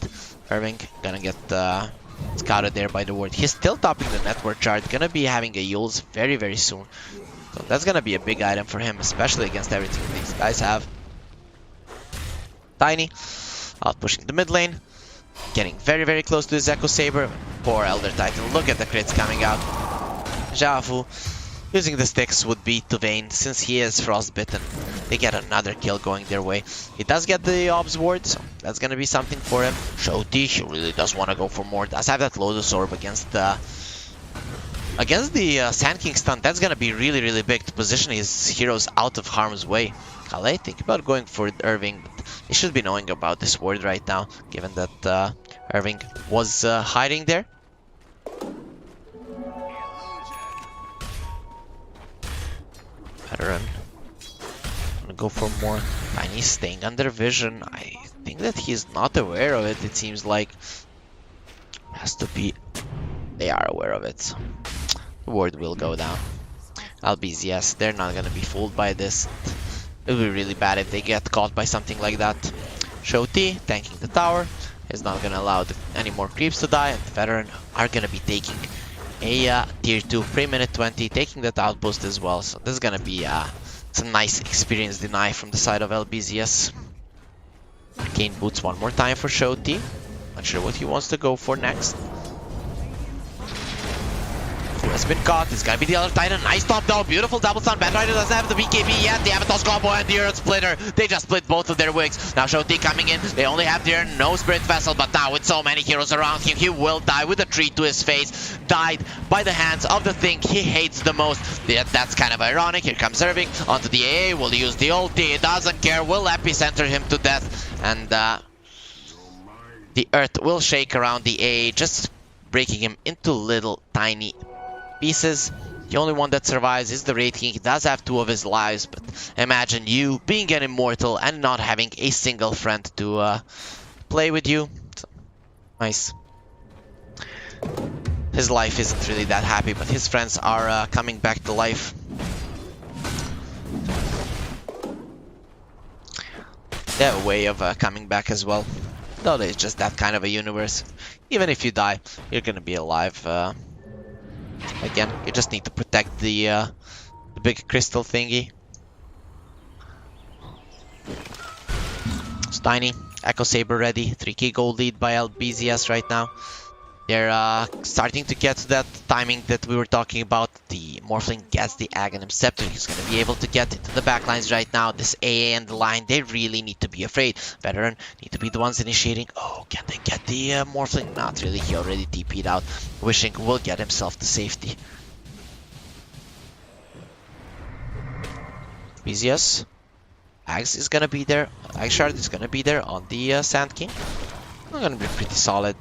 Irving gonna get scouted there by the ward. He's still topping the network chart. Gonna be having a Yules very, very soon. So that's gonna be a big item for him, especially against everything these guys have. Tiny out pushing the mid lane. Getting very, very close to his Echo Saber. Poor Elder Titan. Look at the crits coming out. Xiaofu using the sticks would be to Vayne since he is frostbitten. They get another kill going their way. He does get the Obs ward, so that's gonna be something for him. Shoti, he really does want to go for more. Does have that Lotus Orb against the Sand King stun. That's gonna be really, really big to position his heroes out of harm's way. Kale, think about going for Irving, but he should be knowing about this ward right now, given that Irving was hiding there. Veteran. Gonna go for more. Tiny staying under vision. I think that he's not aware of it. It seems like has to be. They are aware of it. The ward will go down. LBZS, they're not gonna be fooled by this. It would be really bad if they get caught by something like that. Shoti tanking the tower is not gonna allow any more creeps to die, and the Veteran are gonna be taking a tier 2 pre-minute 20, taking that outpost as well. So this is gonna be some nice experience deny from the side of LBZS. Arcane boots one more time for Shoti. Not sure what he wants to go for next. Who has been caught? It's gonna be the other Titan. Nice top though. Beautiful double stun. Batrider doesn't have the BKB yet. They have a toss combo and the Earth Splitter. They just split both of their wigs. Now Shoti coming in. They only have their no Spirit Vessel, but now with so many heroes around him, he will die with a tree to his face. Died by the hands of the thing he hates the most. That's kind of ironic. Here comes Irving onto the AA. Will use the ulti. He doesn't care. Will epicenter him to death. And the Earth will shake around the AA, just breaking him into little tiny pieces. The only one that survives is the Raid King. He does have 2 of his lives, but imagine you being an immortal and not having a single friend to play with you. So, nice. His life isn't really that happy, but his friends are coming back to life. They have a way of coming back as well. Though it's just that kind of a universe. Even if you die, you're gonna be alive. Again, you just need to protect the big crystal thingy. It's tiny. Echo Saber ready. 3k gold lead by LBZS right now. They're starting to get to that timing that we were talking about. The Morphling gets the Aghanim Scepter. He's going to be able to get into the backlines right now. This AA and the line, they really need to be afraid. Veteran need to be the ones initiating. Oh, can they get the Morphling? Not really. He already TP'd out. Wishing will get himself to safety. BZS. Axe is going to be there. Axe Shard is going to be there on the Sand King. They're going to be pretty solid.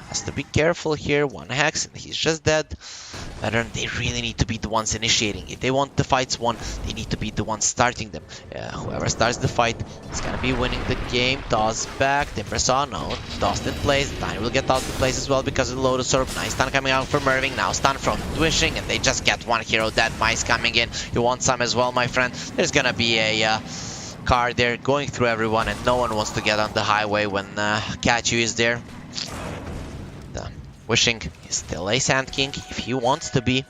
Has to be careful here. 1 hex and he's just dead. Veteran, they really need to be the ones initiating. If they want the fights won, they need to be the ones starting them. Whoever starts the fight is gonna be winning the game. Toss back. Timbersaw, no. Tossed in place. Tiny will get tossed in place as well because of the Lotus Orb. Nice stun coming out from Irving. Now stun from Wishing, and they just get 1 hero dead. Mice coming in. You want some as well, my friend? There's gonna be a car there going through everyone, and no one wants to get on the highway when Kachu is there. Wishing is still a Sand King if he wants to be.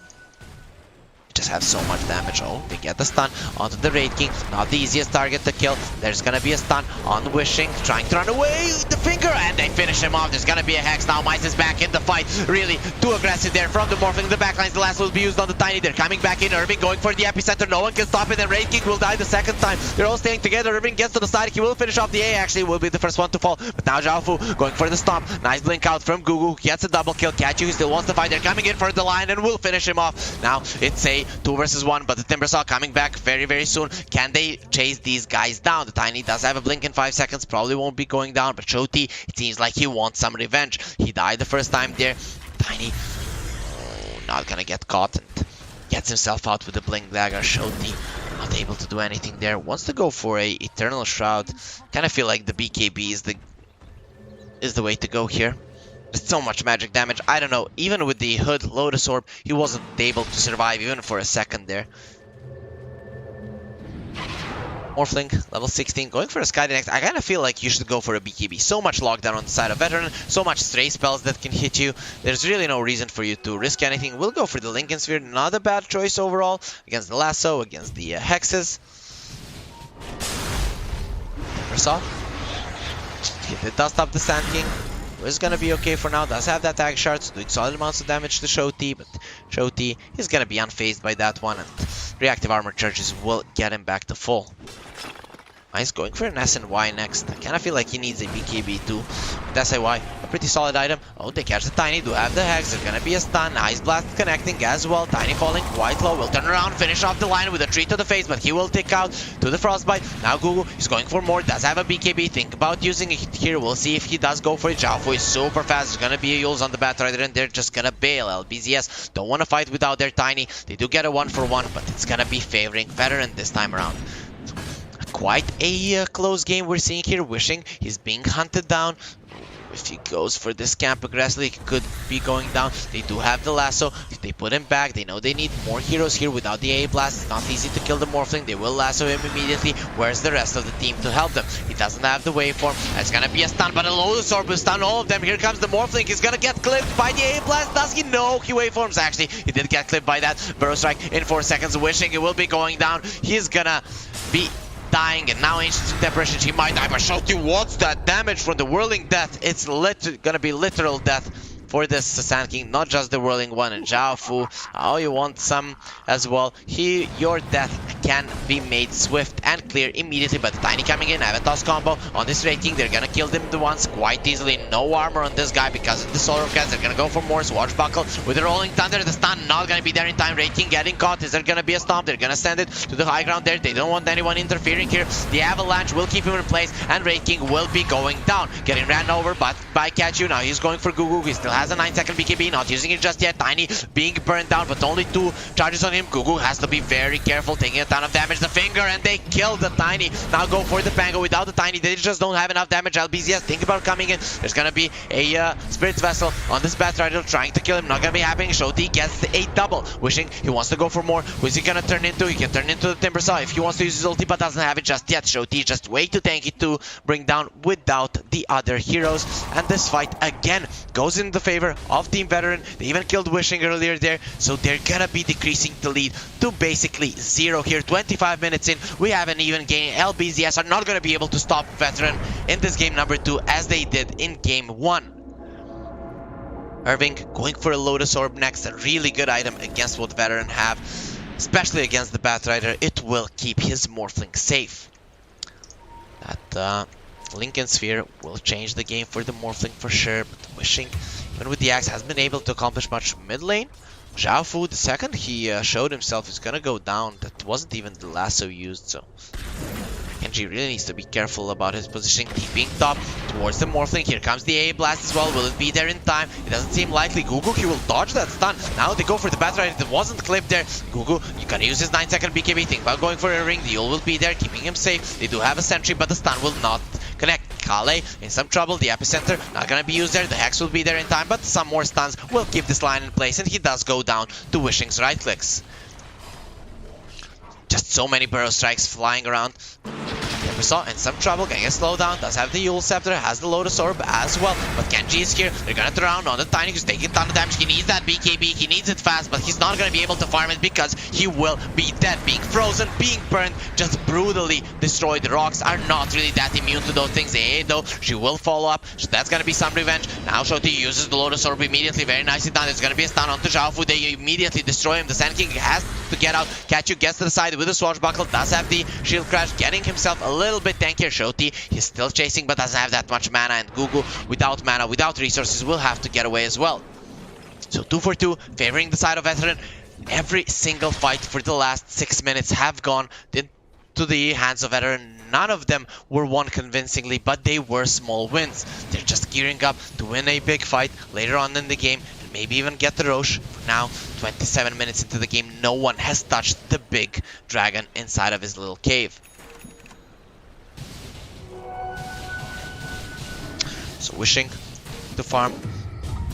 Just have so much damage. Oh, they get the stun onto the Raid King. Not the easiest target to kill. There's gonna be a stun on Wishing, trying to run away with the finger, and they finish him off. There's gonna be a hex now. Mice is back in the fight. Really too aggressive there from the Morphling. The backlines, the last will be used on the Tiny. They're coming back in. Irving going for the epicenter. No one can stop it, and Raid King will die the second time. They're all staying together. Irving gets to the side. He will finish off the A. Actually, will be the first one to fall. But now Zhaofu going for the stomp. Nice blink out from Gugu. Gets a double kill. Kachu, he still wants to fight. They're coming in for the line and will finish him off. Now it's a 2 versus 1. But the Timbersaw coming back very, very soon. Can they chase these guys down? The Tiny does have a blink in 5 seconds. Probably won't be going down. But Shoti, it seems like he wants some revenge. He died the first time there. Tiny, not gonna get caught, and gets himself out with the blink dagger. Shoti not able to do anything there. Wants to go for a Eternal Shroud. Kind of feel like the BKB is the way to go here. There's so much magic damage. I don't know. Even with the Hood Lotus Orb, he wasn't able to survive even for a second there. Morphling, level 16, going for a Sky next. I kind of feel like you should go for a BKB. So much lockdown on the side of Veteran, so much stray spells that can hit you. There's really no reason for you to risk anything. We'll go for the Lincoln Sphere. Not a bad choice overall. Against the Lasso, against the Hexes. Timbersaw. It does stop the Sand King. Is gonna be okay for now. Does have that Ag Shards, doing solid amounts of damage to Shoti, but Shoti is gonna be unfazed by that one, and reactive armor charges will get him back to full. Nice, going for an SNY next. I kinda feel like he needs a BKB too. With SNY, a pretty solid item. Oh, they catch the Tiny, do have the Hex. There's gonna be a stun. Ice Blast connecting as well. Tiny falling quite low. Will turn around, finish off the line with a tree to the face, but he will tick out to the Frostbite. Now Gugu is going for more. Does have a BKB. Think about using it here. We'll see if he does go for it. Zhaofu is super fast. There's gonna be a Yules on the Batrider, and they're just gonna bail. LBZS don't want to fight without their Tiny. They do get a 1-for-1, but it's gonna be favoring Veteran this time around. Quite a close game we're seeing here. Wishing he's being hunted down. If he goes for this camp aggressively, he could be going down. They do have the lasso. If they put him back, they know they need more heroes here. Without the A blast, it's not easy to kill the Morphling. They will lasso him immediately. Where's the rest of the team to help them? He doesn't have the waveform. It's gonna be a stun, but a Lotus Orb will stun all of them. Here comes the Morphling. He's gonna get clipped by the A blast. Does he? No, he waveforms. Actually, he did get clipped by that. Burrow Strike in 4 seconds. Wishing it will be going down. He's gonna be dying, and now Ancient Depression, he might die, but Shouty, what's that damage from the Whirling Death? It's gonna be literal death for this Sand King, not just the Whirling one. And Zhao Fu, oh, you want some as well. Your death can be made swift and clear immediately, but Tiny coming in, Avatos combo on this Raid King, they're gonna kill them the once quite easily. No armor on this guy because of the Solar Cats. They're gonna go for more Swashbuckle with the Rolling Thunder. The stun not gonna be there in time. Raid King getting caught. Is there gonna be a stomp? They're gonna send it to the high ground there. They don't want anyone interfering here. The Avalanche will keep him in place, and Raid King will be going down. Getting ran over but by Kachu. Now he's going for Gugu. He still has a 9-second BKB, not using it just yet. Tiny being burned down, but only 2 charges on him. Gugu has to be very careful, taking a ton of damage. The finger, and they kill the Tiny. Now go for the Pango. Without the Tiny, they just don't have enough damage. LBZS, think about coming in. There's gonna be a Spirit's Vessel on this Batrider trying to kill him. Not gonna be happening. Shouty gets a double. Wishing, he wants to go for more. Who's he gonna turn into? He can turn into the Timbersaw if he wants to use his ulti, but doesn't have it just yet. Shouty just way too tanky to bring down without the other heroes. And this fight again goes in the favor of Team Veteran. They even killed Wishing earlier there, so they're gonna be decreasing the lead to basically 0 here. 25 minutes in, we have an even game. LBZS are not gonna be able to stop Veteran in this game number 2 as they did in game 1. Irving going for a Lotus Orb next, a really good item against what Veteran have, especially against the Batrider. It will keep his Morphling safe. That Lincoln Sphere will change the game for the Morphling for sure, but Wishing, even with the axe, hasn't been able to accomplish much mid lane. Zhao Fu, the second he showed himself, is gonna go down. That wasn't even the lasso used, so Genji really needs to be careful about his positioning. Keeping top towards the Morphling. Here comes the A blast as well. Will it be there in time? It doesn't seem likely. Gugu, he will dodge that stun. Now they go for the Batrider. It wasn't clipped there. Gugu, you can use his 9-second BKB. Think about going for a ring. The ult will be there, keeping him safe. They do have a sentry, but the stun will not connect. Kale in some trouble. The epicenter not gonna be used there. The hex will be there in time, but some more stuns will keep this line in place, and he does go down to Wishing's right clicks. Just so many Burrow Strikes flying around. Timbersaw in some trouble, getting a slowdown. Does have the Yule Scepter, has the Lotus Orb as well. But Genji is here. They're gonna throw around on the Tiny, who's taking a ton of damage. He needs that BKB. He needs it fast, but he's not gonna be able to farm it because he will be dead. Being frozen, being burned, just brutally destroyed. The rocks are not really that immune to those things. AA though, she will follow up. So that's gonna be some revenge. Now Shouty uses the Lotus Orb immediately. Very nicely done. There's gonna be a stun onto Zhao Fu. They immediately destroy him. The Sand King has to get out. Kachu gets to the side with a Swashbuckle. Does have the Shield Crash, getting himself a little bit tankier. Shouty, he's still chasing but doesn't have that much mana, and Gugu without mana, without resources, will have to get away as well. So 2 for 2, favoring the side of Veteran. Every single fight for the last 6 minutes have gone into the hands of Veteran. None of them were won convincingly, but they were small wins. They're just gearing up to win a big fight later on in the game, and maybe even get the Roche. For now, 27 minutes into the game, no one has touched the big dragon inside of his little cave. So Wishing to farm.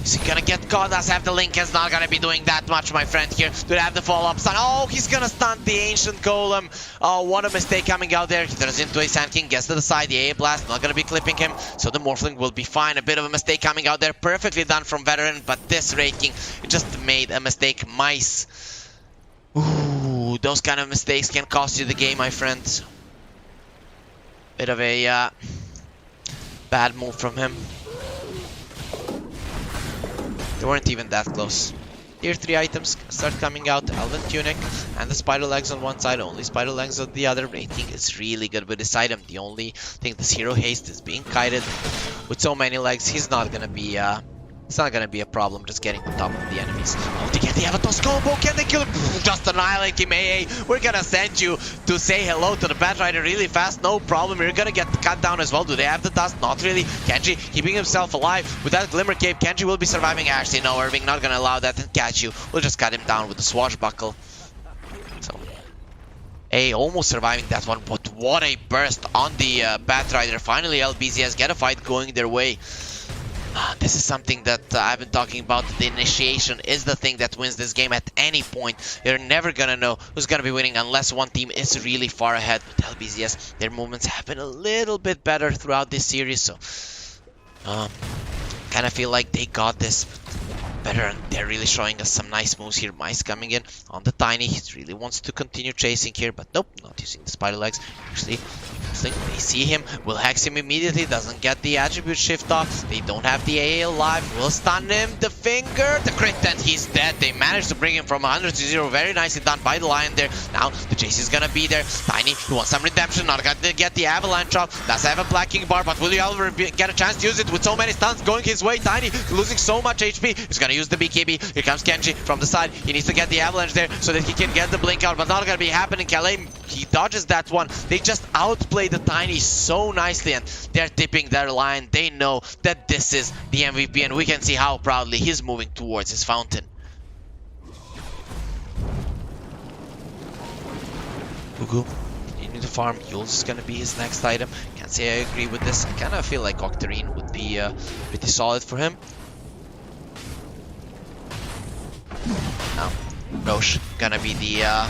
Is he gonna get caught? Does have the Lincoln's not gonna be doing that much, my friend here. Do they have the follow-up stun? Oh, he's gonna stun the Ancient Golem. Oh, what a mistake coming out there. He turns into a Sand King, gets to the side. The A blast not gonna be clipping him, so the Morphling will be fine. A bit of a mistake coming out there. Perfectly done from Veteran, but this Raid King just made a mistake. Mice. Ooh, those kind of mistakes can cost you the game, my friends. Bit of a bad move from him. They weren't even that close. Tier 3 items start coming out. Elven Tunic and the Spider Legs on one side, only Spider Legs on the other. Rating is really good with this item. The only thing, this hero haste is being kited. With so many legs, he's not gonna be it's not gonna be a problem just getting on top of the enemies. Oh, they get the Avatos combo. Can they kill him? Just annihilate him, AA. We're gonna send you to say hello to the Batrider really fast. No problem. You're gonna get cut down as well. Do they have the dust? Not really. Kenji keeping himself alive with that Glimmer Cape. Kenji will be surviving. Actually, no, Irving not gonna allow that. And catch you. We'll just cut him down with the Swashbuckle. So, A almost surviving that one, but what a burst on the Batrider. Finally, LBZS get a fight going their way. This is something that I've been talking about. The initiation is the thing that wins this game at any point. You're never gonna know who's gonna be winning unless one team is really far ahead. With LBZS, their movements have been a little bit better throughout this series, so kind of feel like they got this better, and they're really showing us some nice moves here. Mice coming in on the Tiny. He really wants to continue chasing here, but nope, not using the spider legs. Actually, they see him, will hex him immediately, doesn't get the attribute shift off. They don't have the AA alive, will stun him, the finger, the crit, and he's dead. They managed to bring him from 100 to 0, very nicely done by the Lion there. Now the chase is gonna be there. Tiny, he wants some redemption, not gonna get the avalanche off. Does have a Black King bar, but will you ever get a chance to use it with so many stuns going his way? Tiny losing so much HP. He's gonna use the BKB. Here comes Kenji from the side. He needs to get the avalanche there so that he can get the blink out, but not gonna be happening. Calais, he dodges that one. They just outplay the Tiny so nicely, and they're tipping their line. They know that this is the MVP, and we can see how proudly he's moving towards his fountain. Ugu, continue to farm. Yule's is gonna be his next item. Can't say I agree with this. I kind of feel like Octarine would be pretty solid for him. Now, Roche gonna be the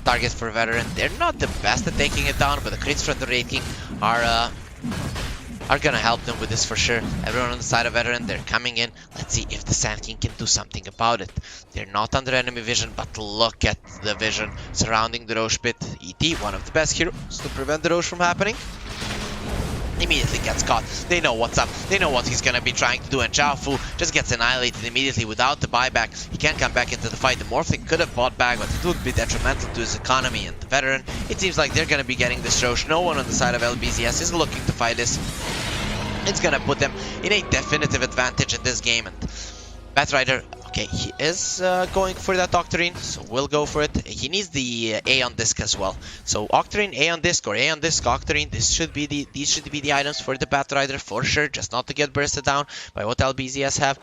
target for Veteran. They're not the best at taking it down, but the crits from the Raid King are gonna help them with this for sure. Everyone on the side of Veteran, they're coming in. Let's see if the Sand King can do something about it. They're not under enemy vision, but look at the vision surrounding the Roche pit. ET, one of the best heroes to prevent the Roche from happening, immediately gets caught. They know what's up. They know what he's gonna be trying to do, and Chaofu just gets annihilated immediately without the buyback. He can't come back into the fight. The Morphling could have bought back, but it would be detrimental to his economy and the Veteran. It seems like they're gonna be getting this Roche. No one on the side of LBZS is looking to fight this. It's gonna put them in a definitive advantage in this game, and Batrider, okay, he is going for that Octarine, so we'll go for it. He needs the A on disc as well. So Octarine, A on disc, or A on disc, Octarine, these should be the items for the Batrider for sure, just not to get bursted down by what LBZS have.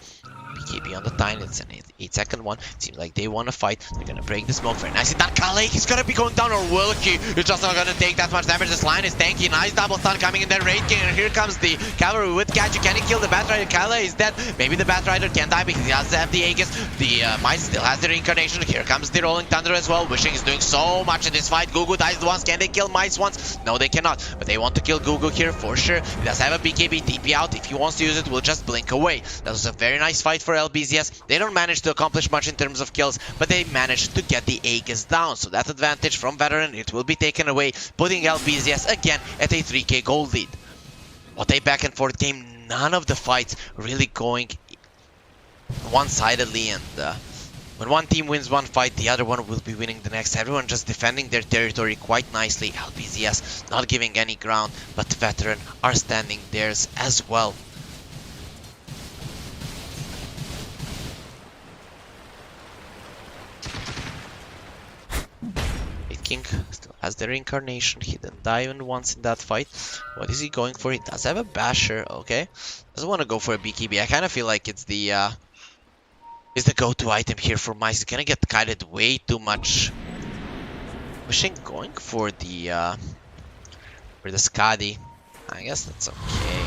BKB on the Tiny, it's an 8-second one. It seems like they want to fight. They're gonna break the smoke very nicely. That Calais, he's gonna be going down, or Wilkie. He's just not gonna take that much damage. This line is tanky. Nice double stun coming in there. Raid King, and here comes the cavalry with Gadget. Can he kill the Batrider? Calais is dead. Maybe the Batrider can die because he has to have the Aegis. The Mice still has the reincarnation. Here comes the Rolling Thunder as well. Wishing is doing so much in this fight. Gugu dies once. Can they kill Mice once? No, they cannot. But they want to kill Gugu here for sure. He does have a BKB. TP out. If he wants to use it, will just blink away. That was a very nice fight for LBZS. They don't manage to accomplish much in terms of kills, but they managed to get the Aegis down. So that advantage from Veteran, it will be taken away, putting LBZS again at a 3k gold lead. What a back and forth game. None of the fights really going one-sidedly, and when one team wins one fight, the other one will be winning the next. Everyone just defending their territory quite nicely. LBZS not giving any ground, but Veteran are standing theirs as well. King still has the reincarnation. He didn't die even once in that fight. What is he going for? He does have a basher. Okay, doesn't want to go for a BKB. I kind of feel like it's the go-to item here for Mice. He's gonna get kited way too much. Wishing going for the Skadi. I guess that's okay.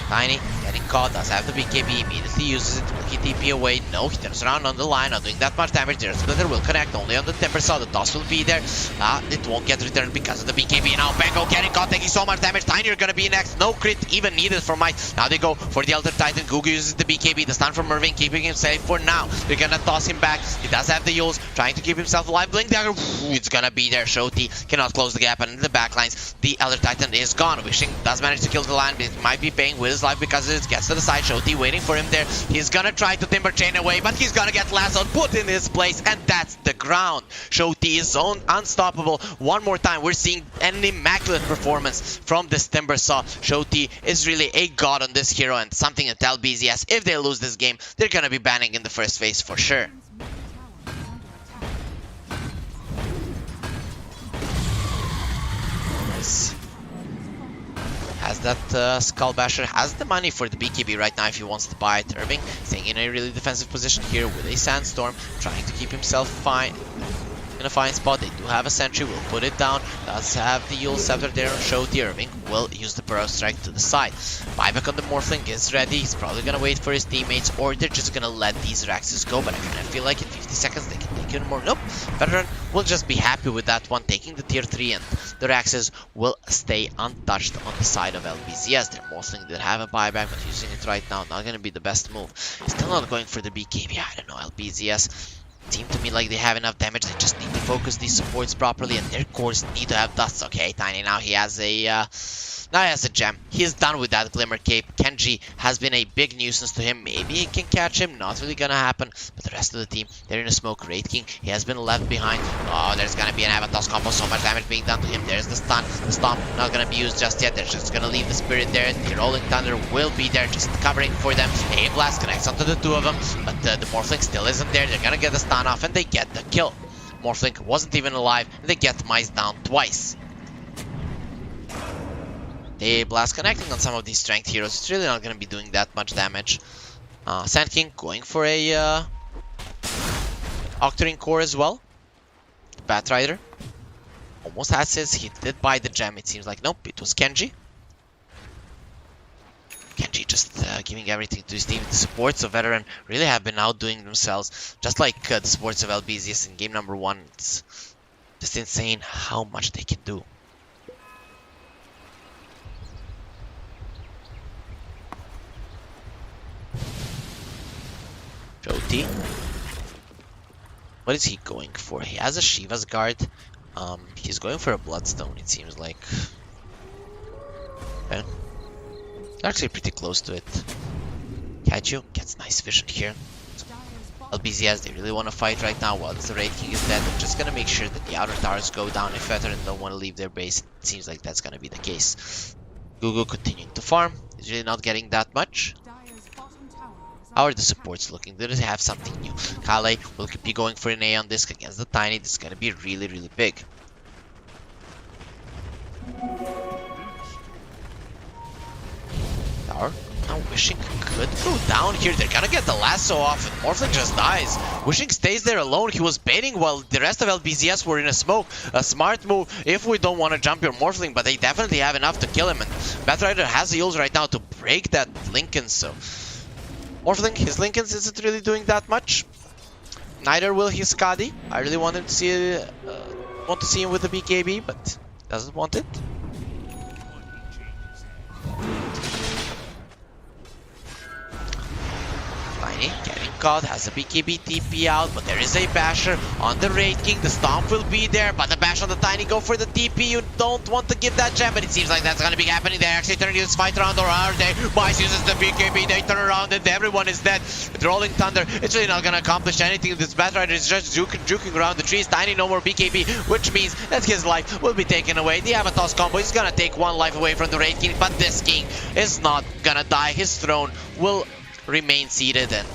Tiny getting caught, does have the BKB, immediately uses it. Will he TP away? No, he turns around on the line, not doing that much damage. The Splitter will connect only on the Timber Saw. The toss will be there. It won't get returned because of the BKB. Now Bengo getting caught, taking so much damage. Tiny are gonna be next. No crit even needed for Mice. Now they go for the Elder Titan. Gugu uses the BKB. The stun from Mervin, keeping him safe for now. They're gonna toss him back. He does have the Yules, trying to keep himself alive. Blink dagger. It's gonna be there. Shoti cannot close the gap, and in the backlines, the Elder Titan is gone. Wishing does manage to kill the line, but it might be paying with his life because it gets to the side. Shoti waiting for him there. He's gonna try to Timber Chain away, but he's gonna get lassoed, put in his place, and that's the ground. Shoti is unstoppable. One more time, we're seeing an immaculate performance from this Timber Saw. Shoti is really a god on this hero, and something that LBZS, if they lose this game, they're gonna be banning in the first phase for sure. Nice. Has that Skull Basher, has the money for the BKB right now if he wants to buy it. Irving staying in a really defensive position here with a Sandstorm, trying to keep himself fine. in a fine spot. They do have a sentry, will put it down. Does have the Yule Scepter there on show. The Irving will use the Burrow Strike to the side. Buyback on the Morphling is ready. He's probably gonna wait for his teammates, or they're just gonna let these Raxes go. But I kind of feel like in 50 seconds they can take even more. Nope. Veteran will just be happy with that one, taking the tier 3, and the Raxes will stay untouched on the side of LBZS. Their Morphling did have a buyback, but using it right now, not gonna be the best move. Still not going for the BKB. I don't know, LBZS seem to me like they have enough damage. They just need to focus these supports properly, and their cores need to have dust. Okay, Tiny now he has a gem. He is done with that Glimmer Cape. Kenji has been a big nuisance to him. Maybe he can catch him. Not really gonna happen. But the rest of the team, they're in a smoke. Wraith King, he has been left behind. Oh, there's gonna be an Avatos combo. So much damage being done to him. There's the stun. The stomp not gonna be used just yet. They're just gonna leave the Spirit there. The Rolling Thunder will be there, just covering for them. A Blast connects onto the two of them, but the Morphling still isn't there. They're gonna get the stun off, and they get the kill. Morphling wasn't even alive, and they get Mice down twice. A Blast connecting on some of these strength heroes. It's really not going to be doing that much damage. Sand King going for a Octarine core as well. Batrider almost has his. He did buy the gem. It seems like nope. It was Kenji. Kenji just giving everything to his team. The supports of Veteran really have been outdoing themselves, just like the supports of LBZS in game number 1. It's just insane how much they can do. Joti. What is he going for? He has a Shiva's Guard. He's going for a Bloodstone, it seems like. Okay. Actually pretty close to it. Kaiju gets nice vision here. LBZS, they really want to fight right now while the Wraith King is dead. They're just gonna make sure that the outer towers go down. If Veteran don't want to leave their base, it seems like that's gonna be the case. Gugu continuing to farm. He's really not getting that much. How are the supports looking? Do they have something new? Kale will be going for an A on this against the Tiny. This is going to be really, really big. Tower now Wishing could go down here. They're gonna get the lasso off, and Morphling just dies. Wishing stays there alone. He was baiting while the rest of LBZS were in a smoke. A smart move if we don't want to jump your Morphling, but they definitely have enough to kill him. And Batrider has the heals right now to break that Lincoln, so Morphling, his Lincolns isn't really doing that much. Neither will his Skadi. I really want him to see him with the BKB, but doesn't want it. Tiny getting caught, has a BKB TP out, but there is a Basher on the Wraith King. The Stomp will be there, but the Bash on the Tiny go for the TP. You don't want to give that gem, but it seems like that's gonna be happening. They actually turn this fight around, or are they? Mice uses the BKB, they turn around and everyone is dead. The Rolling Thunder, it's really not gonna accomplish anything. This Batrider is just juking around the trees. Tiny no more BKB, which means that his life will be taken away. The Avatos combo is gonna take one life away from the Wraith King, but this King is not gonna die. His throne will remain seated, and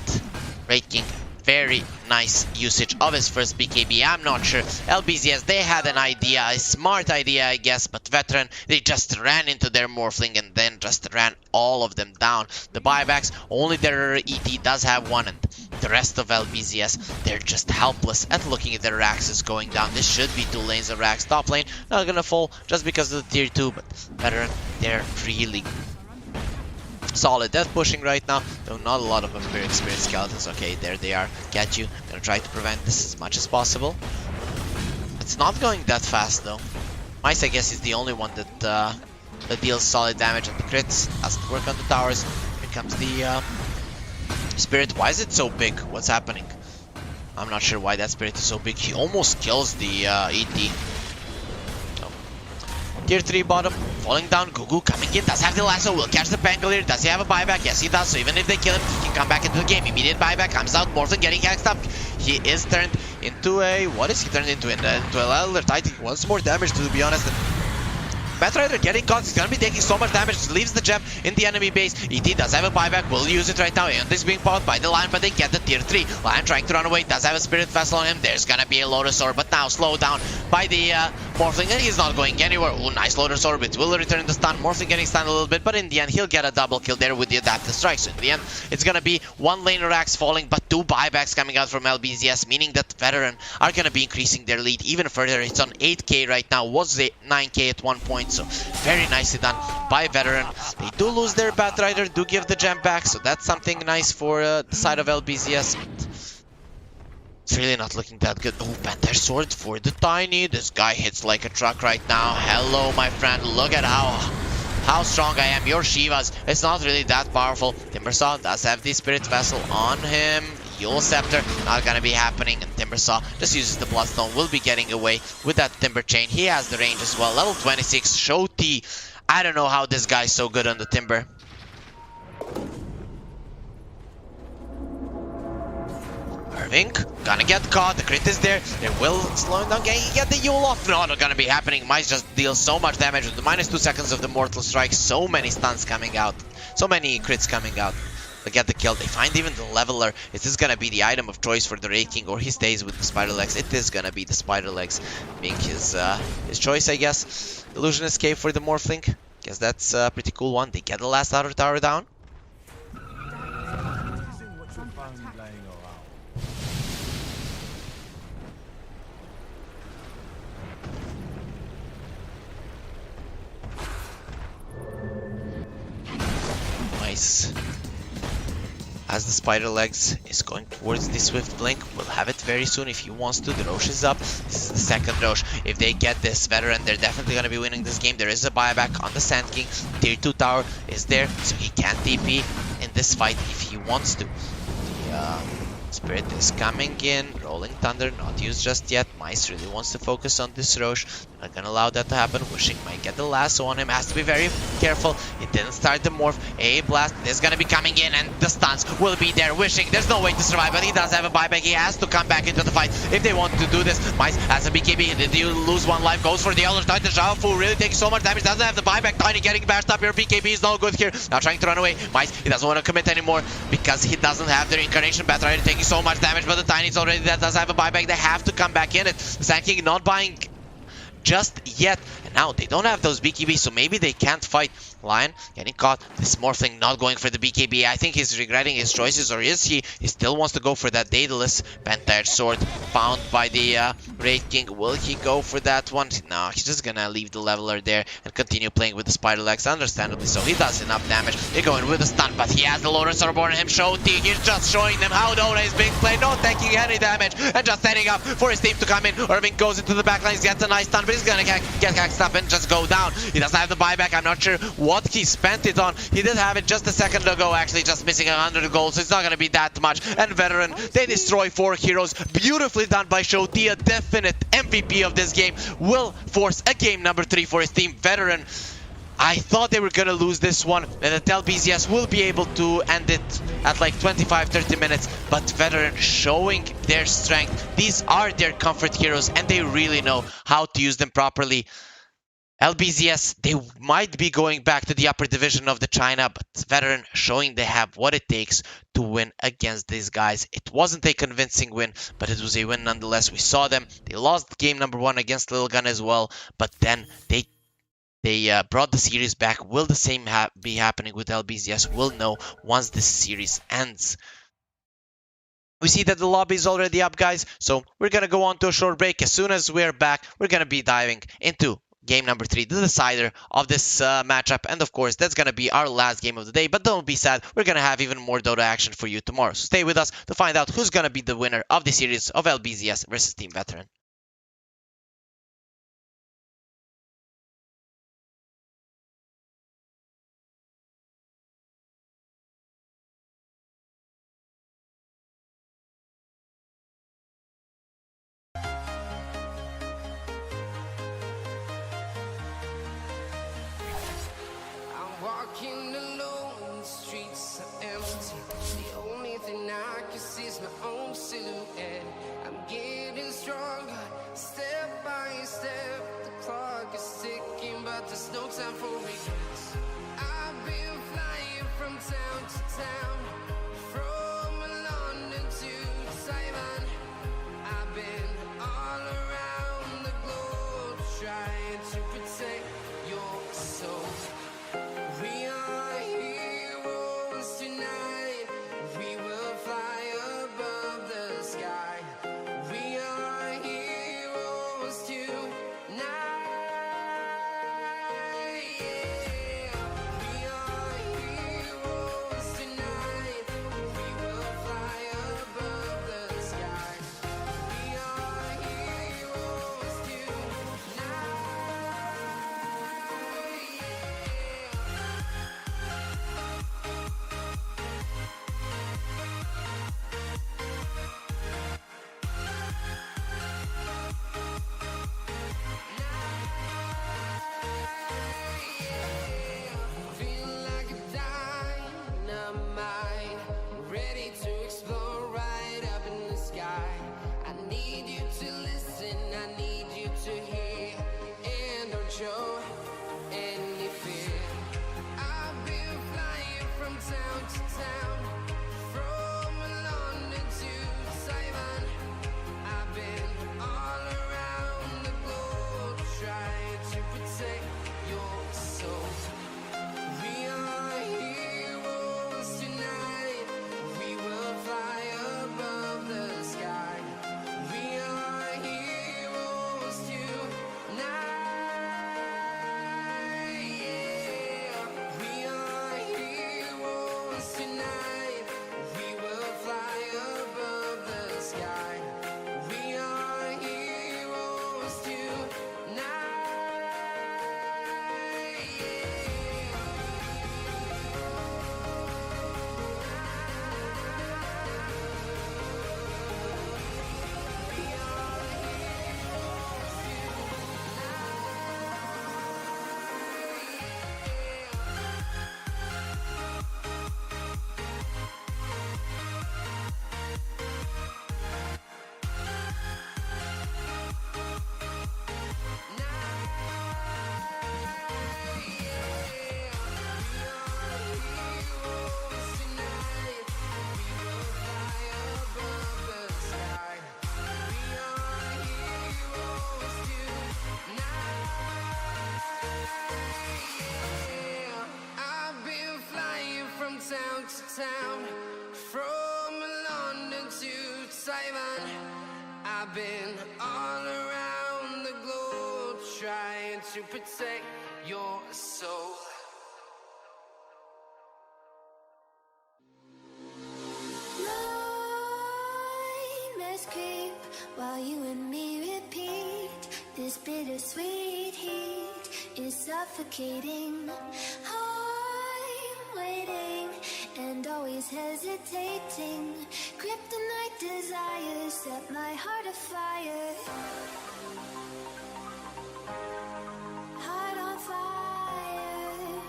Wraith King, very nice usage of his first BKB. I'm not sure. LBZS, they had an idea, a smart idea, I guess, but Veteran, they just ran into their Morphling and then just ran all of them down. The buybacks, only their ET does have one, and the rest of LBZS, they're just helpless at looking at their Raxes going down. This should be 2 lanes of Rax. Top lane, not gonna fall just because of the tier 2, but Veteran, they're really solid death pushing right now, though not a lot of very experienced skeletons. Okay, there they are. Get you. Gonna try to prevent this as much as possible. It's not going that fast though. Mice, I guess, is the only one that deals solid damage, and the crits doesn't work on the towers. Here comes the Spirit. Why is it so big? What's happening? I'm not sure why that Spirit is so big. He almost kills the ET. Tier 3 bottom, falling down. Gugu coming in, does have the lasso, will catch the Pangolier. Does he have a buyback? Yes, he does. So even if they kill him, he can come back into the game. Immediate buyback comes out. Morphling getting hacked up. He is turned into a... What is he turned into? Into a Elder Titan. He wants more damage, to be honest. Batrider getting caught. He's gonna be taking so much damage. Leaves the gem in the enemy base. ET does have a buyback. Will use it right now. And this being powered by the Lion, but they get the tier 3. Lion trying to run away. Does have a Spirit Vessel on him. There's gonna be a Lotus Orb, but now slowed down by the Morphling, and he's not going anywhere. Oh, nice Lotus Orbit. Will return the stun. Morphling getting stunned a little bit, but in the end, he'll get a double kill there with the adaptive strike. So in the end, it's gonna be one laner axe falling, but two buybacks coming out from LBZS, meaning that Veteran are gonna be increasing their lead even further. It's on 8k right now, was 9k at one point, so very nicely done by Veteran. They do lose their Batrider, do give the gem back, so that's something nice for the side of LBZS. It's really not looking that good. Oh, Panther Sword for the Tiny. This guy hits like a truck right now. Hello, my friend. Look at how strong I am. Your Shivas, it's not really that powerful. Timbersaw does have the Spirit Vessel on him. Yule Scepter, not gonna be happening. And Timbersaw just uses the Bloodstone. Will be getting away with that Timber Chain. He has the range as well. Level 26, Show T. I don't know how this guy's so good on the Timber. Irving, gonna get caught, the crit is there, they will slow him down, get the Yule off, not gonna be happening. Mice just deals so much damage with the -2 seconds of the Mortal Strike, so many stuns coming out, so many crits coming out. They get the kill, they find even the Leveler. Is this gonna be the item of choice for the Raid King, or he stays with the Spider Legs? It is gonna be the Spider Legs being his choice, I guess. Illusion Escape for the Morphling, guess that's a pretty cool one. They get the last outer tower down. Nice. As the Spider Legs is going towards the Swift Blink, we'll have it very soon if he wants to. The Rosh is up. This is the second Rosh. If they get this Veteran, they're definitely going to be winning this game. There is a buyback on the Sand King. Tier 2 tower is there, so he can TP in this fight if he wants to. The Spirit is coming in. Rolling Thunder, not used just yet. Mice really wants to focus on this Rosh. Not gonna allow that to happen. Wishing might get the lasso on him. Has to be very careful. It didn't start the morph. A blast is gonna be coming in, and the stuns will be there. Wishing, there's no way to survive, but he does have a buyback. He has to come back into the fight if they want to do this. Mice has a BKB. Did you lose one life? Goes for the other Titan. Fu really taking so much damage. Doesn't have the buyback. Tiny getting bashed up. Your BKB is no good here. Now trying to run away. Mice, he doesn't want to commit anymore because he doesn't have the Reincarnation Batrider taking so much damage, but the Tiny's already that does have a buyback. They have to come back in it. The Sand King not buying just yet, and now they don't have those BKB, so maybe they can't fight. Lion getting caught. This Morphling not going for the BKB. I think he's regretting his choices, or is he? He still wants to go for that Daedalus. Panther Sword found by the Raid King. Will he go for that one? No, he's just gonna leave the Leveler there and continue playing with the Spider Legs, understandably so. He does enough damage. They're going with a stun, but he has the Lotus Orb on him. Show T, he's just showing them how Dota is being played, not taking any damage, and just setting up for his team to come in. Irving goes into the backline, he gets a nice stun, but he's gonna get hacked up and just go down. He doesn't have the buyback. I'm not sure what he spent it on. He did have it just a second ago, actually, just missing 100 gold, so it's not going to be that much. And Veteran, they destroy 4 heroes. Beautifully done by Shoti, a definite MVP of this game. Will force a game number 3 for his team. Veteran, I thought they were going to lose this one, and that LBZS will be able to end it at like 25-30 minutes, but Veteran showing their strength. These are their comfort heroes, and they really know how to use them properly. LBZS, they might be going back to the upper division of the China, but Veteran showing they have what it takes to win against these guys. It wasn't a convincing win, but it was a win nonetheless. We saw them. They lost game number 1 against LILGUN as well, but then they brought the series back. Will the same be happening with LBZS? We'll know once this series ends. We see that the lobby is already up, guys, so we're going to go on to a short break. As soon as we're back, we're going to be diving into game number 3, the decider of this matchup. And of course, that's going to be our last game of the day. But don't be sad, we're going to have even more Dota action for you tomorrow. So stay with us to find out who's going to be the winner of the series of LBZS versus Team Veteran. Walking alone, the streets are empty. The only thing I can see is my own silhouette. I'm getting stronger, step by step. The clock is ticking, but there's no time for regrets. I've been flying from town to town, from London to Taiwan. I've been all around the globe, trying town to town, from London to Taiwan. I've been all around the globe trying to protect your soul. We are heroes tonight. We will fly above the sky. We are heroes tonight. Yeah. We are heroes tonight. We will fly above the sky. We are heroes tonight. I've been flying from town to town, from London to Taiwan. I've been all around the globe trying to protect your soul. Nightmares creep while you and me repeat. This bittersweet heat is suffocating. I'm waiting and always hesitating. Kryptonite desires set my heart afire. Heart on fire.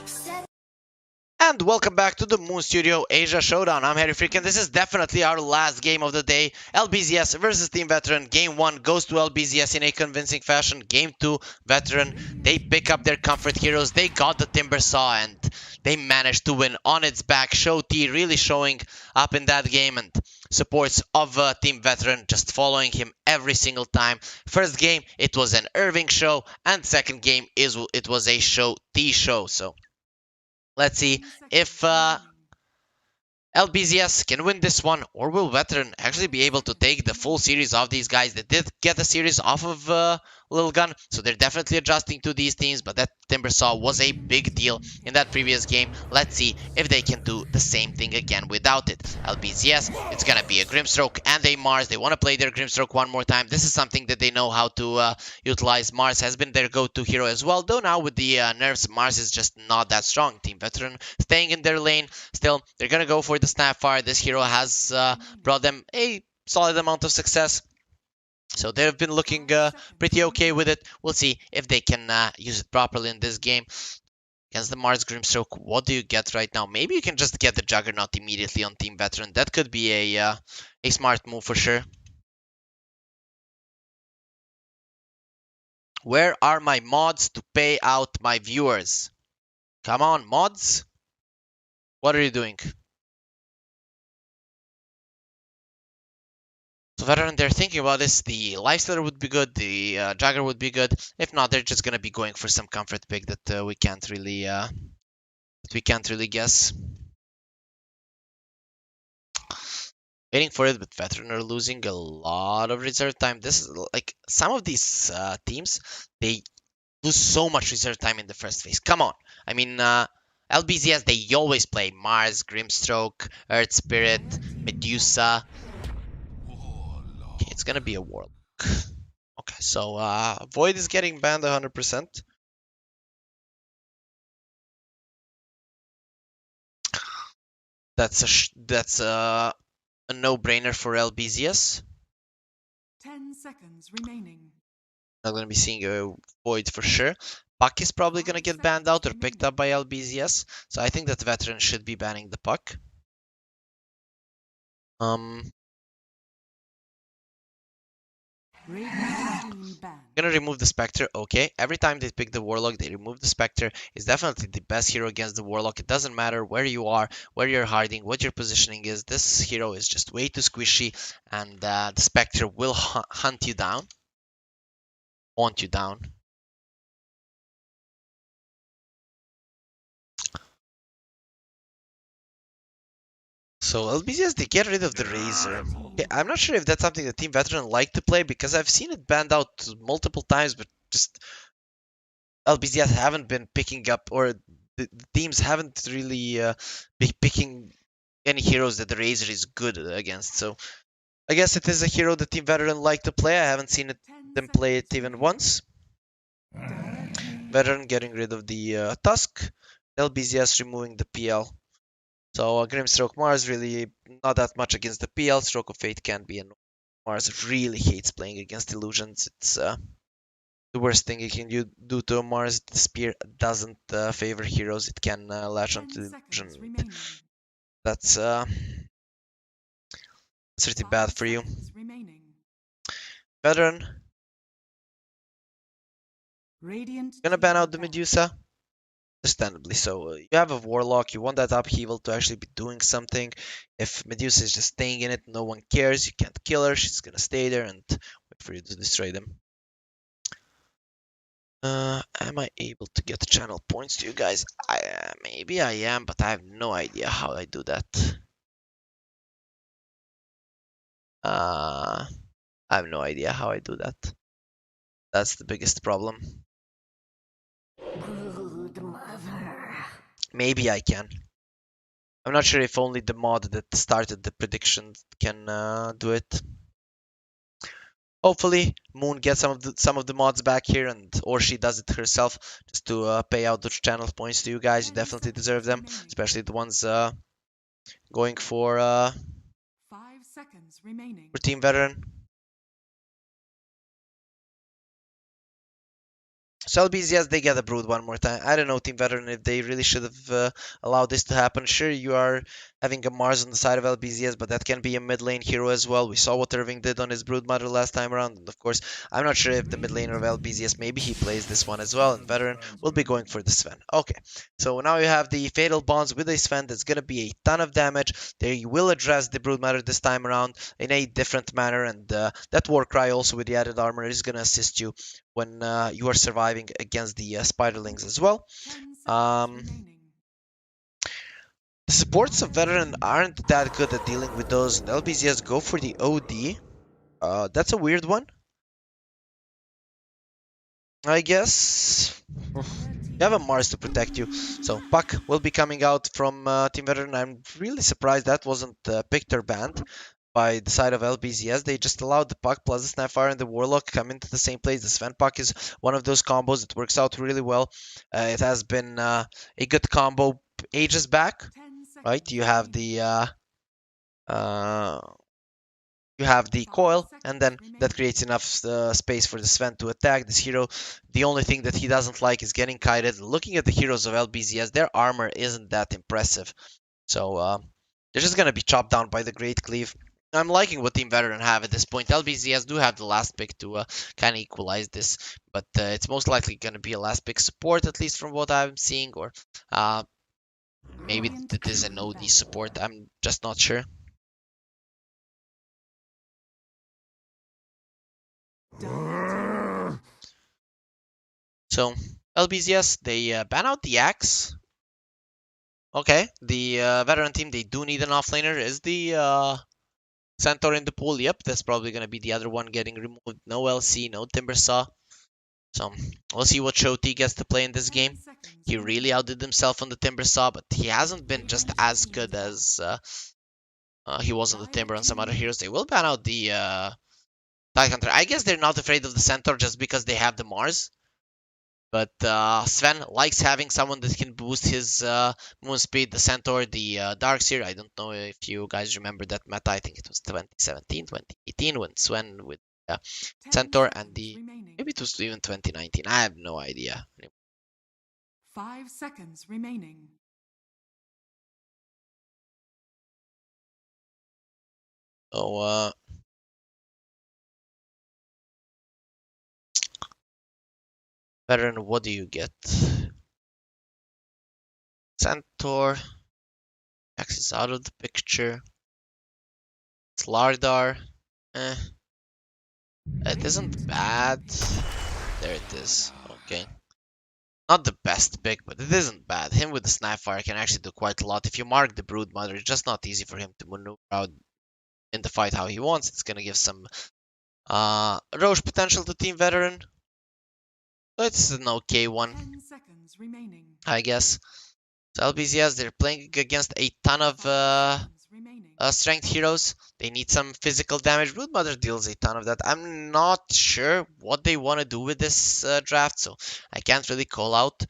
Set And welcome back to the Moon Studio Asia Showdown. I'm Harry Freak, and this is definitely our last game of the day. LBZS versus Team Veteran. Game 1 goes to LBZS in a convincing fashion. Game 2, Veteran. They pick up their comfort heroes. They got the Timber Saw, and they managed to win on its back. Show T really showing up in that game, and supports of Team Veteran just following him every single time. First game, it was an Irving show, and second game, it was a Show T show. So let's see if LBZS can win this one, or will Veteran actually be able to take the full series of these guys? They did get a series off of LILGUN, so they're definitely adjusting to these teams, but that Timber Saw was a big deal in that previous game. Let's see if they can do the same thing again without it. LBZS, it's gonna be a Grimstroke and a Mars. They want to play their Grimstroke one more time. This is something that they know how to utilize. Mars has been their go-to hero as well, though now with the nerfs, Mars is just not that strong. Team Veteran staying in their lane. Still, they're gonna go for the Snapfire. This hero has brought them a solid amount of success, so they've been looking pretty okay with it. We'll see if they can use it properly in this game. Against the Mars Grimstroke, what do you get right now? Maybe you can just get the Juggernaut immediately on Team Veteran. That could be a smart move for sure. Where are my mods to pay out my viewers? Come on, mods. What are you doing? So Veteran, they're thinking about this. The Lifestealer would be good. The Jagger would be good. If not, they're just gonna be going for some comfort pick that we can't really guess. Waiting for it, but Veteran are losing a lot of reserve time. This is like some of these teams, they lose so much reserve time in the first phase. Come on, I mean, LBZS, they always play Mars, Grimstroke, Earth Spirit, Medusa. Okay, it's gonna be a Warlock. Okay, so Void is getting banned 100%. That's a no-brainer for LBZS. 10 seconds remaining. Not gonna be seeing a Void for sure. Puck is probably gonna get banned out or picked up by LBZS, so I think that Veteran should be banning the Puck. Radiant team ban. Gonna remove the Spectre, okay. Every time they pick the Warlock, they remove the Spectre. It's definitely the best hero against the Warlock. It doesn't matter where you are, where you're hiding, what your positioning is. This hero is just way too squishy, and the Spectre will hunt you down, haunt you down. So LBZS, they get rid of the Razor. Okay, I'm not sure if that's something the Team Veteran like to play, because I've seen it banned out multiple times, but just LBZS haven't been picking up, or the teams haven't really been picking any heroes that the Razor is good against. So I guess it is a hero the Team Veteran like to play. I haven't seen them play it even once. Veteran getting rid of the Tusk. LBZS removing the PL. So Grimstroke Mars really not that much against the PL. Stroke of Fate can be annoying. Mars really hates playing against illusions. It's the worst thing you can do to a Mars. The spear doesn't favor heroes. It can latch onto the illusion. That's pretty bad for you. Veteran gonna ban out the Medusa. Understandably so. You have a Warlock, you want that upheaval to actually be doing something. If Medusa is just staying in it, no one cares, you can't kill her, she's gonna stay there and wait for you to destroy them. Am I able to get channel points to you guys? Maybe I am, but I have no idea how I do that. I have no idea how I do that. That's the biggest problem. Good mother. Maybe I can. I'm not sure if only the mod that started the prediction can do it. Hopefully, Moon gets some of the mods back here, and or she does it herself just to pay out those channel points to you guys. You definitely deserve them, especially the ones going for 5 seconds remaining. Team Veteran. So LBZS, they get a Brood one more time. I don't know, Team Veteran, if they really should have allowed this to happen. Sure, you are having a Mars on the side of LBZS, but that can be a mid lane hero as well. We saw what Irving did on his Brood Mother last time around. And of course, I'm not sure if the mid laner of LBZS, maybe he plays this one as well. And Veteran will be going for the Sven. Okay, so now you have the Fatal Bonds with a Sven. That's going to be a ton of damage. They will address the Brood Mother this time around in a different manner. And that Warcry also with the added armor is going to assist you when you are surviving against the spiderlings as well. The supports of Veteran aren't that good at dealing with those, and LBZS go for the OD. That's a weird one, I guess. You have a Mars to protect you, so Puck will be coming out from Team Veteran. I'm really surprised that wasn't picked or banned by the side of LBZS. They just allowed the Puck plus the Snapfire and the Warlock come into the same place. The Sven Puck is one of those combos that works out really well. It has been a good combo ages back, right? You have the coil, and then that creates enough space for the Sven to attack this hero. The only thing that he doesn't like is getting kited. Looking at the heroes of LBZS, their armor isn't that impressive. So they're just gonna be chopped down by the Great Cleave. I'm liking what Team Veteran have at this point. LBZS do have the last pick to kind of equalize this, but it's most likely going to be a last pick support, at least from what I'm seeing, or maybe it is an OD support. I'm just not sure. So LBZS, they ban out the Axe. Okay, the Veteran team, they do need an offlaner. Is the Centaur in the pool? Yep, that's probably going to be the other one getting removed. No LC, no Timbersaw. So we'll see what Shoti gets to play in this game. He really outdid himself on the Timbersaw, but he hasn't been just as good as he was on the Timber and some other heroes. They will ban out the Tide Hunter. I guess they're not afraid of the Centaur just because they have the Mars. But Sven likes having someone that can boost his moon speed. The Centaur, the Darkseer. I don't know if you guys remember that meta. I think it was 2017, 2018 when Sven with Centaur and maybe it was even 2019. I have no idea. 5 seconds remaining. So Veteran, what do you get? Centaur. X is out of the picture. Slardar. Eh. It isn't bad. There it is. Okay. Not the best pick, but it isn't bad. Him with the Snapfire can actually do quite a lot. If you mark the Broodmother, it's just not easy for him to maneuver out in the fight how he wants. It's gonna give some Roche potential to Team Veteran. So it's an okay one, 10 seconds remaining. I guess. So LBZS, they're playing against a ton of 5 seconds remaining. strength heroes. They need some physical damage. Broodmother deals a ton of that. I'm not sure what they want to do with this draft, so I can't really call out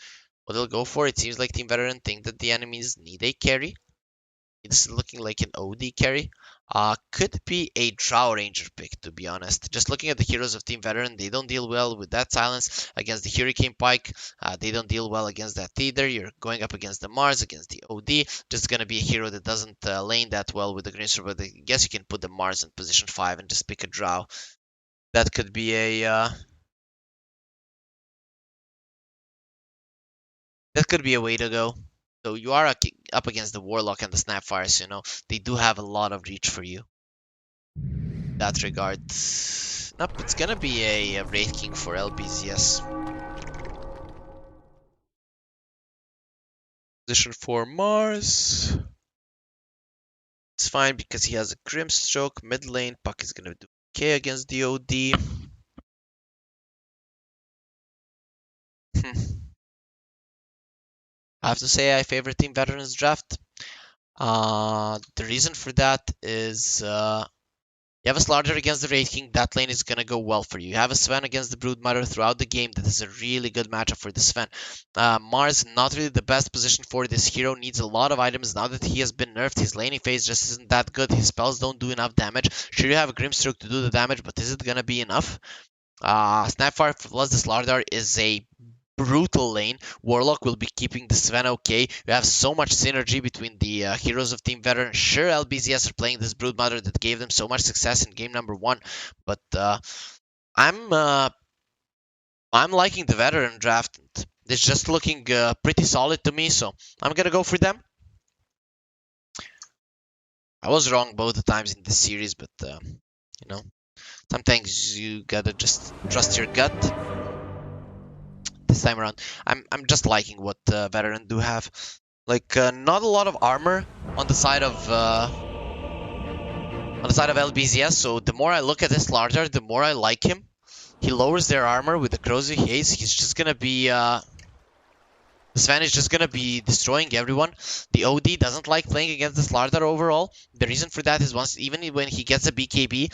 what they'll go for. It seems like Team Veteran think that the enemies need a carry. This is looking like an OD carry. Could be a Drow Ranger pick, to be honest. Just looking at the heroes of Team Veteran, they don't deal well with that silence. Against the Hurricane Pike, they don't deal well against that either. You're going up against the Mars, against the OD. Just gonna be a hero that doesn't lane that well with the Green Sword, but I guess you can put the Mars in position 5 and just pick a Drow. That could be a way to go. So you are up against the Warlock and the Snapfires, you know. They do have a lot of reach for you. In that regard. Nope, it's gonna be a Wraith King for LBZS. Position for Mars. It's fine because he has a Grimstroke. Mid lane, Puck is gonna do okay against the OD. I have to say I favor Team Veterans draft. The reason for that is you have a Slardar against the Wraith King. That lane is gonna go well for you. You have a Sven against the Broodmother throughout the game. That is a really good matchup for the Sven. Mars, not really the best position for this hero. Needs a lot of items. Now that he has been nerfed, his laning phase just isn't that good. His spells don't do enough damage. Sure, you have a Grimstroke to do the damage, but is it gonna be enough? Snapfire plus the Slardar is a brutal lane. Warlock will be keeping the Sven okay. You have so much synergy between the heroes of Team Veteran. Sure, LBZS are playing this Broodmother that gave them so much success in game number 1, but I'm liking the Veteran draft. It's just looking pretty solid to me, so I'm gonna go for them. I was wrong both the times in this series, but you know, sometimes you gotta just trust your gut. This time around, I'm just liking what Veteran do have. Like not a lot of armor on the side of LBZS. So the more I look at this Lardar, the more I like him. He lowers their armor with the Crow's Haze. He's just gonna be the Sven is just gonna be destroying everyone. The OD doesn't like playing against this Lardar overall. The reason for that is even when he gets a BKB,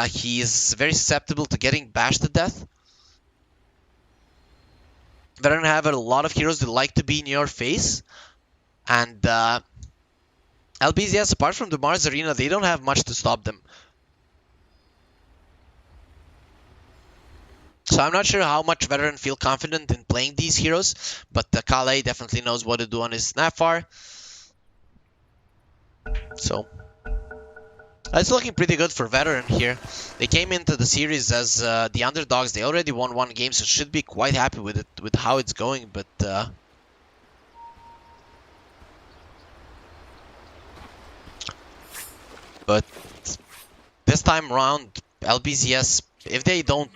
he is very susceptible to getting bashed to death. Veteran have a lot of heroes that like to be in your face, and LBZS, apart from the Mars Arena, they don't have much to stop them. So I'm not sure how much Veteran feel confident in playing these heroes, but Kale definitely knows what to do on his Snapfire. So it's looking pretty good for Veteran here. They came into the series as the underdogs. They already won 1 game, so should be quite happy with it, with how it's going. But this time around, LBZS, if they don't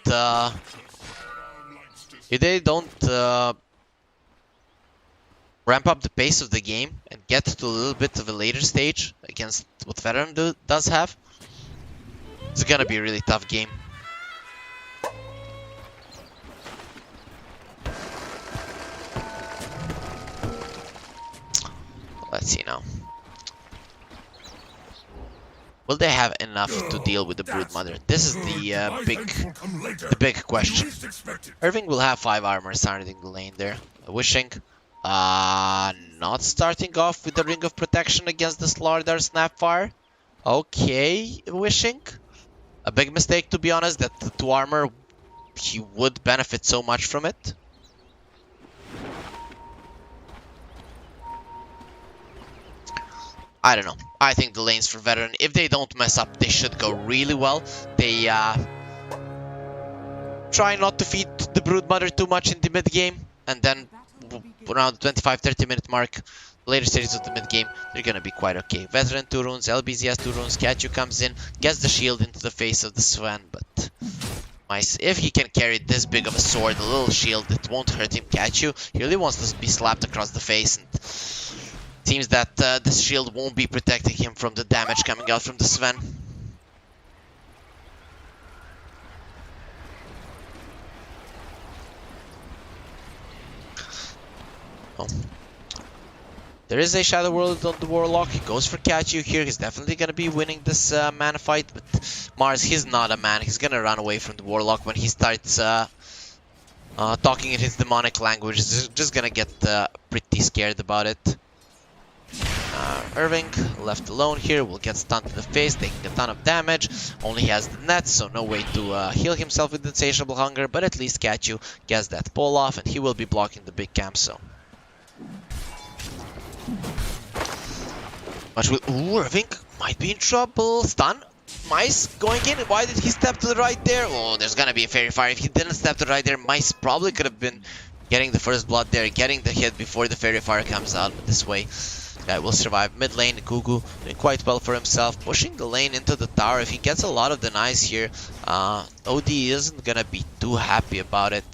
ramp up the pace of the game and get to a little bit of a later stage against what Veteran does have, it's gonna be a really tough game. Let's see now. Will they have enough to deal with the Broodmother? This is the big question. Irving will have 5 armor starting the lane there. Wishing. Not starting off with the Ring of Protection against the Slardar Snapfire. Okay, Wishing. A big mistake, to be honest, that the 2 armor, he would benefit so much from it. I don't know. I think the lanes for Veteran, if they don't mess up, they should go really well. They try not to feed the Broodmother too much in the mid game, and then around the 25-30 minute mark, later stages of the mid game, they're gonna be quite okay. Veteran 2 runes, LBZS 2 runes, Kachu comes in, gets the shield into the face of the Sven, but nice. If he can carry this big of a sword, a little shield, it won't hurt him. Kachu, he really wants to be slapped across the face, and seems that this shield won't be protecting him from the damage coming out from the Sven. Oh. There is a Shadow World on the Warlock. He goes for Kachu here. He's definitely going to be winning this mana fight. But Mars, he's not a man. He's going to run away from the Warlock when he starts talking in his demonic language. He's just going to get pretty scared about it. Irving, left alone here, will get stunned to the face, taking a ton of damage. Only has the net, so no way to heal himself with Insatiable Hunger. But at least Kachu gets that pull off, and he will be blocking the big camp, so... Much with Irving might be in trouble. Stun. Mice going in. Why did he step to the right there? Oh, there's gonna be a Fairy Fire. If he didn't step to the right there, Mice probably could have been getting the first blood there, getting the hit before the Fairy Fire comes out. But this way, guy will survive. Mid lane, Gugu doing quite well for himself, pushing the lane into the tower. If he gets a lot of denies here, OD isn't gonna be too happy about it.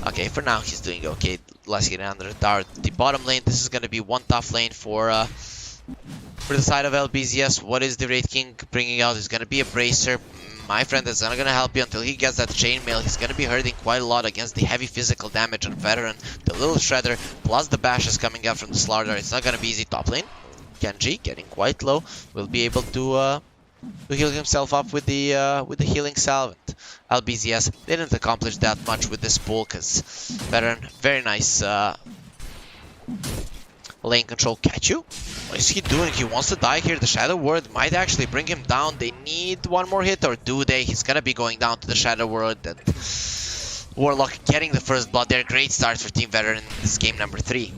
Okay, for now he's doing okay. Let's get under the tower. The bottom lane, this is gonna be one tough lane for the side of LBZS. What is the Wraith King bringing out? Is gonna be a Bracer. My friend is not gonna help you until he gets that chainmail. He's gonna be hurting quite a lot against the heavy physical damage on Veteran. The little Shredder plus the bashes coming out from the Slaughter. It's not gonna be easy. Top lane, Genji getting quite low. Will be able to heal himself up with the healing salve. LBZS didn't accomplish that much with this pull because Veteran, very nice lane control. Kachu, what is he doing? He wants to die here. The Shadow Word might actually bring him down. They need one more hit, or do they? He's gonna be going down to the Shadow Word. And Warlock getting the first blood there. Great start for Team Veteran in this game number 3.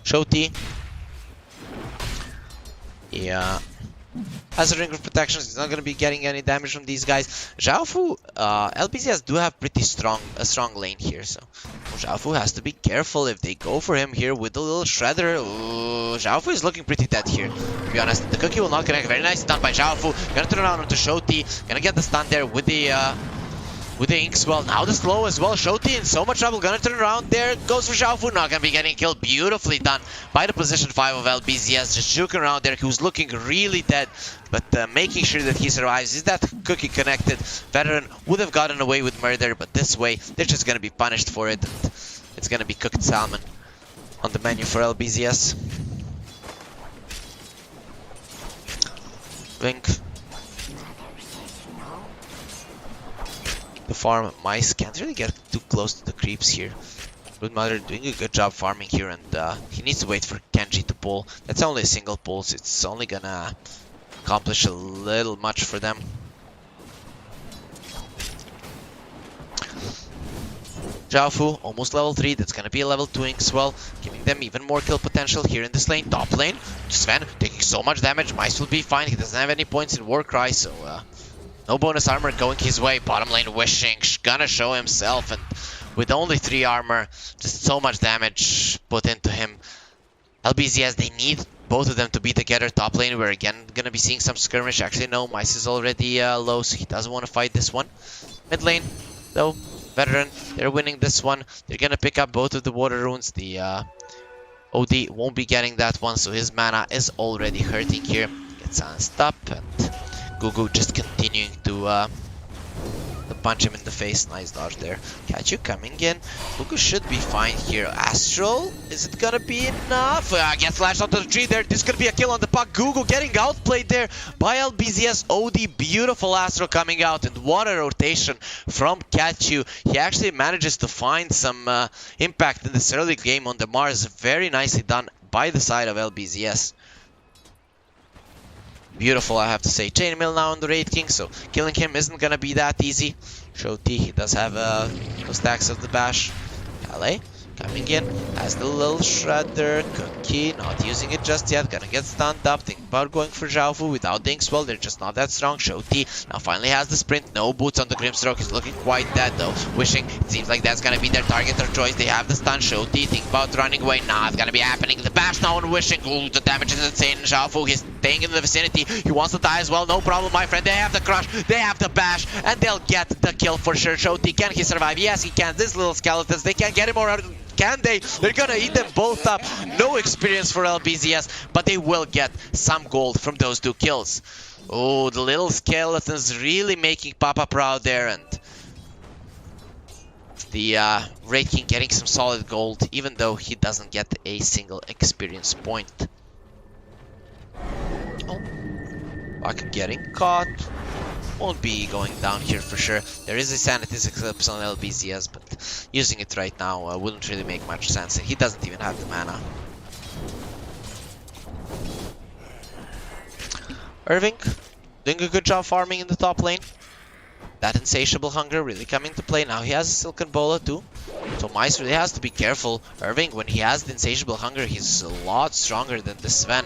Shoti. Yeah. Has a ring of protection. He's not going to be getting any damage from these guys. Zhaofu, LBZS do have pretty strong lane here, so Zhaofu has to be careful if they go for him here with the little Shredder. Ooh, Zhaofu is looking pretty dead here, to be honest. The cookie will not connect. Very nice stun by Zhaofu. Gonna turn around onto Shoti. Gonna get the stun there with the Inkswell. Now the slow as well. Shoti in so much trouble. Gonna turn around. There goes for Zhaofu. Not gonna be getting killed. Beautifully done by the position 5 of LBZS. Just juking around there. He was looking really dead, but making sure that he survives. Is that cookie connected? Veteran would have gotten away with murder, but this way they're just gonna be punished for it. And it's gonna be cooked salmon on the menu for LBZS. Blink. The farm Mice can't really get too close to the creeps here. Broodmother doing a good job farming here, and he needs to wait for Genji to pull. That's only a single pull, so it's only gonna accomplish a little much for them. Zhaofu, almost level 3, that's gonna be a level 2 Inkswell, giving them even more kill potential here in this lane. Top lane, Sven taking so much damage. Mice will be fine, he doesn't have any points in Warcry, so no bonus armor going his way. Bottom lane Wishing, gonna show himself, and with only 3 armor, just so much damage put into him. LBZS, they need both of them to be together. Top lane, we're again gonna be seeing some skirmish. Actually, no, Mice is already low, so he doesn't want to fight this one. Mid lane, though, Veteran, they're winning this one. They're gonna pick up both of the water runes. The OD won't be getting that one, so his mana is already hurting here. Gets unstopped, and Gugu just continuing to punch him in the face. Nice dodge there. Kachu coming in. Gugu should be fine here. Astral, is it gonna be enough? Gets lashed onto the tree there. This is gonna be a kill on the puck. Gugu getting outplayed there by LBZS. OD, beautiful Astral coming out, and what a rotation from Kachu. He actually manages to find some impact in this early game on the Mars. Very nicely done by the side of LBZS. Beautiful, I have to say. Chainmail now on the Wraith King, so killing him isn't gonna be that easy. Shoti, he does have those stacks of the bash. Calais Coming in as the little shredder. Cookie not using it just yet. Gonna get stunned up. Think about going for Zhaofu without the Inkswell. They're just not that strong. Shoti now finally has the sprint. No boots on the Grimstroke. He's looking quite dead though. Wishing it seems like that's gonna be their target or choice. They have the stun. Shoti think about running away. Nah, it's gonna be happening. The bash now on Wishing. Ooh, the damage is insane. Zhaofu, he's staying in the vicinity. He wants to die as well. No problem, my friend. They have the crush. They have the bash. And they'll get the kill for sure. Shoti, can he survive? Yes, he can. These little skeletons, they can't get him or can they? They're gonna eat them both up. No experience for LBZS, but they will get some gold from those 2 kills. Oh, the little skeletons really making Papa proud there, and the Raid King getting some solid gold, even though he doesn't get a single experience point. Oh, Baka getting caught. Won't be going down here for sure. There is a Sanity's Eclipse on LBZS, but using it right now wouldn't really make much sense. He doesn't even have the mana. Irving doing a good job farming in the top lane. That insatiable hunger really coming to play. Now he has a Silken Bola too. So Mice really has to be careful. Irving, when he has the insatiable hunger, he's a lot stronger than the Sven.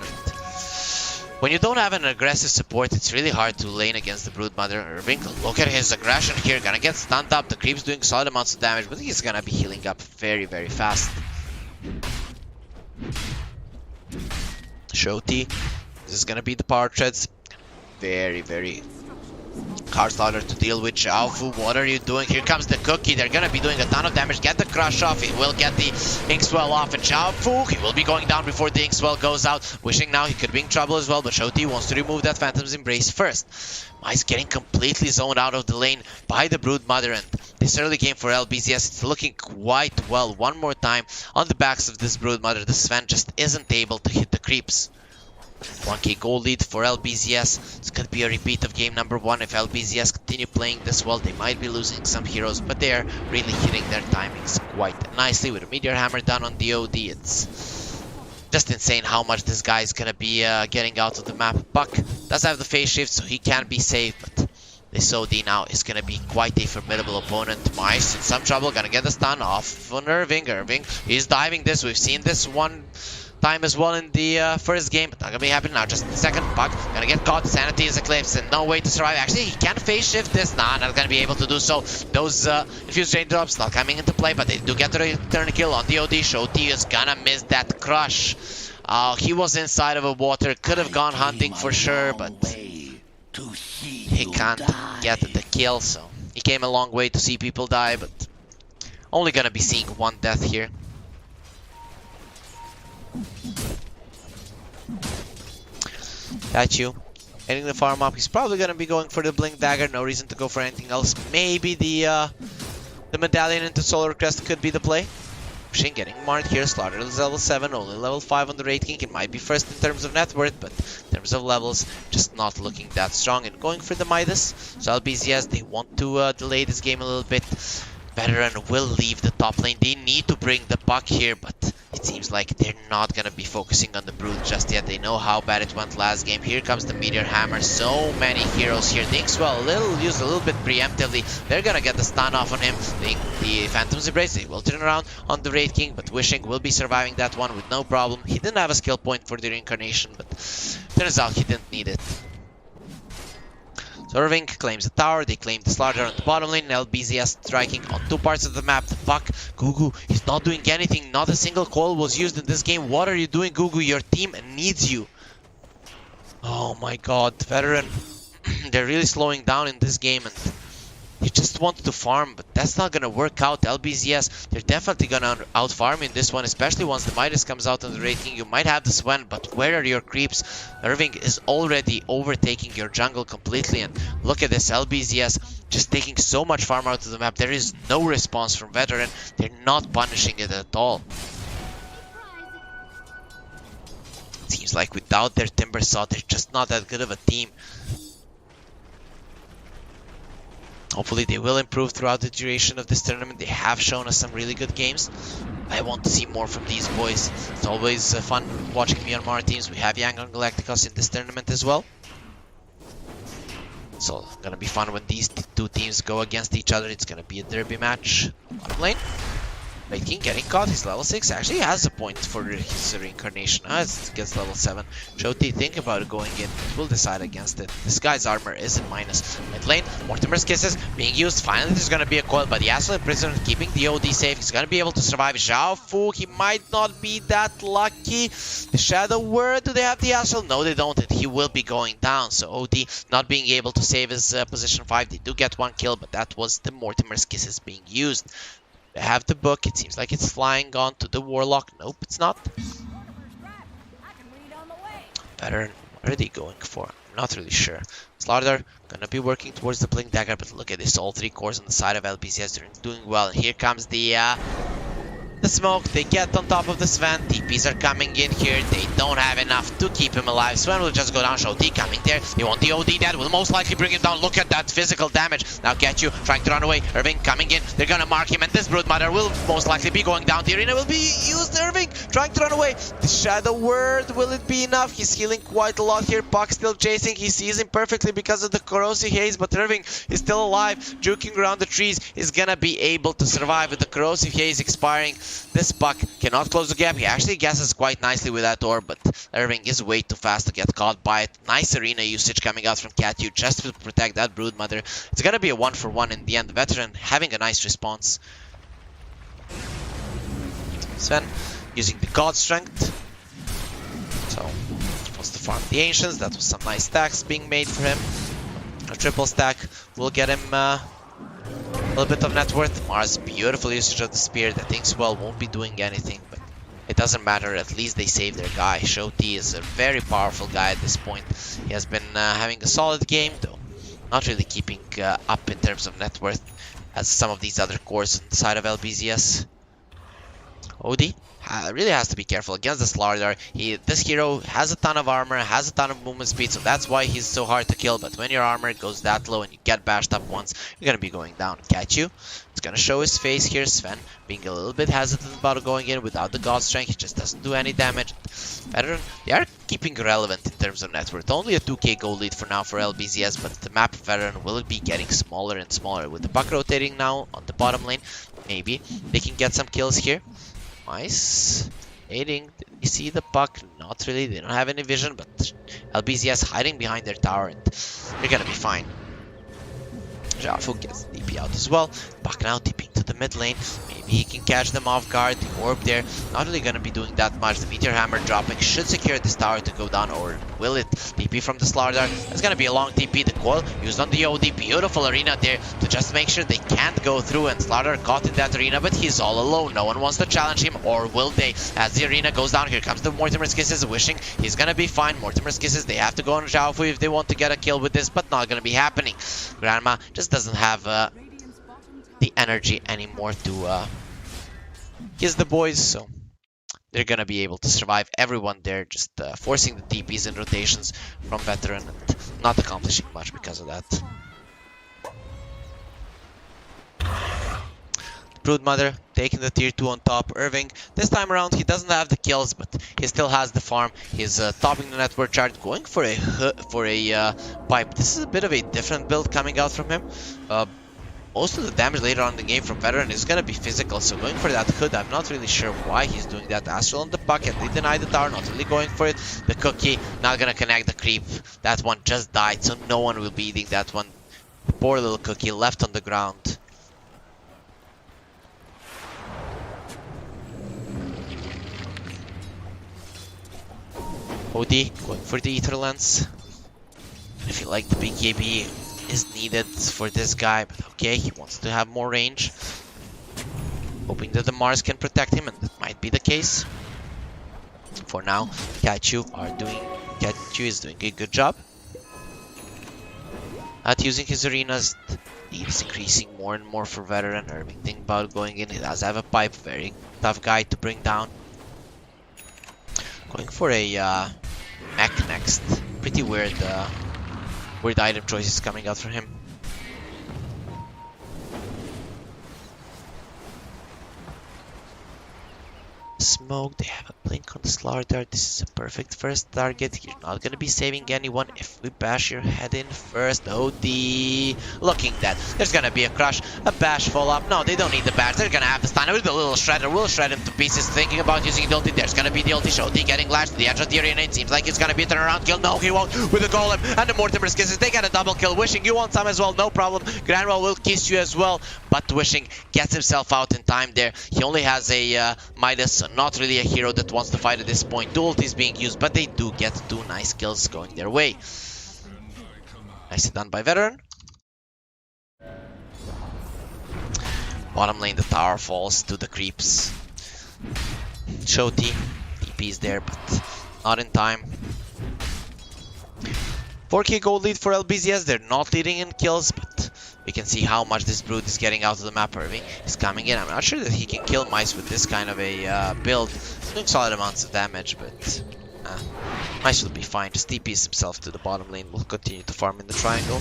When you don't have an aggressive support, it's really hard to lane against the Broodmother. Irving, look at his aggression here. Gonna get stunned up. The creep's doing solid amounts of damage, but he's gonna be healing up very, very fast. Shoti, this is gonna be the power treads. Very, very hard starter to deal with. Zhaofu, what are you doing? Here comes the Cookie. They're gonna be doing a ton of damage. Get the crush off. He will get the Inkswell off. And Zhaofu, he will be going down before the Inkswell goes out. Wishing now he could be in trouble as well, but Shoti wants to remove that Phantom's Embrace first. Mice getting completely zoned out of the lane by the Broodmother, and this early game for LBZS, it's looking quite well. One more time on the backs of this Broodmother. The Sven just isn't able to hit the creeps. 1k goal lead for LBZS. It's gonna be a repeat of game number 1. If LBZS continue playing this well, they might be losing some heroes, but they're really hitting their timings quite nicely with a Meteor Hammer down on the OD. It's just insane how much this guy is gonna be getting out of the map. Buck does have the phase shift, so he can be safe, but this OD now is gonna be quite a formidable opponent. Mice in some trouble, gonna get the stun off on Irving. Irving is diving this. We've seen this one time as well in the first game, but not gonna be happening now. Just in a second. Buck gonna get caught. Sanity is eclipsed and no way to survive. Actually, he can phase shift this. Nah, not gonna be able to do so. Those infused raindrops not coming into play, but they do get the return kill on the OD. Shoti is gonna miss that crush. He was inside of a water. Could have gone hunting for sure, but he can't get the kill. So he came a long way to see people die, but only gonna be seeing one death here. Got you. Hitting the farm up. He's probably gonna be going for the Blink Dagger. No reason to go for anything else. Maybe the medallion into Solar Crest could be the play. Shin getting marked here. Slaughter is level 7, only level 5 on the Raid King. It might be first in terms of net worth, but in terms of levels, just not looking that strong. And going for the Midas. So LBZS, they want to delay this game a little bit. Veteran will leave the top lane. They need to bring the puck here, but it seems like they're not gonna be focusing on the Brood just yet. They know how bad it went last game. Here comes the Meteor Hammer. So many heroes here. The Inkswell used a little bit preemptively. They're gonna get the stun off on him. The Phantom's Embrace, they will turn around on the Raid King, but Wishing will be surviving that one with no problem. He didn't have a skill point for the reincarnation, but turns out he didn't need it. So Irving claims the tower, they claim the Slaughter on the bottom lane, LBZS striking on 2 parts of the map. The Puck, Gugu, he's not doing anything, not a single call was used in this game. What are you doing, Gugu? Your team needs you. Oh my god, Veteran, they're really slowing down in this game, and they just wanted to farm, but that's not gonna work out. LBZS, they're definitely gonna out-farm in this one, especially once the Midas comes out on the Raid King. You might have the Sven, but where are your creeps? Irving is already overtaking your jungle completely, and look at this, LBZS just taking so much farm out of the map. There is no response from Veteran. They're not punishing it at all. It seems like without their Timber Saw, they're just not that good of a team. Hopefully they will improve throughout the duration of this tournament. They have shown us some really good games. I want to see more from these boys. It's always fun watching Myanmar teams. We have Yang on Galacticos in this tournament as well. So it's gonna be fun when these 2 teams go against each other. It's gonna be a derby match. Bottom lane. Late King getting caught, he's level 6, actually has a point for his reincarnation as it gets level 7. Shoti, think about going in, it will decide against it. This guy's armor is in minus. Mid lane, Mortimer's Kisses being used, finally there's gonna be a coil, but the Yasuo in prison, keeping the OD safe, he's gonna be able to survive. Zhao Fu, he might not be that lucky. The Shadow Word, do they have the Yasuo? No they don't, and he will be going down, so OD not being able to save his position 5. They do get 1 kill, but that was the Mortimer's Kisses being used. They have the book. It seems like it's flying on to the Warlock. Nope, it's not. Better. What are they going for? I'm not really sure. Slaughter gonna be working towards the Blink Dagger, but look at this. All 3 cores on the side of LBZS. They're doing well. And here comes the smoke. They get on top of the Sven. TPs are coming in here. They don't have enough to keep him alive. Sven will just go down. Shoti coming there. They want the OD. That will most likely bring him down. Look at that physical damage. Now get you trying to run away. Irving coming in. They're gonna mark him, and this Broodmother will most likely be going down. The arena will be used. Irving trying to run away. The Shadow Word, will it be enough? He's healing quite a lot here. Puck still chasing. He sees him perfectly because of the corrosive haze, but Irving is still alive. Juking around the trees is gonna be able to survive with the corrosive haze expiring. This Puck cannot close the gap. He actually guesses quite nicely with that orb, but Irving is way too fast to get caught by it. Nice arena usage coming out from Catyu just to protect that Broodmother. It's gonna be a 1-for-1 in the end. The veteran having a nice response. Sven using the God Strength. So, wants to farm the Ancients. That was some nice stacks being made for him. A triple stack will get him a little bit of net worth. Mars, beautiful usage of the spear. The Thingswell won't be doing anything, but it doesn't matter. At least they save their guy. Shoti is a very powerful guy at this point. He has been having a solid game, though not really keeping up in terms of net worth as some of these other cores on the side of LBZS. OD really has to be careful against the Slardar. This hero has a ton of armor, has a ton of movement speed, so that's why he's so hard to kill. But when your armor goes that low and you get bashed up once, you're gonna be going down. Catch you. It's gonna show his face here. Sven being a little bit hesitant about going in without the God Strength. He just doesn't do any damage. Veteran, they are keeping relevant in terms of net worth. Only a 2k gold lead for now for LBZS, but the map Veteran will be getting smaller and smaller. With the Puck rotating now on the bottom lane, maybe they can get some kills here. Nice. Aiding. Did you see the Puck? Not really. They don't have any vision, but LBZS hiding behind their tower, and they're gonna be fine. Jafu gets DP out as well. Puck now dipping to the mid lane. Maybe he can catch them off guard. The orb there, not really gonna be doing that much. The Meteor Hammer dropping should secure this tower to go down, or will it? TP from the Slardar. It's gonna be a long TP. The coil used on the OD. Beautiful arena there to just make sure they can't go through, and Slardar caught in that arena, but he's all alone. No one wants to challenge him, or will they? As the arena goes down, here comes the Mortimer's Kisses, wishing he's gonna be fine. Mortimer's Kisses, they have to go on Zhaofu if they want to get a kill with this, but not gonna be happening. Grandma just doesn't have the energy anymore to kiss the boys, so they're gonna be able to survive. Everyone there just forcing the TPs and rotations from Veteran and not accomplishing much because of that. Broodmother taking the tier 2 on top. Irving, this time around he doesn't have the kills, but he still has the farm. He's topping the network chart, going for a pipe. This is a bit of a different build coming out from him. Most of the damage later on in the game from Veteran is gonna be physical, so going for that hood, I'm not really sure why he's doing that. Astral on the bucket, they deny the tower, not really going for it. The cookie, not gonna connect the creep. That one just died, so no one will be eating that one. The poor little cookie left on the ground. OD going for the Ether Lens. I feel like the BKB is needed for this guy, but okay, he wants to have more range. Hoping that the Mars can protect him, and that might be the case. For now, Catchu is doing a good job at using his arenas. Need is increasing more and more for Veteran. Irving thinking about going in. He does have a pipe, very tough guy to bring down. Going for a mech next. Pretty weird item choices coming out for him. smoke. They have a blink on the slaughter. This is a perfect first target. You're not gonna be saving anyone if we bash your head in first. OD. Looking dead. There's gonna be a crush, a bash follow up. No, they don't need the bash. They're gonna have the stun with the little shredder. Will shred him to pieces. Thinking about using the ulti. There's gonna be the ulti. Showdy getting lashed to the edge of the arena. It seems like it's gonna be a turnaround kill. No, he won't. With the golem and the Mortimer's kisses. They get a double kill. Wishing you want some as well. No problem. Granwell will kiss you as well. But Wishing gets himself out in time there. He only has a Midas. Not really a hero that wants to fight at this point. Dual ulti is being used. But they do get 2 nice kills going their way. Nicely done by Veteran. Bottom lane, the tower falls to the creeps. Shoti, TP is there, but not in time. 4k gold lead for LBZS. They're not leading in kills, but we can see how much this Brood is getting out of the map. Irving is coming in. I'm not sure that he can kill mice with this kind of a build. He's doing solid amounts of damage, but mice will be fine. Just TPs himself to the bottom lane. Will continue to farm in the triangle.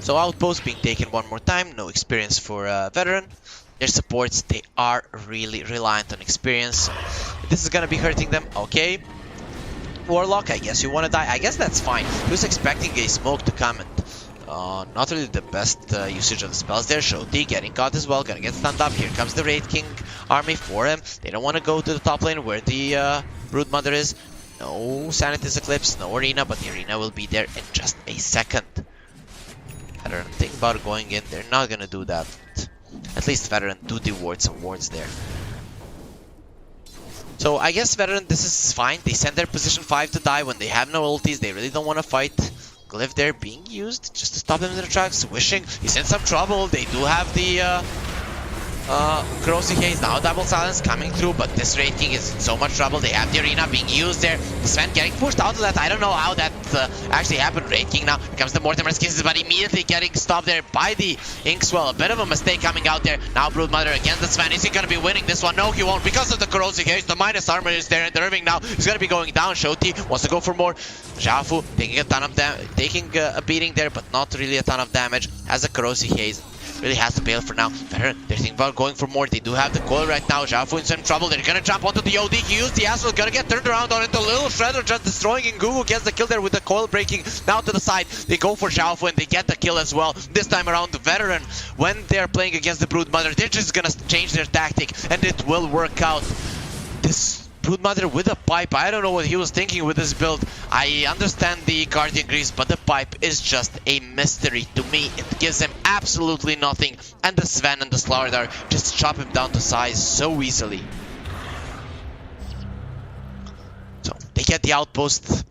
So Outpost being taken one more time. No experience for Veteran. Their supports, they are really reliant on experience. So this is gonna be hurting them. Okay. Warlock, I guess you wanna die. I guess that's fine. He was expecting a smoke to come and not really the best usage of the spells there. Shoti getting caught as well. Gonna get stunned up. Here comes the Raid King army for him. They don't want to go to the top lane where the Broodmother is. No Sanity's Eclipse, no Arena, but the Arena will be there in just a second. Veteran think about going in. They're not gonna do that. At least Veteran do the wards and wards there. So I guess Veteran, this is fine. They send their position 5 to die when they have no ultis. They really don't want to fight. Glyph there being used just to stop them in their tracks. Wishing he's in some trouble. They do have the Corrosive Haze, now Double Silence coming through, but this Raid King is in so much trouble. They have the Arena being used there. Sven getting pushed out of that. I don't know how that actually happened. Raid King now. Here comes the Mortimer's Kisses, but immediately getting stopped there by the Inkswell. A bit of a mistake coming out there. Now Broodmother against the Sven. Is he going to be winning this one? No, he won't, because of the Corrosive Haze. The minus armor is there, and the Irving now is going to be going down. Shoti wants to go for more. Jafu taking a ton of taking a beating there, but not really a ton of damage. Has a Corrosive Haze. Really has to bail for now. They're thinking about going for more. They do have the coil right now. Jafu in some trouble. They're gonna jump onto the OD. He used the Aswell. Gonna get turned around on it. The little shredder just destroying Ngugu. Gets the kill there with the coil breaking. Now to the side. They go for Jafu and they get the kill as well. This time around, the Veteran, when they're playing against the Broodmother, they're just gonna change their tactic and it will work out. This Broodmother with a pipe. I don't know what he was thinking with this build. I understand the Guardian Greaves, but the pipe is just a mystery to me. It gives him absolutely nothing. And the Sven and the Slardar just chop him down to size so easily. So they get the outpost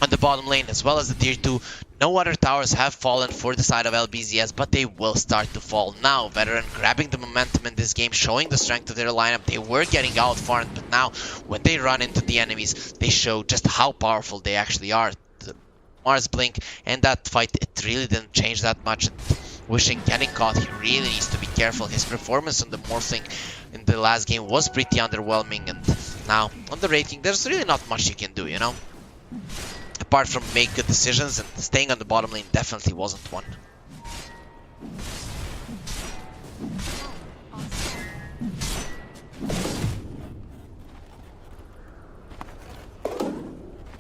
on the bottom lane as well as the tier 2. No other towers have fallen for the side of LBZS, but they will start to fall now. Veteran grabbing the momentum in this game, showing the strength of their lineup. They were getting outfarmed, but now when they run into the enemies, they show just how powerful they actually are. The Mars Blink and that fight, it really didn't change that much. Wishing getting caught, he really needs to be careful. His performance on the Morphling in the last game was pretty underwhelming, and now on the rating, there's really not much you can do, you know? Apart from make good decisions, and staying on the bottom lane definitely wasn't one.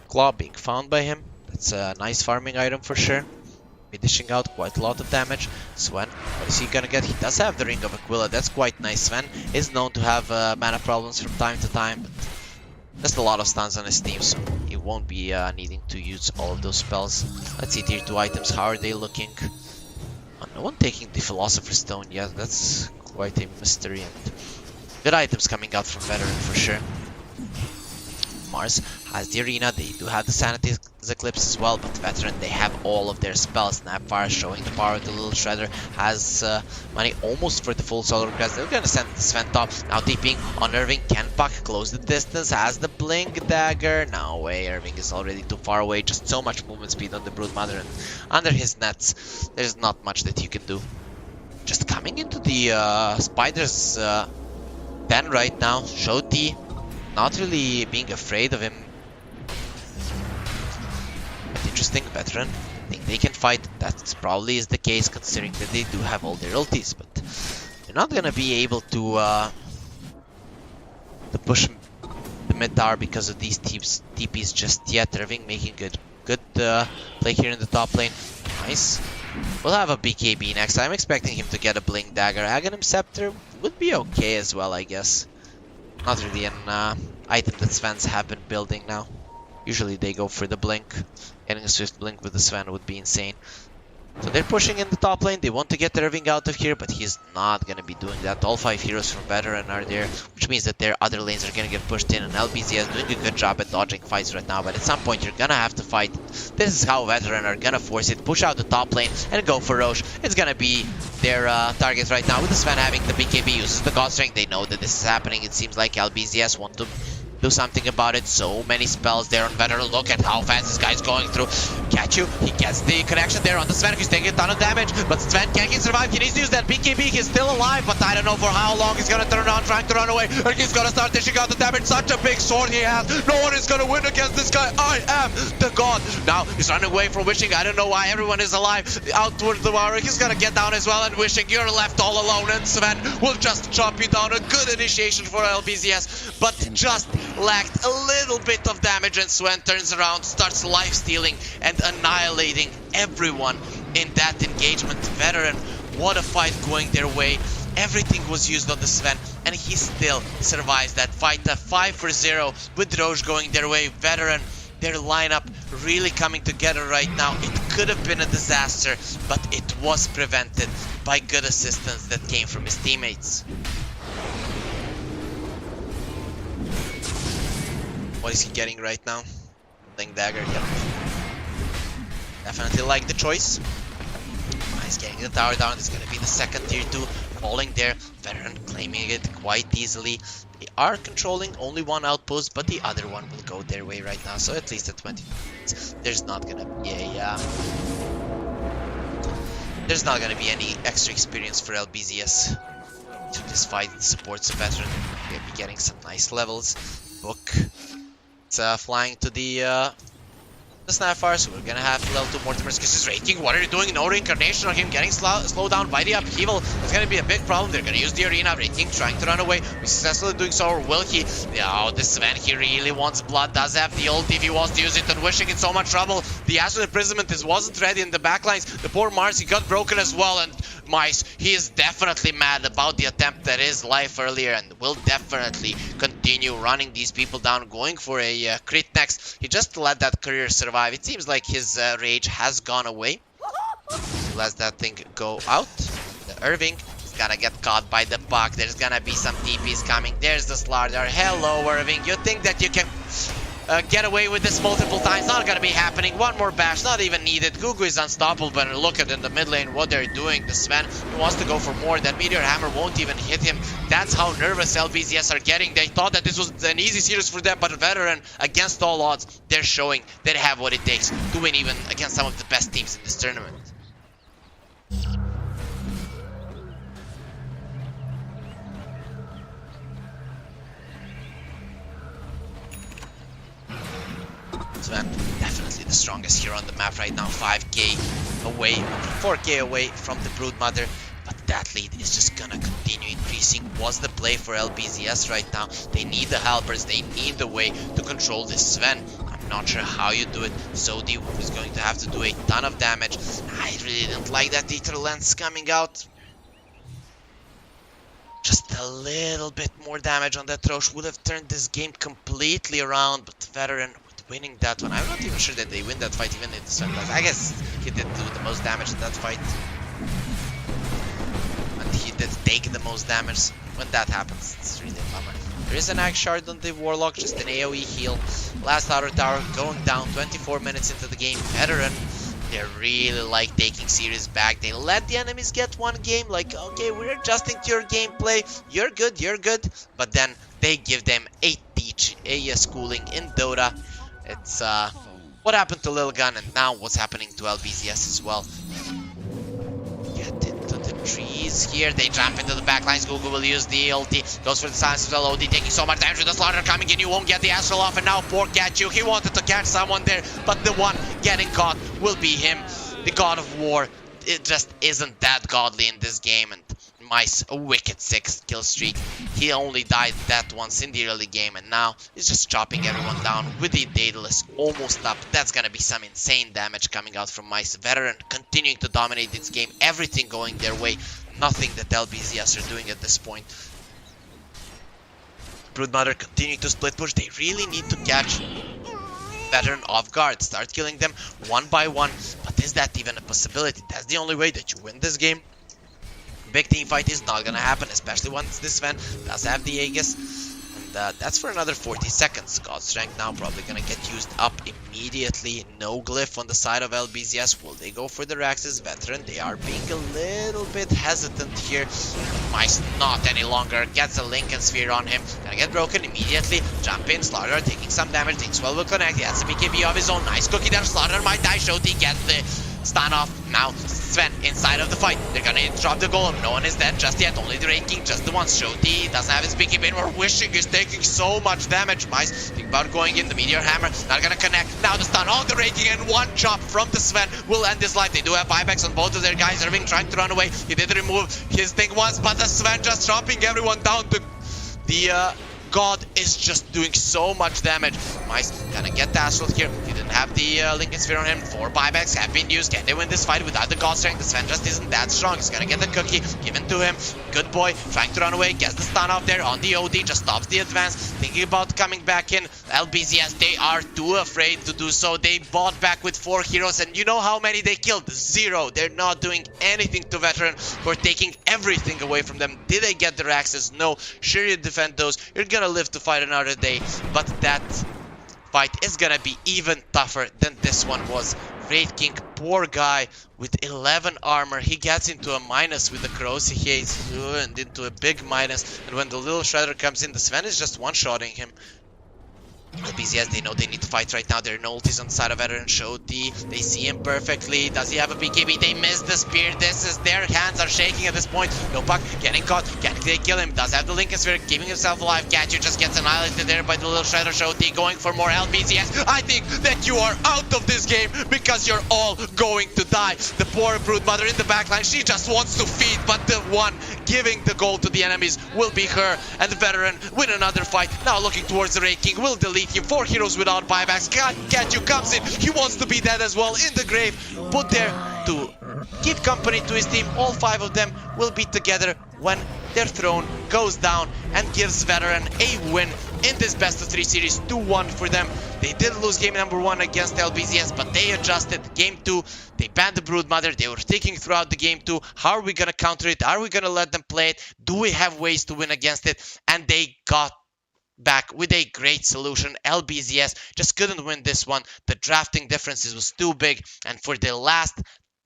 Claw being found by him. That's a nice farming item for sure. Be dishing out quite a lot of damage. Sven, what is he gonna get? He does have the Ring of Aquila. That's quite nice. Sven is known to have mana problems from time to time, but just a lot of stuns on his team, so he won't be needing to use all of those spells. Let's see tier 2 items, how are they looking? No one taking the Philosopher's Stone yet, that's quite a mystery. And good items coming out from Veteran for sure. Mars has the Arena, they do have the Sanity's Eclipse as well, but Veteran, they have all of their spells. Snapfire showing the power of the little shredder, has money almost for the full Solar Crest. They're gonna send the Sven top, now TPing on Irving. Can Puck close the distance, has the Blink Dagger. No way, Irving is already too far away, just so much movement speed on the Broodmother, and under his nets, there's not much that you can do. Just coming into the Spider's den right now, Shoti not really being afraid of him. But interesting, Veteran. I think they can fight. That probably is the case considering that they do have all their ultis. But You're not gonna be able to push the mid tower because of these TPs just yet. Irving making good play here in the top lane. Nice. We'll have a BKB next. I'm expecting him to get a Blink Dagger. Aghanim Scepter would be okay as well, I guess. Not really an item that Svens have been building now. Usually they go for the Blink. Getting a Swift Blink with the Sven would be insane. So they're pushing in the top lane. They want to get Irving out of here, but he's not going to be doing that. All 5 heroes from Veteran are there, which means that their other lanes are going to get pushed in. And LBZS doing a good job at dodging fights right now, but at some point you're going to have to fight. This is how Veteran are going to force it. Push out the top lane and go for Roche. It's going to be their target right now. With the Sven having the BKB, uses the God Strength. They know that this is happening. It seems like LBZS want to do something about it. So many spells there on Veteran. Look at how fast this guy's going through. Catch you. He gets the connection there on the Sven. He's taking a ton of damage, but Sven can't survive. He needs to use that BKB. He's still alive, but I don't know for how long. He's gonna turn around, trying to run away, and he's gonna start dishing out the damage. Such a big sword he has. No one is gonna win against this guy. I am the god. Now he's running away from Wishing. I don't know why everyone is alive. Out towards the Warwick. He's gonna get down as well, and Wishing, you're left all alone, and Sven will just chop you down. A good initiation for LBZS, but just lacked a little bit of damage, and Sven turns around, starts life-stealing and annihilating everyone in that engagement. Veteran, what a fight going their way. Everything was used on the Sven, and he still survives that fight. A 5-0 with Roche going their way. Veteran, their lineup really coming together right now. It could have been a disaster, but it was prevented by good assistance that came from his teammates. What is he getting right now? Blink Dagger, yep. Definitely like the choice. Nice, getting the tower down. It's going to be the second tier 2 falling there. Veteran claiming it quite easily. They are controlling only one outpost, but the other one will go their way right now. So at least at 20 minutes, there's not going to be any extra experience for LBZS to this fight. The supports a Veteran. They'll be getting some nice levels. Book. It's flying to the Snapfire, so we're gonna have level 2 Mortimer's Kiss is raking. What are you doing? No reincarnation on him, getting slowed down by the upheaval. It's gonna be a big problem. They're gonna use the arena, raking, trying to run away. We successfully doing so, or will he? Oh, this Sven, he really wants blood. Does have the ult if he wants to use it, and Wishing in so much trouble. The Astral Imprisonment wasn't ready in the backlines. The poor Mars, he got broken as well, and Mice, he is definitely mad about the attempt at his life earlier, and will definitely continue running these people down, going for a crit next. He just let that career survive. It seems like his rage has gone away. He lets that thing go out. The Irving is gonna get caught by the Buck. There's gonna be some TPs coming. There's the Slardar. Hello, Irving. You think that you can get away with this multiple times? Not gonna be happening. One more bash, not even needed. Gugu is unstoppable, but look at in the mid lane what they're doing. The Sven, he wants to go for more. That Meteor Hammer won't even hit him. That's how nervous LBZS are getting. They thought that this was an easy series for them, but Veteran, against all odds, they're showing they have what it takes to win even against some of the best teams in this tournament. Sven, definitely the strongest hero on the map right now. 5k away, 4k away from the Broodmother, but that lead is just gonna continue increasing. Was the play for LBZS right now. They need the helpers, they need the way to control this Sven. I'm not sure how you do it. Zodi is going to have to do a ton of damage. I really didn't like that Ether Lens coming out. Just a little bit more damage on that Roche would have turned this game completely around, but Veteran winning that one. I'm not even sure that they win that fight even in the Sven class. I guess he did do the most damage in that fight. And he did take the most damage. When that happens, it's really a bummer. There is an Axe Shard on the Warlock, just an AoE heal. Last outer tower going down 24 minutes into the game. Veteran, they really like taking series back. They let the enemies get one game, like, okay, we're adjusting to your gameplay. You're good. But then they give them a schooling in Dota. It's what happened to LILGUN, and now what's happening to LBZS as well. Get into the trees here. They jump into the backlines. Google will use the ulti. Goes for the silence as well. OD taking so much damage with the Slaughter coming in. You won't get the Astral off, and now poor Gatchu. He wanted to catch someone there, but the one getting caught will be him. The God of War. It just isn't that godly in this game, and Mice, a wicked 6 kill streak. He only died that once in the early game, and now he's just chopping everyone down with the Daedalus almost up. That's gonna be some insane damage coming out from Mice. Veteran continuing to dominate this game, everything going their way. Nothing that LBZS are doing at this point. Broodmother continuing to split push. They really need to catch Veteran off guard, start killing them one by one. But is that even a possibility? That's the only way that you win this game. Big team fight is not gonna happen, especially once this Sven does have the Aegis. And that's for another 40 seconds. God Strength now probably gonna get used up immediately. No glyph on the side of LBZS. Will they go for the Rax's Veteran? They are being a little bit hesitant here. But Mice not any longer. Gets a Lincoln Sphere on him. Gonna get broken immediately. Jump in. Slaughter taking some damage. Thinks well will connect. He has a BKB of his own. Nice cookie there. Slaughter might die. Shoti gets the stun off. Now Sven inside of the fight. They're gonna drop the golem. No one is dead just yet. Only the Raid King, just the one. Shoti doesn't have his BKB. We're wishing he's taking so much damage. Mice think about going in. The Meteor Hammer not gonna connect. Now the stun on the Raid King, and one chop from the Sven will end his life. They do have buybacks on both of their guys. Irving trying to run away. He did remove his thing once, but the Sven just chopping everyone down. The God is just doing so much damage. Mice gonna get the Astral here. He didn't have the Lincoln Sphere on him. 4 buybacks have been used. Can they win this fight without the God Strength? The Sven just isn't that strong. He's gonna get the cookie given to him. Good boy, trying to run away. Gets the stun out there on the OD. Just stops the advance. Thinking about coming back in. LBZS, they are too afraid to do so. They bought back with 4 heroes, and you know how many they killed? 0. They're not doing anything to Veteran. We're taking everything away from them. Did they get their axes? No. Sure, you defend those. You're gonna live to fight another day, but that fight is gonna be even tougher than this one was. Raid King, poor guy, with 11 armor. He gets into a minus with the crows he hates, and into a big minus. And when the little Shredder comes in, the Sven is just one-shotting him. LBZS, they know they need to fight right now. There are no ultis on the side of Veteran. Shoti, they see him perfectly. Does he have a BKB? They miss the spear. This is, their hands are shaking at this point. No puck, getting caught. Can they kill him? Does have the Lincoln Sphere, keeping himself alive. Catcher just gets annihilated there by the little Shredder. Shoti going for more LBZS. I think that you are out of this game because you're all going to die. The poor Broodmother in the backline, she just wants to feed, but the one giving the goal to the enemies will be her. And the Veteran win another fight. Now looking towards the Raid King, will delete him. 4 heroes without buybacks. Kaiju comes in. He wants to be dead as well in the grave. Put there to keep company to his team. All 5 of them will be together when their throne goes down, and gives Veteran a win in this best of 3 series. 2-1 for them. They did lose game number 1 against LBZS, but they adjusted. Game 2, they banned the Broodmother. They were thinking throughout the game 2, how are we gonna counter it? Are we gonna let them play it? Do we have ways to win against it? And they got back with a great solution. LBZS just couldn't win this one. The drafting differences was too big, and for the last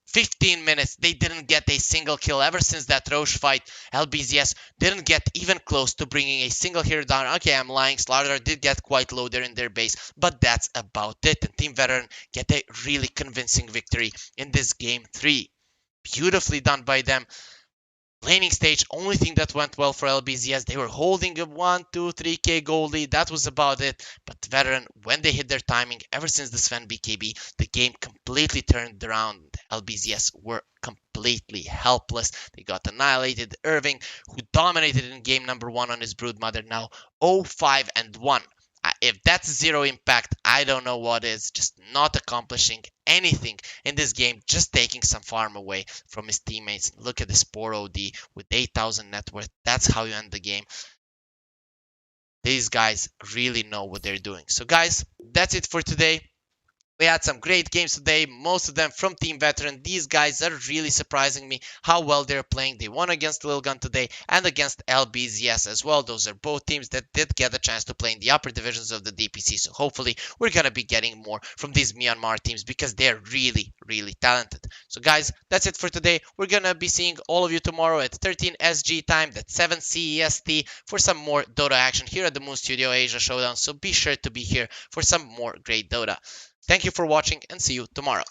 15 minutes they didn't get a single kill. Ever since that Roche fight, LBZS didn't get even close to bringing a single hero down. Okay, I'm lying. Slaughter did get quite low there in their base, but that's about it. And Team Veteran get a really convincing victory in this game 3. Beautifully done by them. Laning stage, only thing that went well for LBZS, they were holding a 1, 2, 3k gold lead. That was about it. But Veteran, when they hit their timing, ever since the Sven BKB, the game completely turned around. LBZS were completely helpless. They got annihilated. Irving, who dominated in game number 1 on his Broodmother, now 0-5-1. If that's 0 impact, I don't know what is. Just not accomplishing anything in this game, just taking some farm away from his teammates. Look at this poor OD with 8,000 net worth. That's how you end the game. These guys really know what they're doing. So guys, that's it for today. We had some great games today, most of them from Team Veteran. These guys are really surprising me how well they're playing. They won against LILGUN today and against LBZS as well. Those are both teams that did get a chance to play in the upper divisions of the DPC. So hopefully we're going to be getting more from these Myanmar teams because they're really, really talented. So guys, that's it for today. We're going to be seeing all of you tomorrow at 13 SG time, that's 7 CEST, for some more Dota action here at the Moon Studio Asia Showdown. So be sure to be here for some more great Dota. Thank you for watching, and see you tomorrow.